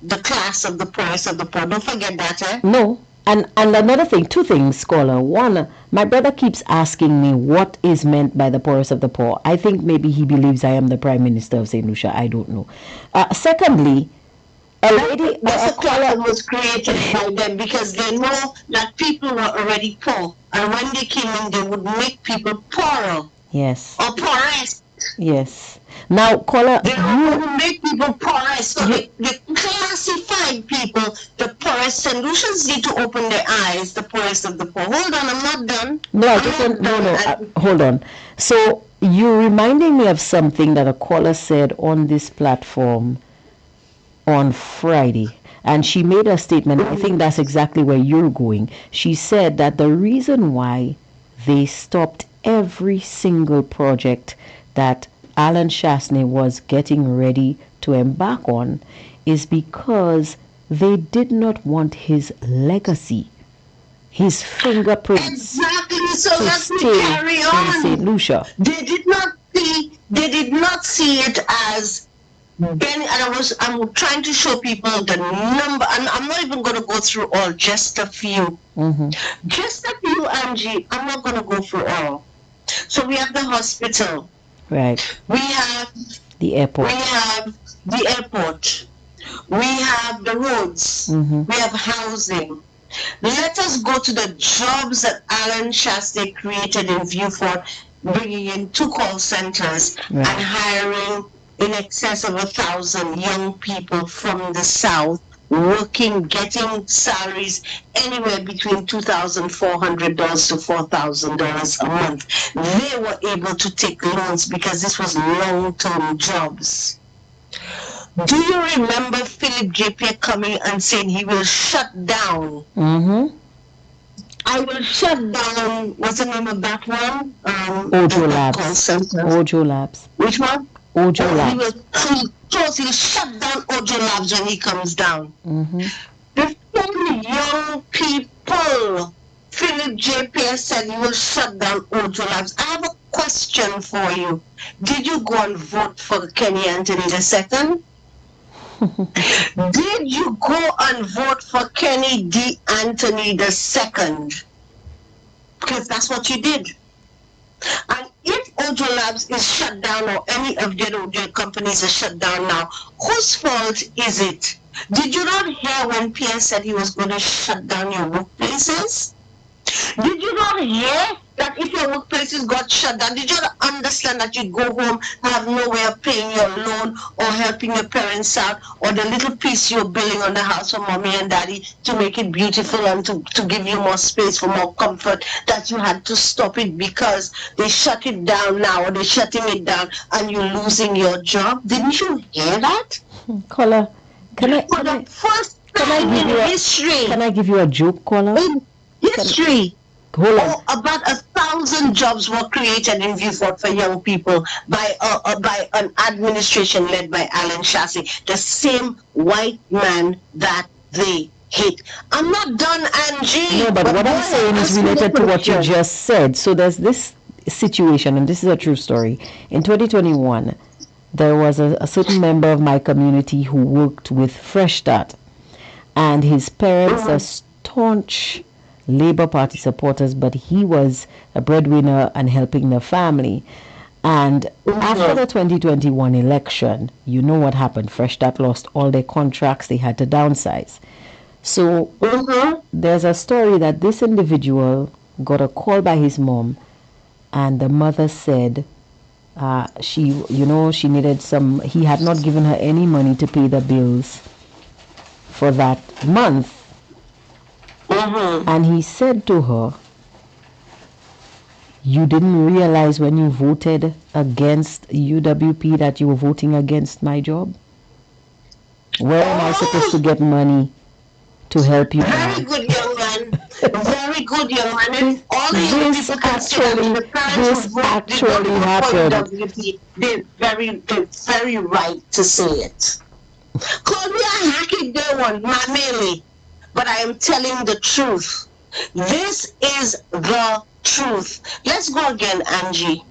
the class of the poorest of the poor. Don't forget that, eh? No. And another thing, 2 things, Caller. One, my brother keeps asking me what is meant by the poorest of the poor. I think maybe he believes I am the Prime Minister of St. Lucia. I don't know. Secondly, a lady... That's a class was created by them because they know that people were already poor. And when they came in, they would make people poorer. Yes. Or poorest. Yes. Now, Caller, they don't make people poorest. So they classify people. The poorest. St. Lucians need to open their eyes. The poorest of the poor. Hold on, I'm not done. No, I just want... No, hold on. So, you're reminding me of something that a caller said on this platform on Friday. And she made a statement. I think that's exactly where you're going. She said that the reason why they stopped every single project that Alan Chasney was getting ready to embark on is because they did not want his legacy, his fingerprints, so to let me carry on. in St. Lucia. They did not see it as Ben, and I'm trying to show people the number, and I'm not even going to go through all, just a few. Just a few, Angie. I'm not going to go through all. So we have the hospital. Right. We have the airport. We have the airport. We have the roads. We have housing. Let us go to the jobs that Alan Chasney created in Viewfort. bringing in 2 call centers and hiring in excess of 1,000 young people from the South, working, getting salaries anywhere between $2,400 to $4,000 a month. They were able to take loans because this was long-term jobs. Do you remember Philip J.P. coming and saying he will shut down? I will shut down, what's the name of that one? Ojo Labs. Ojo Labs. Which one? Ojo Labs. He'll shut down Ojo Labs when he comes down. The same young people, Philip J. Pierce said he will shut down Ojo Labs. I have a question for you. Did you go and vote for Kenny Anthony II? Did you go and vote for Kenny D. Anthony II? Because that's what you did. And if Ojo Labs is shut down or any of their companies are shut down now, whose fault is it? Did you not hear when Pierre said he was going to shut down your workplaces? Did you not hear that if your workplaces got shut down, did you not understand that you go home and have no way of paying your loan or helping your parents out, or the little piece you're building on the house for mommy and daddy to make it beautiful and to give you more space for more comfort, that you had to stop it because they shut it down now, or they're shutting it down and you're losing your job? Didn't you hear that? Caller, can I give you a joke, caller? History. Hold on. About 1,000 jobs were created in Viewport for young people by an administration led by Alan Shassey, the same white man that they hate. I'm not done, Angie. No, but what I'm saying is related to what you just said. So there's this situation, and this is a true story. In 2021, there was a certain member of my community who worked with Fresh Start, and his parents are staunch Labour Party supporters, but he was a breadwinner and helping the family. And after the 2021 election, you know what happened. Fresh Start lost all their contracts. They had to downsize. So there's a story that this individual got a call by his mom, and the mother said she needed some. He had not given her any money to pay the bills for that month. And he said to her, you didn't realize when you voted against UWP that you were voting against my job? Where am I supposed to get money to help you? Very good, young man. Very good, young man. And all the young people can say that the parents who voted happened. UWP, they're very right to say it. Call me a hacky day one, mamele. But I am telling the truth. This is the truth. Let's go again, Angie.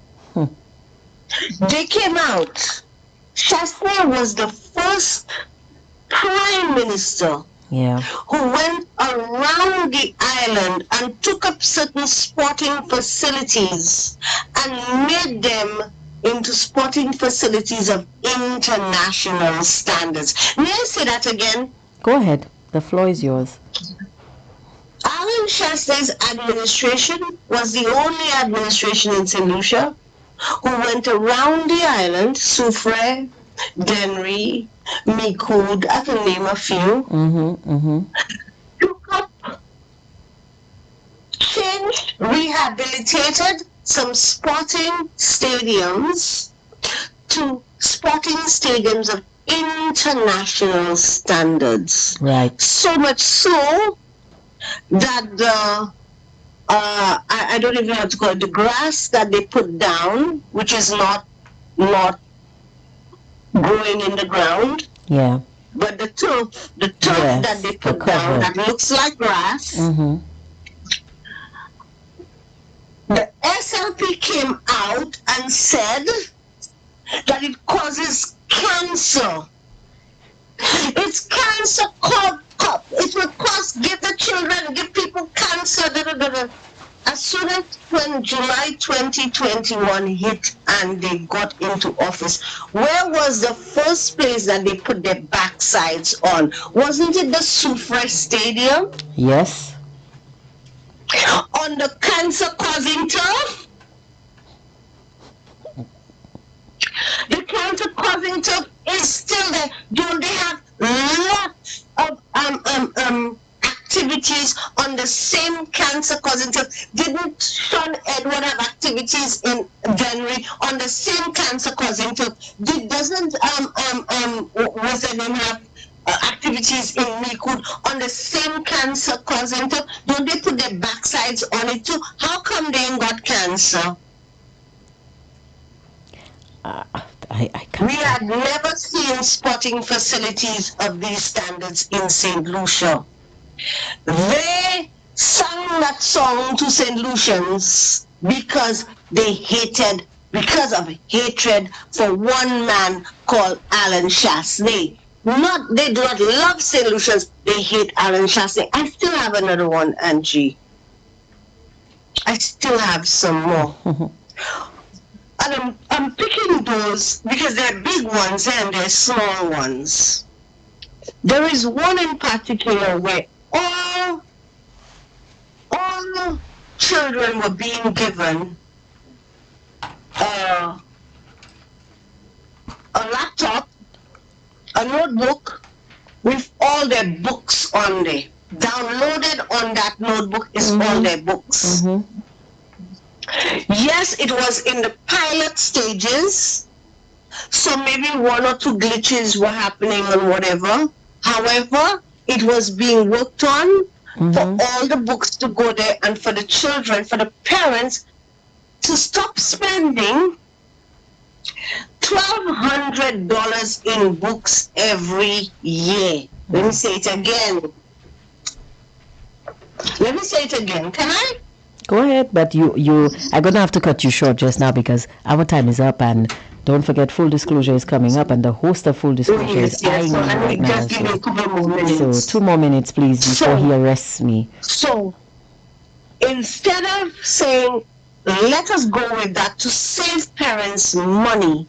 They came out. Shasney was the first prime minister who went around the island and took up certain sporting facilities and made them into sporting facilities of international standards. May I say that again? Go ahead. The floor is yours. Alan Shastay's administration was the only administration in St. Lucia who went around the island, Soufre, Denry, Micoud, I can name a few, took up, changed, rehabilitated some sporting stadiums to sporting stadiums of international standards. Right. So much so that I don't even know how to call it, the grass that they put down, which is not growing in the ground. Yeah. But the turf that they put down that looks like grass. The SLP came out and said that it causes cancer. It's cancer called up. It will give the children, give people cancer. As soon as when July 2021 hit and they got into office, where was the first place that they put their backsides on? Wasn't it the Soufre Stadium? Yes. On the cancer-causing turf? Don't they have lots of activities on the same cancer causing tip? Didn't Sean Edward have activities in Venry on the same cancer causing tip? Doesn't what's the name have activities in Mikud on the same cancer causing tip? Don't they put their backsides on it too? How come they ain't got cancer? I can't. We had never seen spotting facilities of these standards in St. Lucia. They sang that song to St. Lucians because because of hatred for one man called Alan Chasney. They do not love St. Lucians, they hate Alan Chasney. I still have another one, Angie. I still have some more. And I'm picking those because they're big ones and they're small ones. There is one in particular where all children were being given a laptop, a notebook with all their books on there. Downloaded on that notebook is all their books. Yes, it was in the pilot stages, so maybe one or two glitches were happening or whatever. However, it was being worked on for all the books to go there and for the children, for the parents to stop spending $1,200 in books every year. Let me say it again. Can I? Go ahead, but I'm gonna have to cut you short just now because our time is up, and don't forget full disclosure is coming up, and the host of full disclosure is eyeing me right now. Just give me a couple more minutes. So 2 more minutes, please, before he arrests me. So instead of saying let us go with that to save parents money,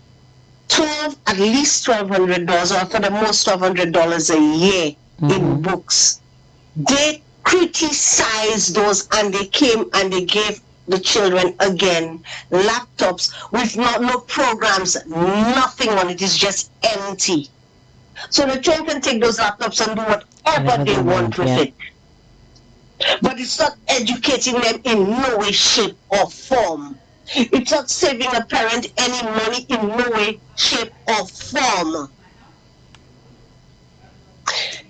at least $1,200 or for the most $1,200 a year in books, they criticized those and they came and they gave the children again laptops with no programs, nothing on it. Is just empty. So the children can take those laptops and do whatever they want with it. But it's not educating them in no way, shape, or form. It's not saving a parent any money in no way, shape, or form.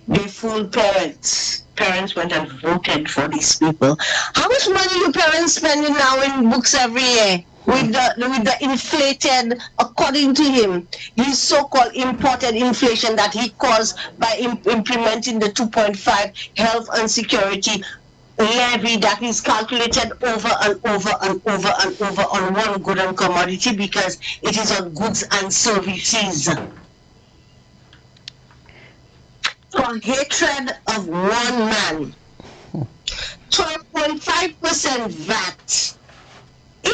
They fooled parents. Parents went and voted for these people. How much money are parents spending now in books every year? With the inflated, according to him, his so-called imported inflation that he caused by implementing the 2.5 health and security levy that is calculated over and over and over and over on one good and commodity because it is on goods and services. For hatred of one man, 12.5% VAT.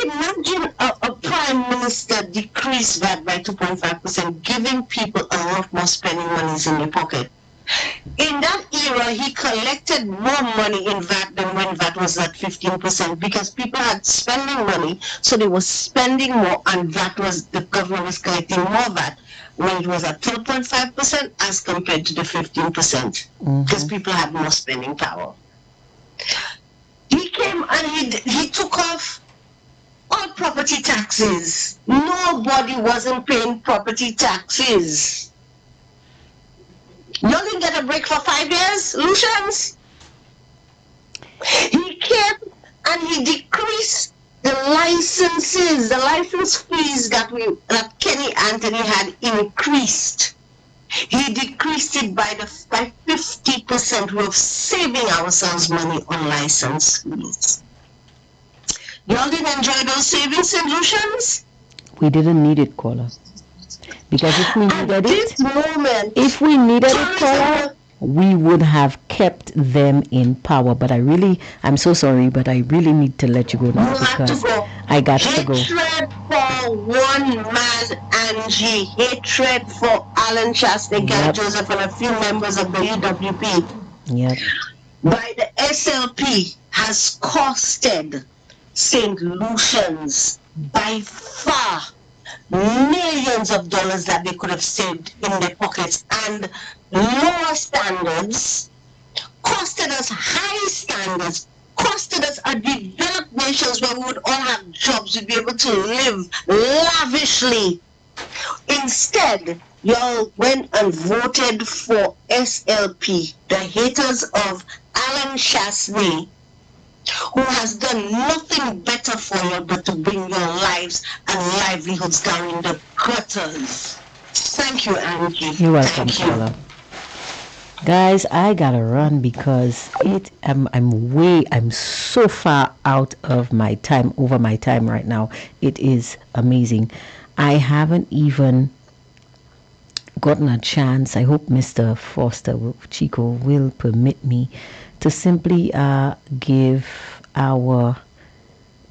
Imagine a prime minister decrease VAT by 2.5%, giving people a lot more spending monies in their pocket. In that era, he collected more money in VAT than when VAT was at 15% because people had spending money, so they were spending more, and the government was collecting more VAT when it was at 12.5% as compared to the 15% because people had more spending power. He came and he took off all property taxes. Nobody wasn't paying property taxes. Y'all didn't get a break for 5 years, Lucians? He came and he decreased the licenses, the license fees that Kenny Anthony had increased. He decreased it by 50%. We're saving ourselves money on license fees. Y'all didn't enjoy those savings, St. Lucians? We didn't need it, caller. Because if we needed it, caller, we would have kept them in power. But I'm so sorry, but I really need to let you go now because I got to go. Hatred for one man, Angie. Hatred for Alan Chasney, Guy Joseph, and a few members of the UWP. Yep. By the SLP has costed St. Lucians by far millions of dollars that they could have saved in their pockets, and lower standards costed us high standards, costed us a developed nations where we would all have jobs, we'd be able to live lavishly. Instead, y'all went and voted for SLP, the haters of Alan Shasney, who has done nothing better for you but to bring your lives and livelihoods down in the gutters. Thank you, Angie. You're welcome, Paula. Guys, I gotta run because I'm so far out of my time, over my time right now. It is amazing. I haven't even gotten a chance. I hope Mr. Foster Chico will permit me to simply give our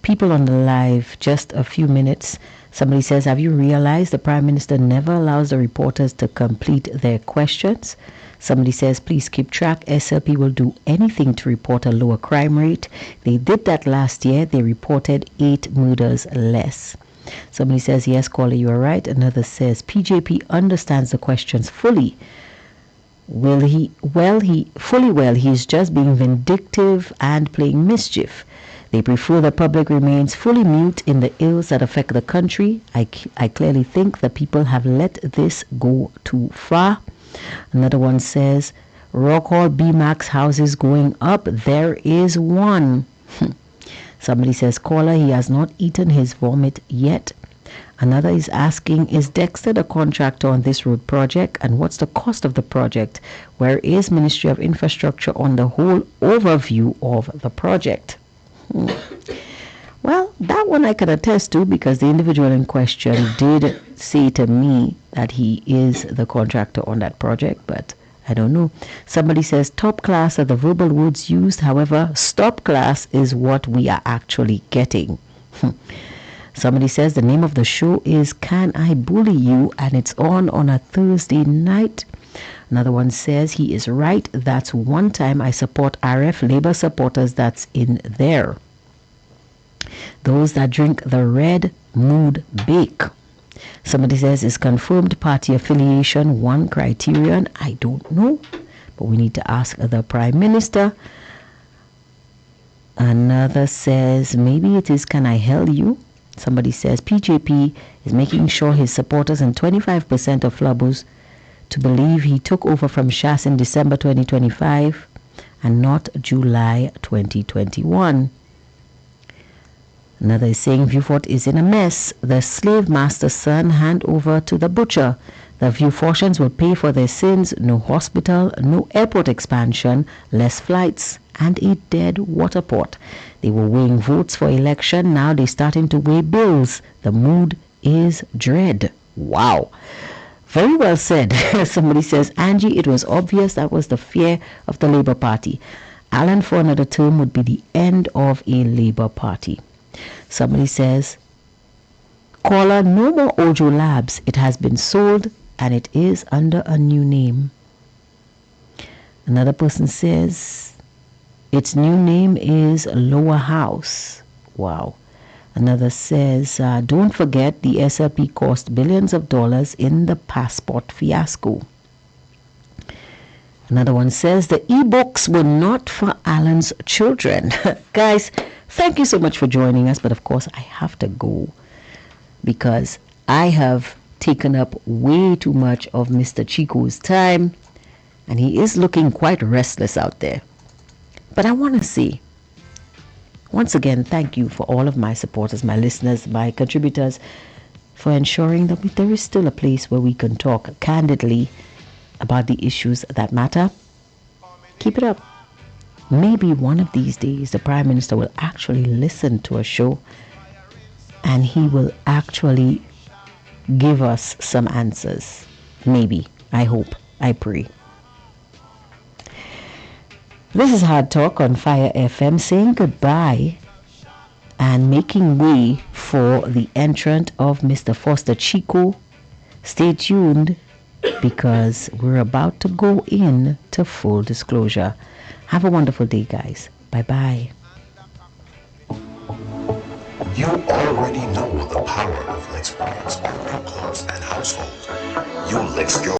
people on the live just a few minutes. Somebody says, have you realized the Prime Minister never allows the reporters to complete their questions? Somebody says, please keep track. SLP will do anything to report a lower crime rate. They did that last year. They reported 8 murders less. Somebody says, yes, caller, you are right. Another says, PJP understands the questions fully. He's just being vindictive and playing mischief. They prefer the public remains fully mute in the ills that affect the country. I clearly think the people have let this go too far. Another one says, Rockhall BMAX houses going up. There is one. Somebody says, caller, he has not eaten his vomit yet. Another is asking, is Dexter the contractor on this road project, and what's the cost of the project? Where is Ministry of Infrastructure on the whole overview of the project? Well, that one I can attest to because the individual in question did say to me that he is the contractor on that project, but I don't know. Somebody says top class are the verbal words used. However, stop class is what we are actually getting. Somebody says the name of the show is Can I Bully You? And it's on a Thursday night. Another one says he is right. That's one time I support RF Labour supporters that's in there. Those that drink the red mood bake. Somebody says is confirmed party affiliation one criterion. I don't know, but we need to ask the Prime Minister. Another says maybe it is Can I Hell You? Somebody says PJP is making sure his supporters and 25% of Flabos to believe he took over from Shas in December 2025 and not July 2021. Another is saying Viewfort is in a mess. The slave master's son hand over to the butcher. The Viewfortians will pay for their sins. No hospital, no airport expansion, less flights, and a dead water port. They were weighing votes for election. Now they're starting to weigh bills. The mood is dread. Wow. Very well said. Somebody says, Angie, it was obvious that was the fear of the Labour Party. Alan for another term would be the end of a Labour Party. Somebody says, caller, no more Ojo Labs. It has been sold and it is under a new name. Another person says, its new name is Lower House. Wow. Another says, don't forget the SLP cost billions of dollars in the passport fiasco. Another one says, the e-books were not for Alan's children. Guys, thank you so much for joining us. But of course, I have to go because I have taken up way too much of Mr. Chico's time. And he is looking quite restless out there. But I want to say, once again, thank you for all of my supporters, my listeners, my contributors, for ensuring that there is still a place where we can talk candidly about the issues that matter. Keep it up. Maybe one of these days the Prime Minister will actually listen to a show and he will actually give us some answers. Maybe. I hope. I pray. This is Hard Talk on Fire FM saying goodbye and making way for the entrant of Mr. Foster Chico. Stay tuned because we're about to go in to full disclosure. Have a wonderful day, guys. Bye-bye. You already know the power of Lex products on your clothes and household. You Lex your